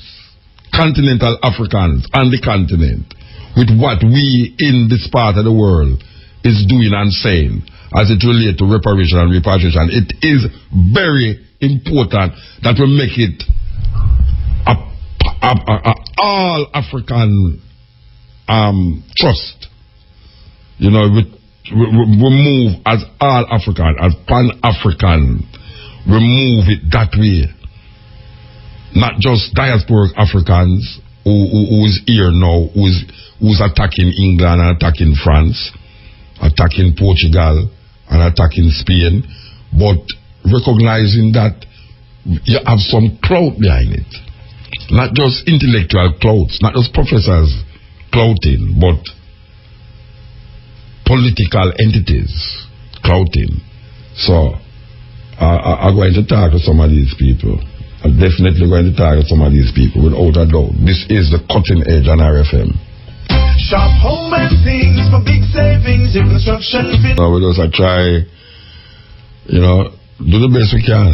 continental Africans on the continent with what we in this part of the world is doing and saying as it relates to reparation and repatriation. It is very important that we make it a all African trust. You know, we move as all African, as Pan-African. We move it that way. Not just diasporic Africans who is here now, who's attacking England and attacking France, attacking Portugal and attacking Spain, but recognizing that you have some clout behind it. Not just intellectual clouds, not just professors clouting, but political entities clouting. So I'm going to talk to some of these people. I'm definitely going to talk to some of these people without a doubt. This is the cutting edge on RFM. Shop home and things for big savings in construction. We just try, you know, do the best we can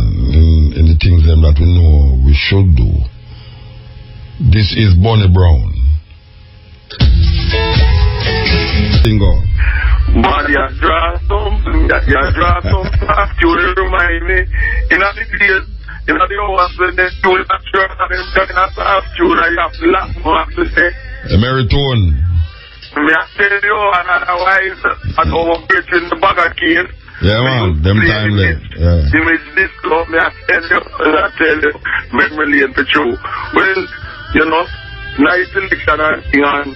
in the things that we know we should do. This is Bonnie Brown. Bingo. But you draw something, you draw some fast, you remind me. In the days, in the hours when they do that, you're talking a fast, you have a lot more to say. Emeritone. Me I tell you, and otherwise, I don't get in the bag of case. Yeah, man, them time there. Yeah. Image this club, me I tell you, make me late to you. Well, you know, nice election and thing, and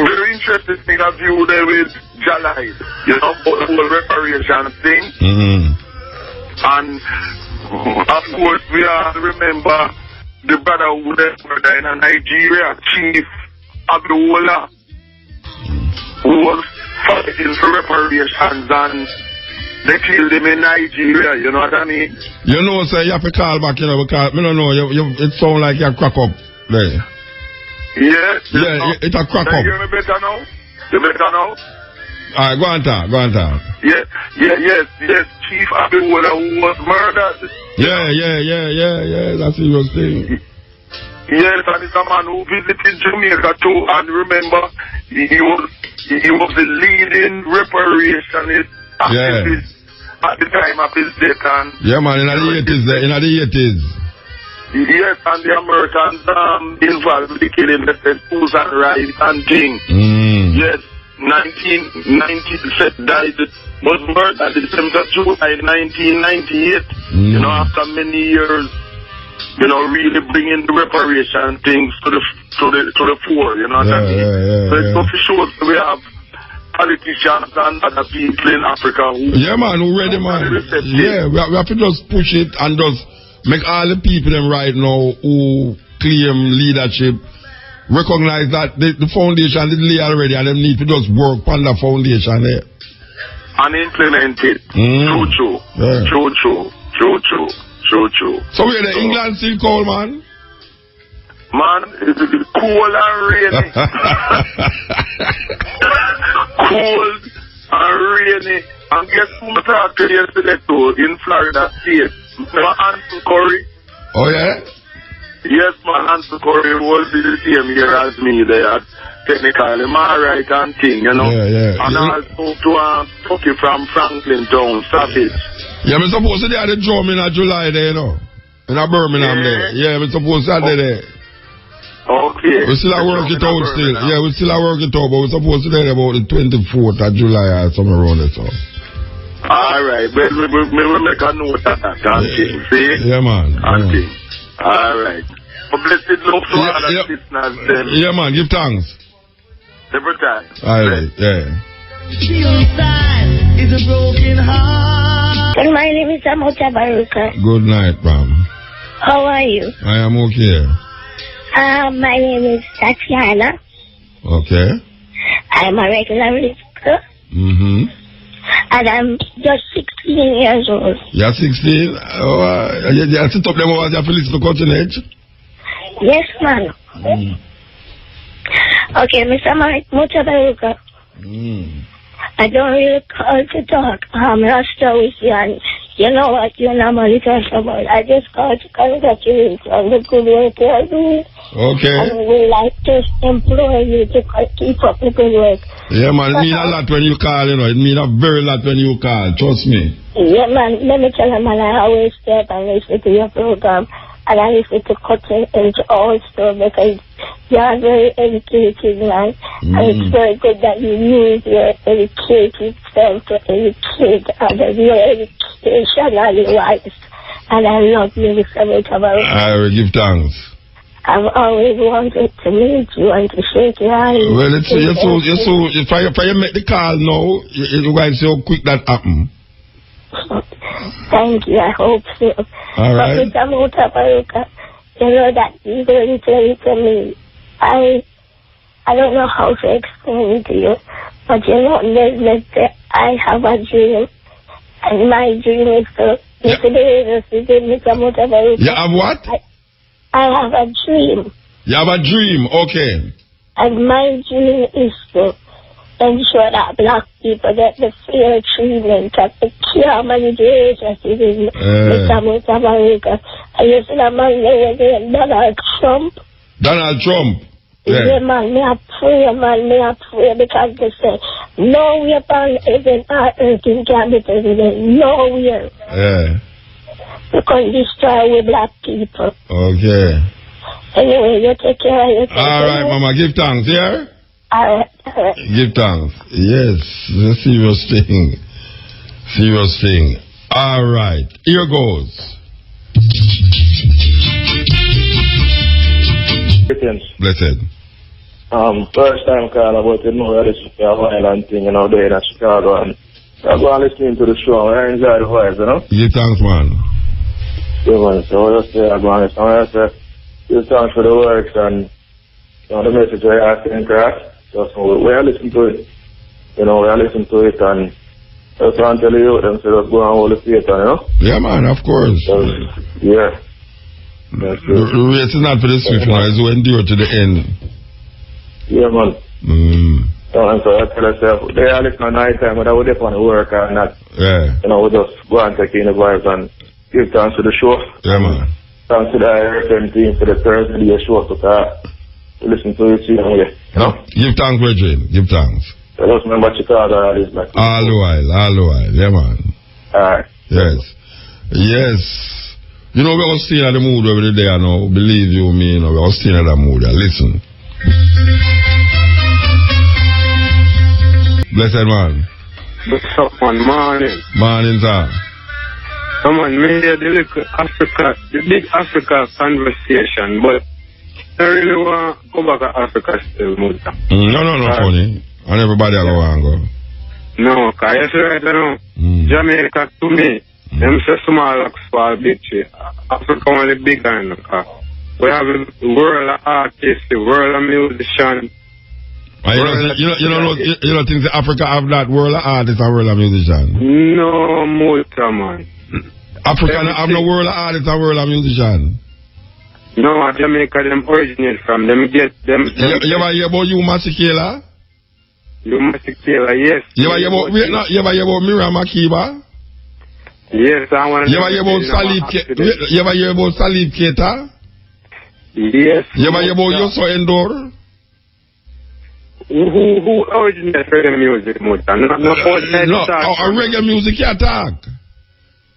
very interesting thing of you there with Jalai, you know, about the whole reparation thing. And of course, we all remember the brother who died in Nigeria, Chief Abdullah, who was fighting for reparations, and they killed him in Nigeria, you know what I mean? You know, sir, you have to call back, you know, because, I don't know, it sounds like you crack up there. Yeah, it's a crack up. You hear me better now? You better now? Alright, go on, talk. Yes, Chief Abdullah who was murdered. Yeah, that's what you were saying. Yes, and it's a man who visited Jamaica too, and remember, he was the leading reparationist activist at the time of his death. And yeah, man, in the 80s. Yes, and the Americans involved with the killing of the schools and rights and things. Yes, 1990 died, was murdered December 2, 1998. You know, after many years, you know, really bringing the reparation things to the fore, you know what I mean? So it's for sure we have politicians and other people in Africa who... Yeah, man, who ready, man. Yeah, we have to just push it and just make all the people them right now who claim leadership recognize that the foundation is laid already and them need to just work on the foundation there. And implement it. True. Yeah. True. So where the England still cold, man? Man, it's cold and rainy. Cold and rainy. And guess who I talked to yesterday too in Florida State? Anson Curry. Oh yeah? Yes, man, Anson Curry was the same year as me there. Technically, my right hand thing, you know. Yeah. And I spoke to Tucky from Franklin Town, Savage. Yeah, I'm supposed to do the drum in July there, you know. In Birmingham there. Yeah, I'm supposed to do that. Okay. We still are working it out still. Yeah, we still are working it out, but we're supposed to do it about the 24th of July or somewhere around it. So. Alright, but we'll make a note of that, see? Yeah, man. Alright. Blessed love to all the listeners then. Yeah, man, give thanks. Every time. Alright, yeah. Inside is a broken heart. My name is Mutabaruka. Good night, ma'am. How are you? I am okay. My name is Tatiana. Okay. I'm a regular listener. And I'm just 16 years old. You're 16? Oh, you sit up there over there for listen to Cutting Edge? Yes, man. Okay, Mr. Mutabaruka. I don't really call to talk. I'm Rasta with you, and you know what you normally talk about. I just call to congratulate you on the good work you're doing. Okay. And we like to employ you to keep up the good work. Yeah, man, it means a lot when you call, you know. It means a very lot when you call. Trust me. Yeah, man. Let me tell you, man, I always stay up and listen to your program. And I listen to Cutting Edge also because you are very educated, man. And it's very good that you use your educated self to educate others. Your educationally wise. And I love you, Mr. Mutabaruka. I will give thanks. I've always wanted to meet you and to shake your hand. Well, it's so if I make the call now, you're going to see how quick that happen. Thank you, I hope so. All right. But Mr. Mutabaruka, you know that you're going to tell it to me. I I don't know how to explain it to you, but you know, let's say I have a dream, and my dream is to Mr. Mutabaruka. You have what? I have a dream. You have a dream, okay. And my dream is to ensure that black people get the fair treatment of the care managers in Mr. Mutabaruka. And you see that man there, Donald Trump. Donald Trump? Yeah, man, me a pray because they say, nowhere upon heaven or earth can be president, nowhere. Yeah. You can destroy with black people. Okay. Anyway, you take care of yourself. All right, Mama, give thanks, yeah? All right. Give thanks. Yes, it's a serious thing. Serious thing. All right, here goes. Blessed. First time call about this violent thing, there in Chicago, and I go and listen to the show, I enjoy the voice, Give thanks, man. Yeah, man, so I just say, I go and listen, I say, give thanks for the works, and, the message I ask in class, so we are listening to it, we are listening to it, and just want to tell you, them say, just go and hold the faith, Yeah, man, of course. Yeah. The race is not for the swift, it's to endure to the end. Yeah, man. So I tell myself, they are listening at night time, but I would have to work and not. Yeah. We just go and take in the vibes and give thanks to the show. Yeah, man. Thanks to the IRFM team for the Thursday show to listen to it, Give thanks, Bridget. Give thanks. So just remember Chicago, all this. All the while. Yeah, man. Alright. Yes. Yes. We're going to stay in the mood every day, Believe you me, we're going to stay in the mood. Listen. Blessed man. What's up, man? Morning. Morning, sir. Come on, me hear the big Africa conversation, but I really want to go back to Africa still, Muta. No, funny. And everybody will go and go. No, because yes, right now, Jamaica to me, them say small like small big tree. Africa only bigger in the car. We have a world of artists, the world of musicians. You don't think that Africa have that world of artists and world of musicians? No, Muta, man. Africa have no world of artists and world of musicians? No, Jamaica, them originate from them. Get them. You ever hear about Yuma Sikela? Yuma Sikela, yes. You ever hear about Miriam Makeba? Yes, I want to. You ever hear about Salib Keita? Yes. You ever hear about Yoso Endor? Who originated reggae music, Muta? No, reggae music you talk.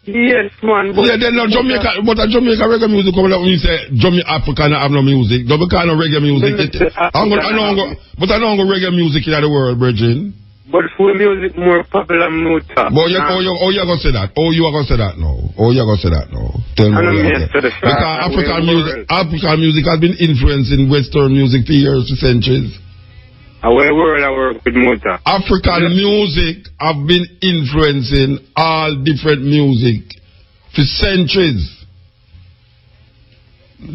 Yes, man. But then Jamaica, but Jamaica reggae music come out when you say Africa have no music. Don't be kind of reggae music. But I don't go reggae music in the world, Virgin. But for music more popular, Muta. But you gonna say that? You are gonna say that now? You are gonna say that now? Tell me. Because African music has been influencing Western music for years, for centuries. Where world I work with Muta? African music have been influencing all different music for centuries.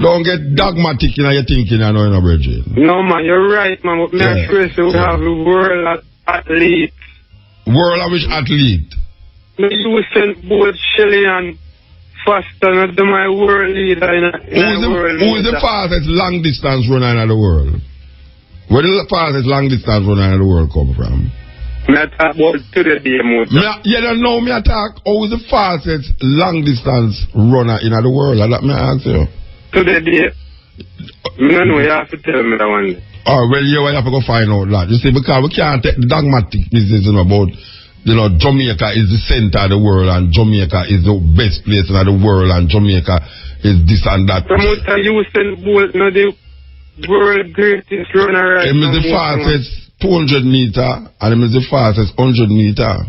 Don't get dogmatic in your thinking, Bridget. No, man, you're right, man. But me and Chris, we have the world of athletes. World of which athlete? Me Usain Bolt, Shelley and Foster, not my world leader Who is the fastest long distance runner in the world? Where does the fastest long distance runner in the world come from? Me talk about today, you don't know me attack. Who is the fastest long distance runner in the world? Let me ask you. Today, no, you have to tell me that one. Oh, well, you have to go find out that. You see, because we can't take the dogmatic business about, Jamaica is the center of the world and Jamaica is the best place in the world and Jamaica is this and that. Promoter Usain Bolt, the world greatest runner right now. Him is the fastest 200 meter and him is the fastest 100 meter.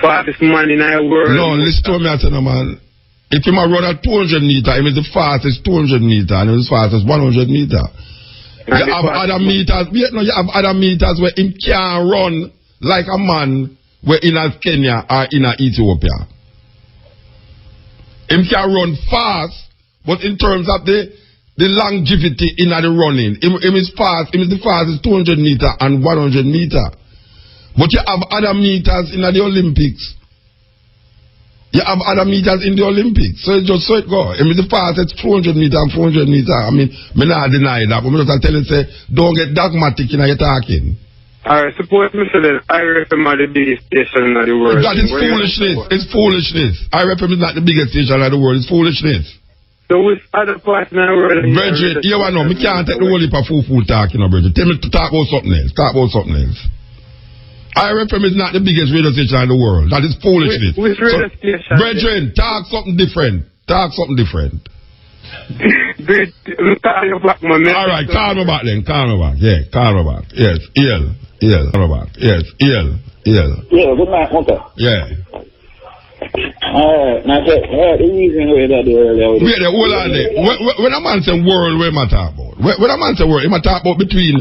Fastest man in the world. No, listen to me, I tell you, man. If him a run at 200 meter, him is the fastest 200 meter and him is the fastest 100 meter. You have other meters. You have other meters where him can't run like a man where in Kenya or in Ethiopia. Him can run fast, but in terms of the the longevity in the running. Him is the fastest 200 meter and 100 meter. But you have other meters in the Olympics. You have other meters in the Olympics. So it's just so it go. Him is the fastest 200 meter and 400 meter. I mean, me not deny that, but me just tell you, say, don't get dogmatic in your talking. Alright, suppose Mr. IRFM are the biggest station in the world. That is foolishness. It's foolishness. IRFM is not the biggest station in the world. It's foolishness. So which other part in the world? Bridget, you know, me can't take the whole heap of fool talk, you know, Bridget. Tell me to talk about something else. Talk about something else. IRFM is not the biggest radio station in the world. That is foolishness. Which radio station? Brethren, talk something different. Talk something different. Alright, call me back then. Call me back. Yeah, call me back. Yes, EL. Call me back. Yes, EL. Yeah, good night, Mocha. Yeah. Alright, now the reason why that earlier. Wait there, hold on there. When a man say world, what am I talk about? When a man say world, am I talk about between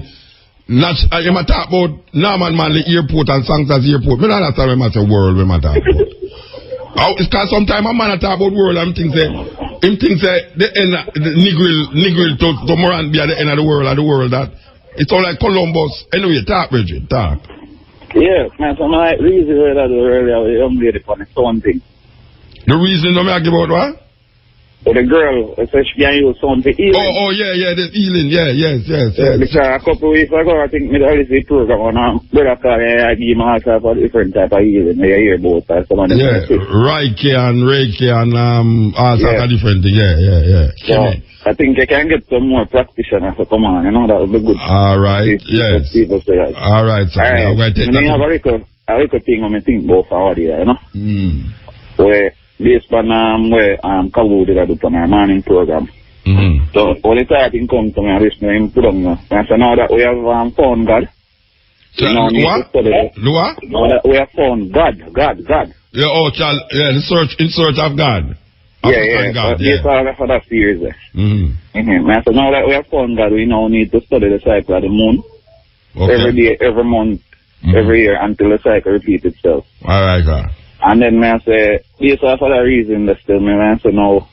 am I talk about Norman Manley Airport and Sanctus Airport? I don't understand when I say world, when I talk about. It's because sometimes a man talk about world and him thinks the end the Negril to Morant be at the end of the world that it's all like Columbus. Anyway, talk, Bridget, talk. Yeah, man, so my reason why that earlier with the young lady for the phone thing. The reason I'm talking about what? With the girl, I said she can use sound for healing. Oh, yeah, the healing, yes. Because a couple of weeks ago, I think me already see program on brother call I give myself a different type of healing. I hear both some of them. Yeah, Reiki and all sorts of different things. Yeah. So, I think I can get some more practitioners to come on, you know, that would be good. Alright, yes. People say that. Alright, so I'm going to take that. I have a little thing when I think about forward here, you know? Where based on where Kalu did I do on our morning program. So when the starting comes to me, I listen to him put on me. And so now that we have found God. So, what? Now that we have found God. Yeah, in search of God. Yeah. God, yeah. For that series there. And so now that we have found God, we now need to study the cycle of the moon. Okay. Every day, every month, every year until the cycle repeats itself. Alright, God. And then I say, based off of that reason, that still, I say, now,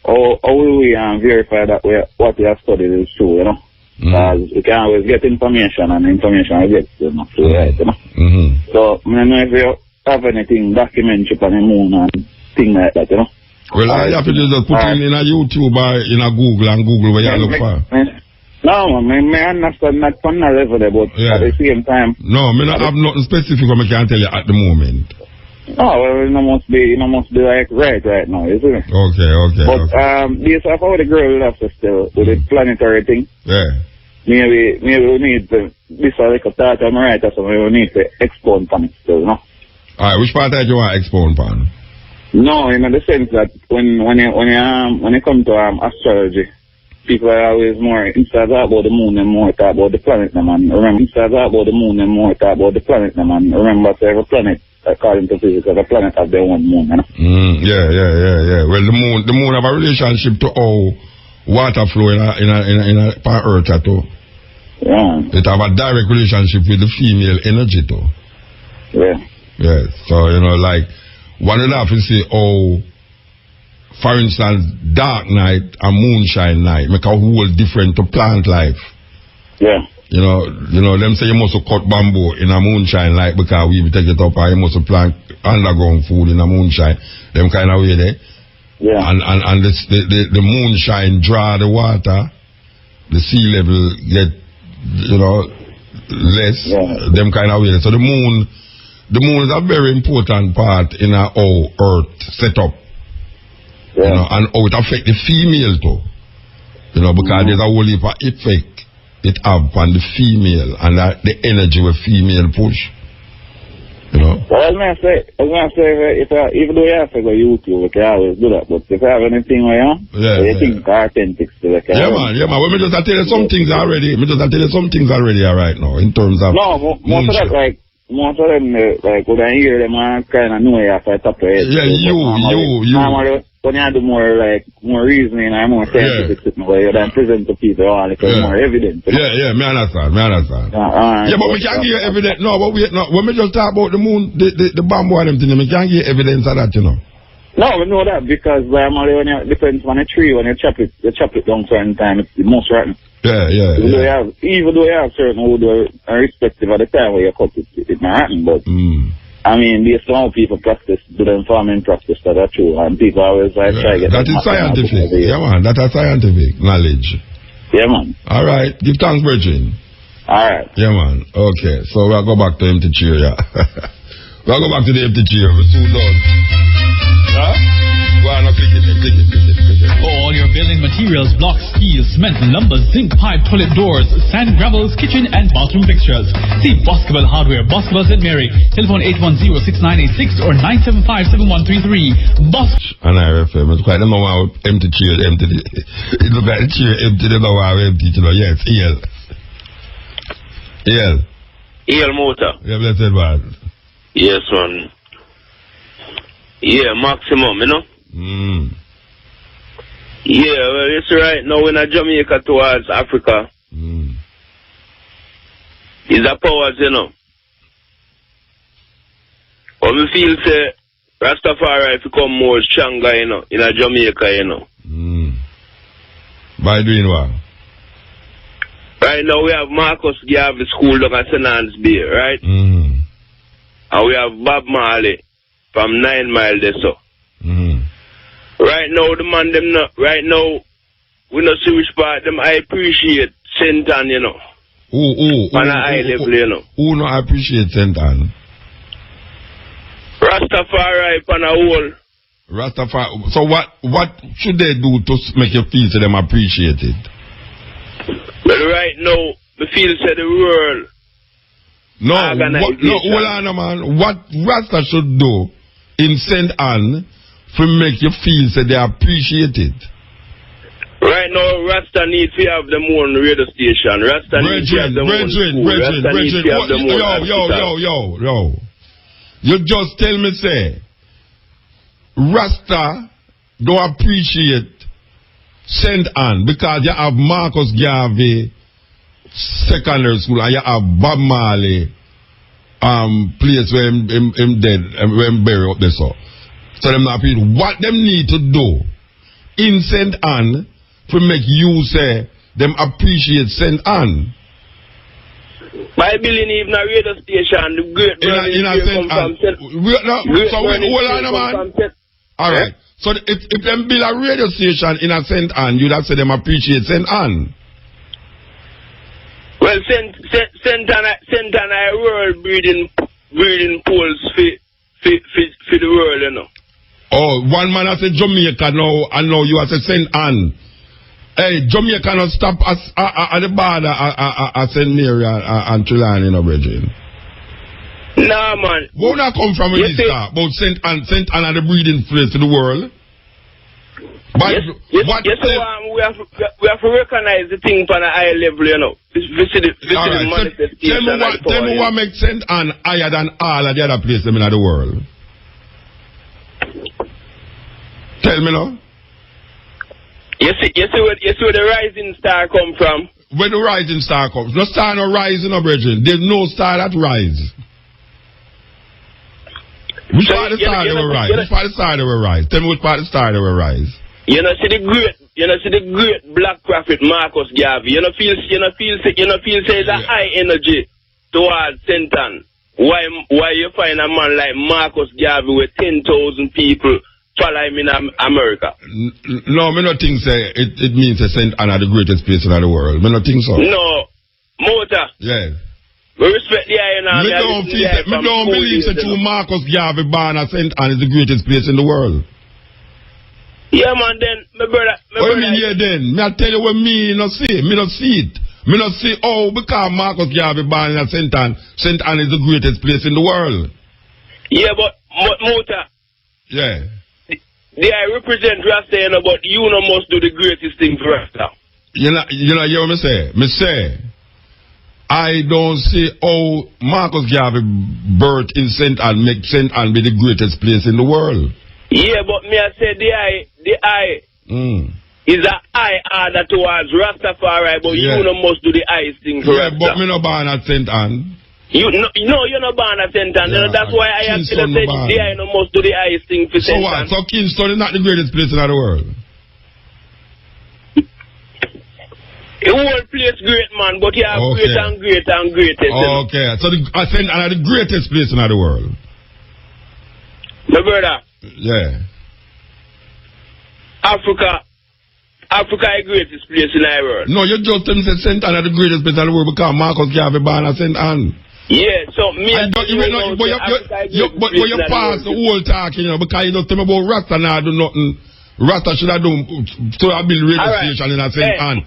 how will we verify that what we have studied is true, you know? Because we can always get information, and information we get still not true, right, you know? So, I don't know if you have anything documentary on the moon and things like that, you know? Well, I have to just put in a YouTube or in a Google and Google where you look for. No, I understand that from that level there, but at the same time. No, I don't have nothing specific I can't tell you at the moment. Oh, well, it must be like right now, isn't it? Okay. But based off how the girl left us still with the planetary thing. Yeah. Maybe we need to this like a thought I'm right or something, we need to expound on it still, no? Alright, which part do you want to expound on? No, in the sense that when you come to astrology, people are always more instead of about the moon and more talk about the planet, man. Remember, instead of about the moon and more talk about the planet, man. Remember, so every planet, according to physics, every planet has their own moon, you know? Yeah. Well, the moon have a relationship to how water flow in a Earth too. Yeah. It have a direct relationship with the female energy too. Yeah. Yes. So like. One would have to say, for instance, dark night and moonshine night make a whole different to plant life. Yeah. You know, them say you must cut bamboo in a moonshine light because we take it up and you must plant underground food in a moonshine. Them kind of way there. Yeah. And the moonshine draw the water, the sea level get, less. Yeah. Them kind of way. So the moon is a very important part in our Earth setup. Yeah. And how it affects the female too. Because there's a whole heap of effect it have on the female and the energy where female push. Well, I was going to say, even though you have to go YouTube, we can always do that. But if you have anything where you think are authentic still, Yeah, man. Let me just tell you some things already. Right now in terms of. No, most of that, most of them, when I hear them, I kind of know you have to top of it. Yeah, you. When you do more reasoning and more scientific way, then present to people all more evidence. Yeah, me understand. But we can't give evidence. No, but when we just talk about the moon, the bamboo and them things, we can't give evidence of that, No, we know that because normally when it depends on a tree, when you chop it down certain time, it's the most rotten. Yeah. Even though you have certain wood, irrespective of the time where you cut it, it's not rotten. But I mean, based on how people do them farming practice, that's true. And people always try to get that is scientific. Yeah, man. That is scientific knowledge. Yeah, man. All right. Give thanks, Virgin. All right. Yeah, man. Okay. So we'll go back to empty chair, yeah. We'll go back to the empty chair. We're too done. Huh? Go on, click it. For all your building materials, blocks, steel, cement, lumber, zinc, pipe, toilet doors, sand, gravels, kitchen, and bathroom fixtures. See Boscobel Hardware, Boscobel St. Mary. Telephone 810-6986 or 975-7133. And RFM, it's quite, I don't know how empty chair, empty. It looks like the chair empty, they know how empty, you know. Yes, EL motor. Yeah, blessed man. Yes, man. Yeah, maximum, you know? Yeah, well, it's right now in Jamaica towards Africa. It's a powers, you know. But we feel, say, Rastafari become more stronger, you know, in Jamaica, you know. By doing what? Right now we have Marcus Garvey School down at St. Anne's Bay, right? And we have Bob Marley from 9 Mile there, so. Right now, the man, them not, right now, we not see which part them I appreciate St. Anne, you know. On a high level, you know. Who not appreciate St. Anne? Rastafari on a whole. Rastafari. So what should they do to make you feel so them appreciate it? Well, right now, we feel say the world. No, hold on, man. What Rasta should do in St. Anne to make you feel say they appreciate it? Right now, Rasta needs to have them own radio station. Rasta needs to have them own school. Rasta needs to have them own hospital. Yo. You just tell me, say, Rasta don't appreciate St. Anne because you have Marcus Garvey Secondary School and you have Bob Marley place where him dead and where him buried up there. So them not appreciate what them need to do in St. Anne to make you say them appreciate St. Anne. I believe even a radio station, the great in a St. Anne. Hold on, man. All right. So if them build a radio station in a St. Anne, you'd have to say them appreciate St. Anne. Well, St. Anne a world breeding pools for the world, you know. Oh, one man has said Jamaica now, and now you have said St. Anne. Hey, Jamaica not stop at the border at St. Mary and Trelawny, you know, brethren. Nah, man. Where not come from with this talk about St. Anne are the breeding place to the world? But we have to recognize the thing on a high level, you know. Tell me what makes St. Anne higher than all of the other places in the world. Tell me now. You see where the rising star come from? Where the rising star comes. No star no rise, no brethren. There's no star that rise. Which part of the star they will rise? Which part of the star they will rise? Tell me which part of the star they will rise. You know, see the great black prophet Marcus Garvey. You know, feel say the high energy towards St. Anne. Why you find a man like Marcus Garvey with 10,000 people follow him in America? No, me not think say it means that St. Anne are the greatest place in the world. Me not think so. No, Mota. Yes. We respect the iron. Me don't believe that you Marcus Garvey born at St. Anne is the greatest place in the world. Yeah, man. Then my brother. What do you mean here then? Me I tell you what me not see. Me not see it. Me not see because Marcus Garvey born at St. Anne is the greatest place in the world. Yeah, but Mota. Yeah. I represent Rasta, you know, but you know must do the greatest thing for Rasta. You know what me say? Me say, I don't see how Marcus Garvey birth in St. Anne make St. Anne be the greatest place in the world. Yeah, but me I say the eye is a eye order towards Rastafari, but you know must do the highest thing for Rasta. But me no born at St. Anne. you're not born at St. Ann. Yeah, That's why I have to say I must do the highest thing for St. So what? Ann. So Kingston is not the greatest place in the world? The whole place great, man, but you have great and great and greatest. Okay, so St. Ann is the greatest place in the world? My brother. Yeah. Africa is the greatest place in the world. No, you just tell me that St. Ann is the greatest place in the world because Marcus can't be born at St. Ann. Yeah, so me but you pass the whole talking, you know, because you don't tell me about Rasta now do nothing. Rasta should have done to have built radio station in St. Ann.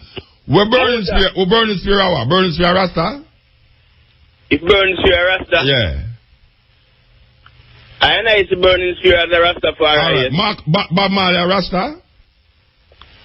We're burning spear. We're burning spear hour. Burning spear Rasta? It's burning spear Rasta? Yeah. I know it's burning spear as a Rastafari. Alright, Mark Bob Marley a Rasta?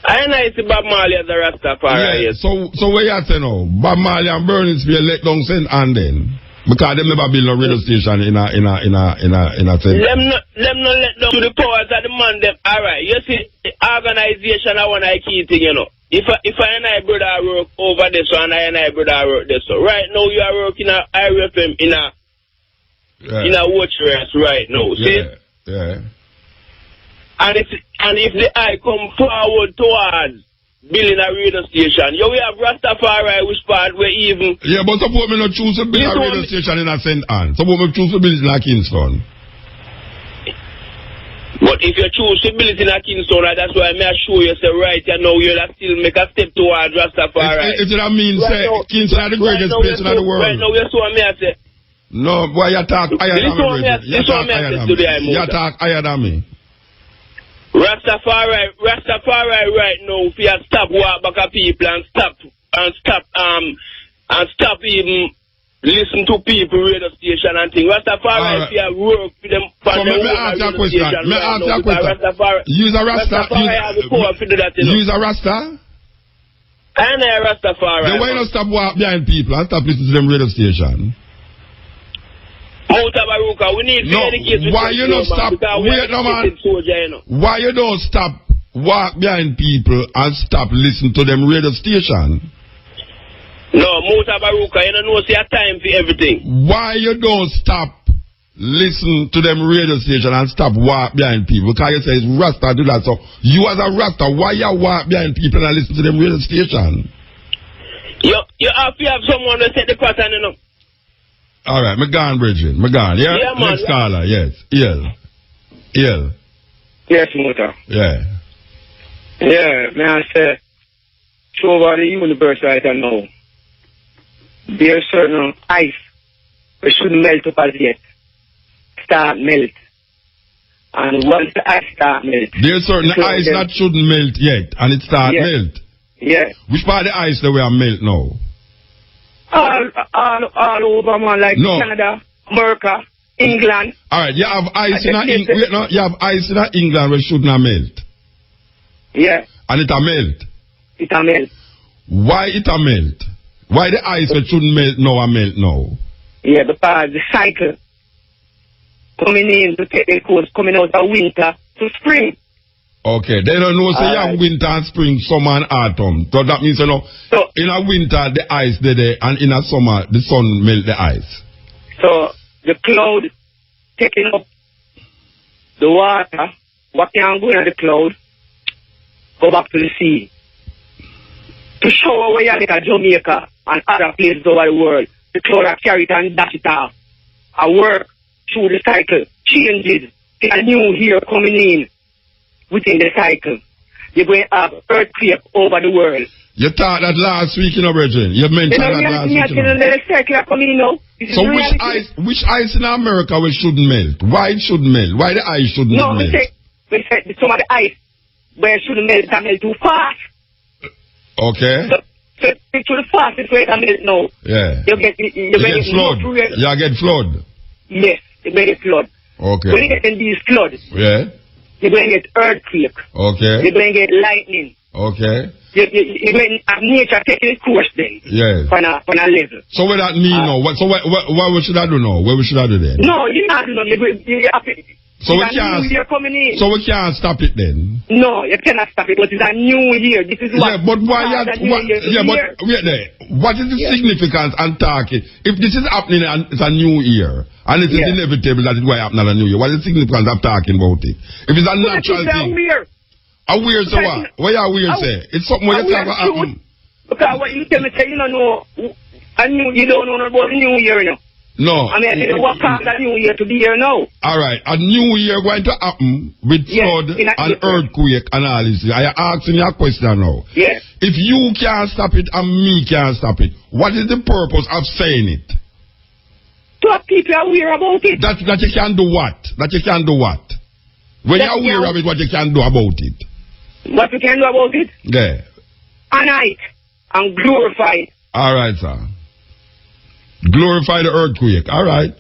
I know it's Bob Marley as a Rastafari. Yeah. So what you say now? Bob Marley and burning spear let down St. Ann then? Because they never build a radio station in a St. Them not let down to the powers of the man them. Alright, you see the organization I want to keep it, you know. If I and I brother work over this one, I and I brother work this one. Right now you are working at IRFM in a watch race right now. See? Yeah. And if the eye come forward towards building a radio station, we have Rastafari which part where even. Yeah, but suppose me not choose to build a radio station in a St. Ann. Suppose me choose to build it in a Kingston. But if you choose to build it in a Kingston, that's why I assure you, say, right, you know, you'll still make a step towards Rastafari. It that means, say, Kingston is the greatest place in the world. Right now, you saw me, I say. No, why you talk higher than me? You talk higher than me. Rastafari right now, if you stop walk back at people and stop even listen to people radio station and things. Rastafari if you work for them. So let me ask you a question. Use a Rasta. Use a Rasta. I know a Rastafari. Then why not stop walk behind people and stop listening to them radio station? Mutabaruka, we need to educate. Why you don't stop? Wait, no man. Why you don't stop walk behind people and stop listening to them radio station? No, Mutabaruka, you don't know see a time for everything. Why you don't stop listen to them radio station and stop walk behind people? Because you say it's Rasta do that. So you as a Rasta, why you walk behind people and listen to them radio station? You have to have someone to set the pattern, you know. All right, me gone, Bridget. Me gone. Yeah, man. Next caller, yes. Ill. Yes, Muta. Yeah. Yeah, may I say, so over the universe right now, there's certain ice which shouldn't melt up as yet. Start melt. And once the ice start melt. There's certain ice that shouldn't melt yet, and it start melt. Yeah. Which part of the ice that we are melt now? All over, man, like Canada, America, England. All right, you have ice in you have ice in England which should not melt. Yeah. And it a melt. It a melt. Why it a melt? Why the ice which shouldn't melt now a melt now? Yeah, because the cycle coming in to take the course, coming out of winter to spring. Okay, they don't know, say you have winter and spring, summer and autumn. So that means, you know, in a winter, the ice there, and in a summer, the sun melt the ice. So, the cloud taking up the water, what can go in the cloud, go back to the sea. To show where you are like Jamaica and other places over the world, the cloud are carried and dash it off. I work through the cycle, changes, a new year coming in. Within the cycle, you're going to have earthquake over the world. You thought that last week, you know, Brethren. You mentioned that last week. So which ice in America shouldn't melt? Why it shouldn't melt? Why the ice shouldn't melt? No, we said some of the ice where it shouldn't melt, it can melt too fast. Okay. So picture the fastest way it can melt now. Yeah. You get flood. You get flood. Yes, you get flood. Okay. When you get in these floods. Yeah. You're going to get earthquake. Okay. You're going to get lightning. Okay. You're going to have nature taking its course then. Yes. On a level. So what that mean now? So what should I do now? What should I do then? No, you not do nothing. So it's a new year coming in. So we can't stop it then. No, you cannot stop it, but it's a new year. This is what. Yeah, but why? Wait there. What is the significance and talking? If this is happening and it's a new year, and it is inevitable that it's going to happen on a new year, what is the significance of talking about it? If it's a natural thing. A weird so what? What are weird say? It's something where you talk about. Because what you tell me, you don't know, you don't know about the new year, you know. No. I mean, what caused the new year to be here now? All right, a new year going to happen with flood and earthquake and all this. I asking you a question now. Yes. If you can't stop it and me can't stop it, what is the purpose of saying it? To have people aware about it. That you can do what? That you can do what? When you're aware of it, what you can do about it? What you can do about it? Yeah. Honor it and glorify it. All right, sir. Glorify the earthquake. All right.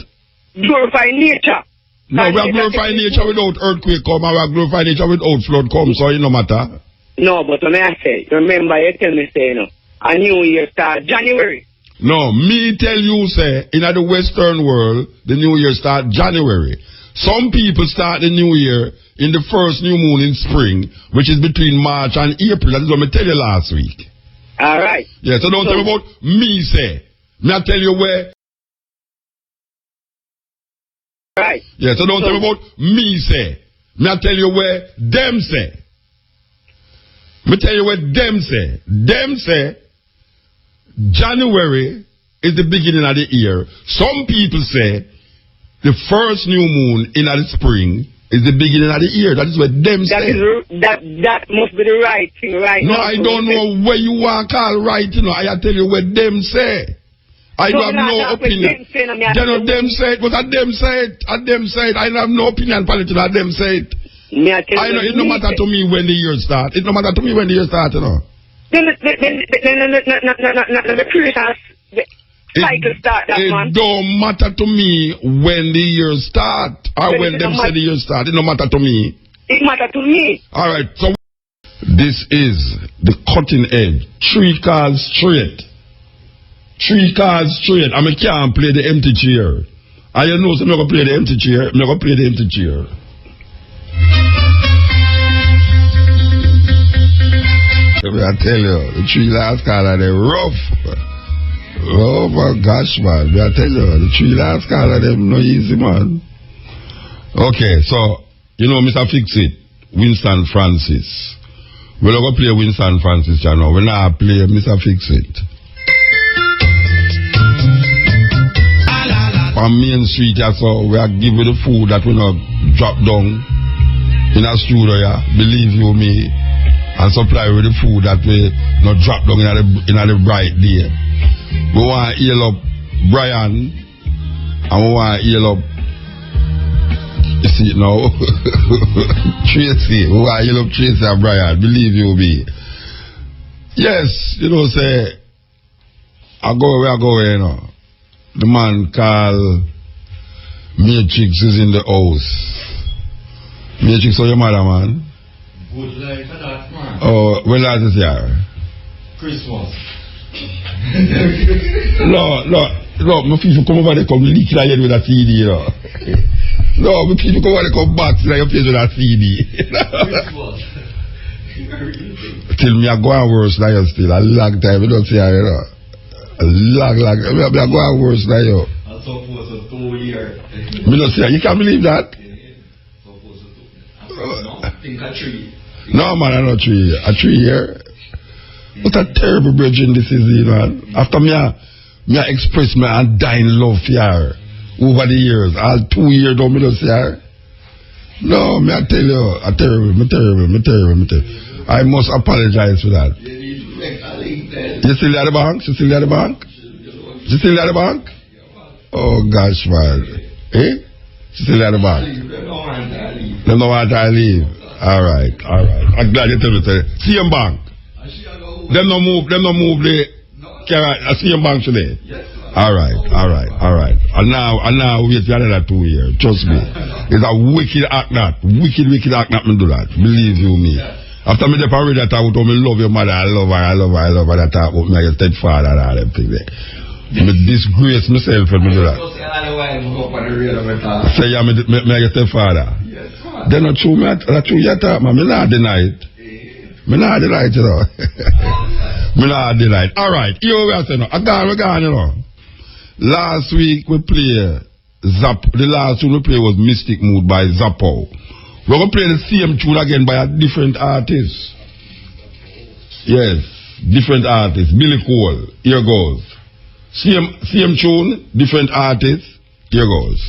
Glorify nature. No, we are glorifying nature without earthquake come, and we are glorifying nature without flood come, so it no matter. No, but when I say, remember, you tell me, say, you know, a new year start January. No, me tell you, say, in the Western world, the new year start January. Some people start the new year in the first new moon in spring, which is between March and April. That is what I tell you last week. All right. Yeah, so don't tell me about me, say. Me I tell you where. Right. Yeah, so don't tell me about me, say. Me I tell you where them say. Me tell you where them say. Them say January is the beginning of the year. Some people say the first new moon in the spring is the beginning of the year. That is what them say. That must be the right thing, right? No, I don't know where you are called right, you know. I tell you what them say. I don't have no opinion. They know them say it, but I them say it. I them say it. I don't have no opinion on it. I them say it. I know it no matter to me when the year start. It no matter to me when the year start, you know. Then the Christmas cycle start, that man. It don't matter to me when the year start or when them say the year start. It don't matter to me. It matter to me. All right. So this is the cutting edge. 3 cars straight. 3 cars straight. I can't play the empty chair. And you know, so I'm not going to play the empty chair. I'm not going to play the empty chair. I tell you, the 3 last cars are rough. Oh my gosh, man. I tell you, the 3 last cars are no easy, man. Okay, so, you know, Mr. Fix-It, Winston Francis. We're not going to play Winston Francis, you know. We're not play Mr. Fix-It. On Main Street, yeah, so we are giving the food that we not drop down in a studio, yeah. Believe you me, and supply with the food that we not drop down in the bright day. We want to heal up Brian, and we want to heal up, you see now, Tracy. We want to heal up Tracy and Brian. Believe you me. Yes, you know, say, I go where I go, you know. The man called Matrix is in the house. Matrix, how your mother, man? Good life for that, man. Oh, when last this year? Christmas. No, my people come over there, come leak your head with a CD, you know. No, my people come over there, come back to your face with a CD. Christmas. Till me I go and worse now, you still. A long time, you don't see her, you know. A long, I go and worse now, you. I'm supposed to 2 years. Me don't see her. You can't believe that? I think a 3. No, man, I'm not 3 years. A 3 year? What a terrible bridging this is, you know. After me I express my undying love for her over the years. All 2 years, don't me don't see her. No, me I tell you, me terrible. I must apologize for that. You still at the bank? She still at the bank? Oh gosh, man. Eh? She still at the bank? They don't want to leave. Alright. I'm glad you tell me. CM Bank. Them no move the CM Bank today. Alright. And now wait for another 2 years. Trust me. It's a wicked act that. Wicked act that me do that. Believe you me. After me the parade that I would me love your mother, I love her, that talk about me your stepfather and all them things there. Me disgrace myself when me do that. Say yeah, me your stepfather. They're not true, man. That's true, you talk, man. Me not deny it. Me not deny it, you know. Me not deny it. All right, here we are saying, we're gone, you know. Last week we played the last tune we played was Mystic Mood by Zappo. We're going to play the same tune again by a different artist. Yes, different artist. Billy Cole. Here goes. Same tune, different artist. Here goes.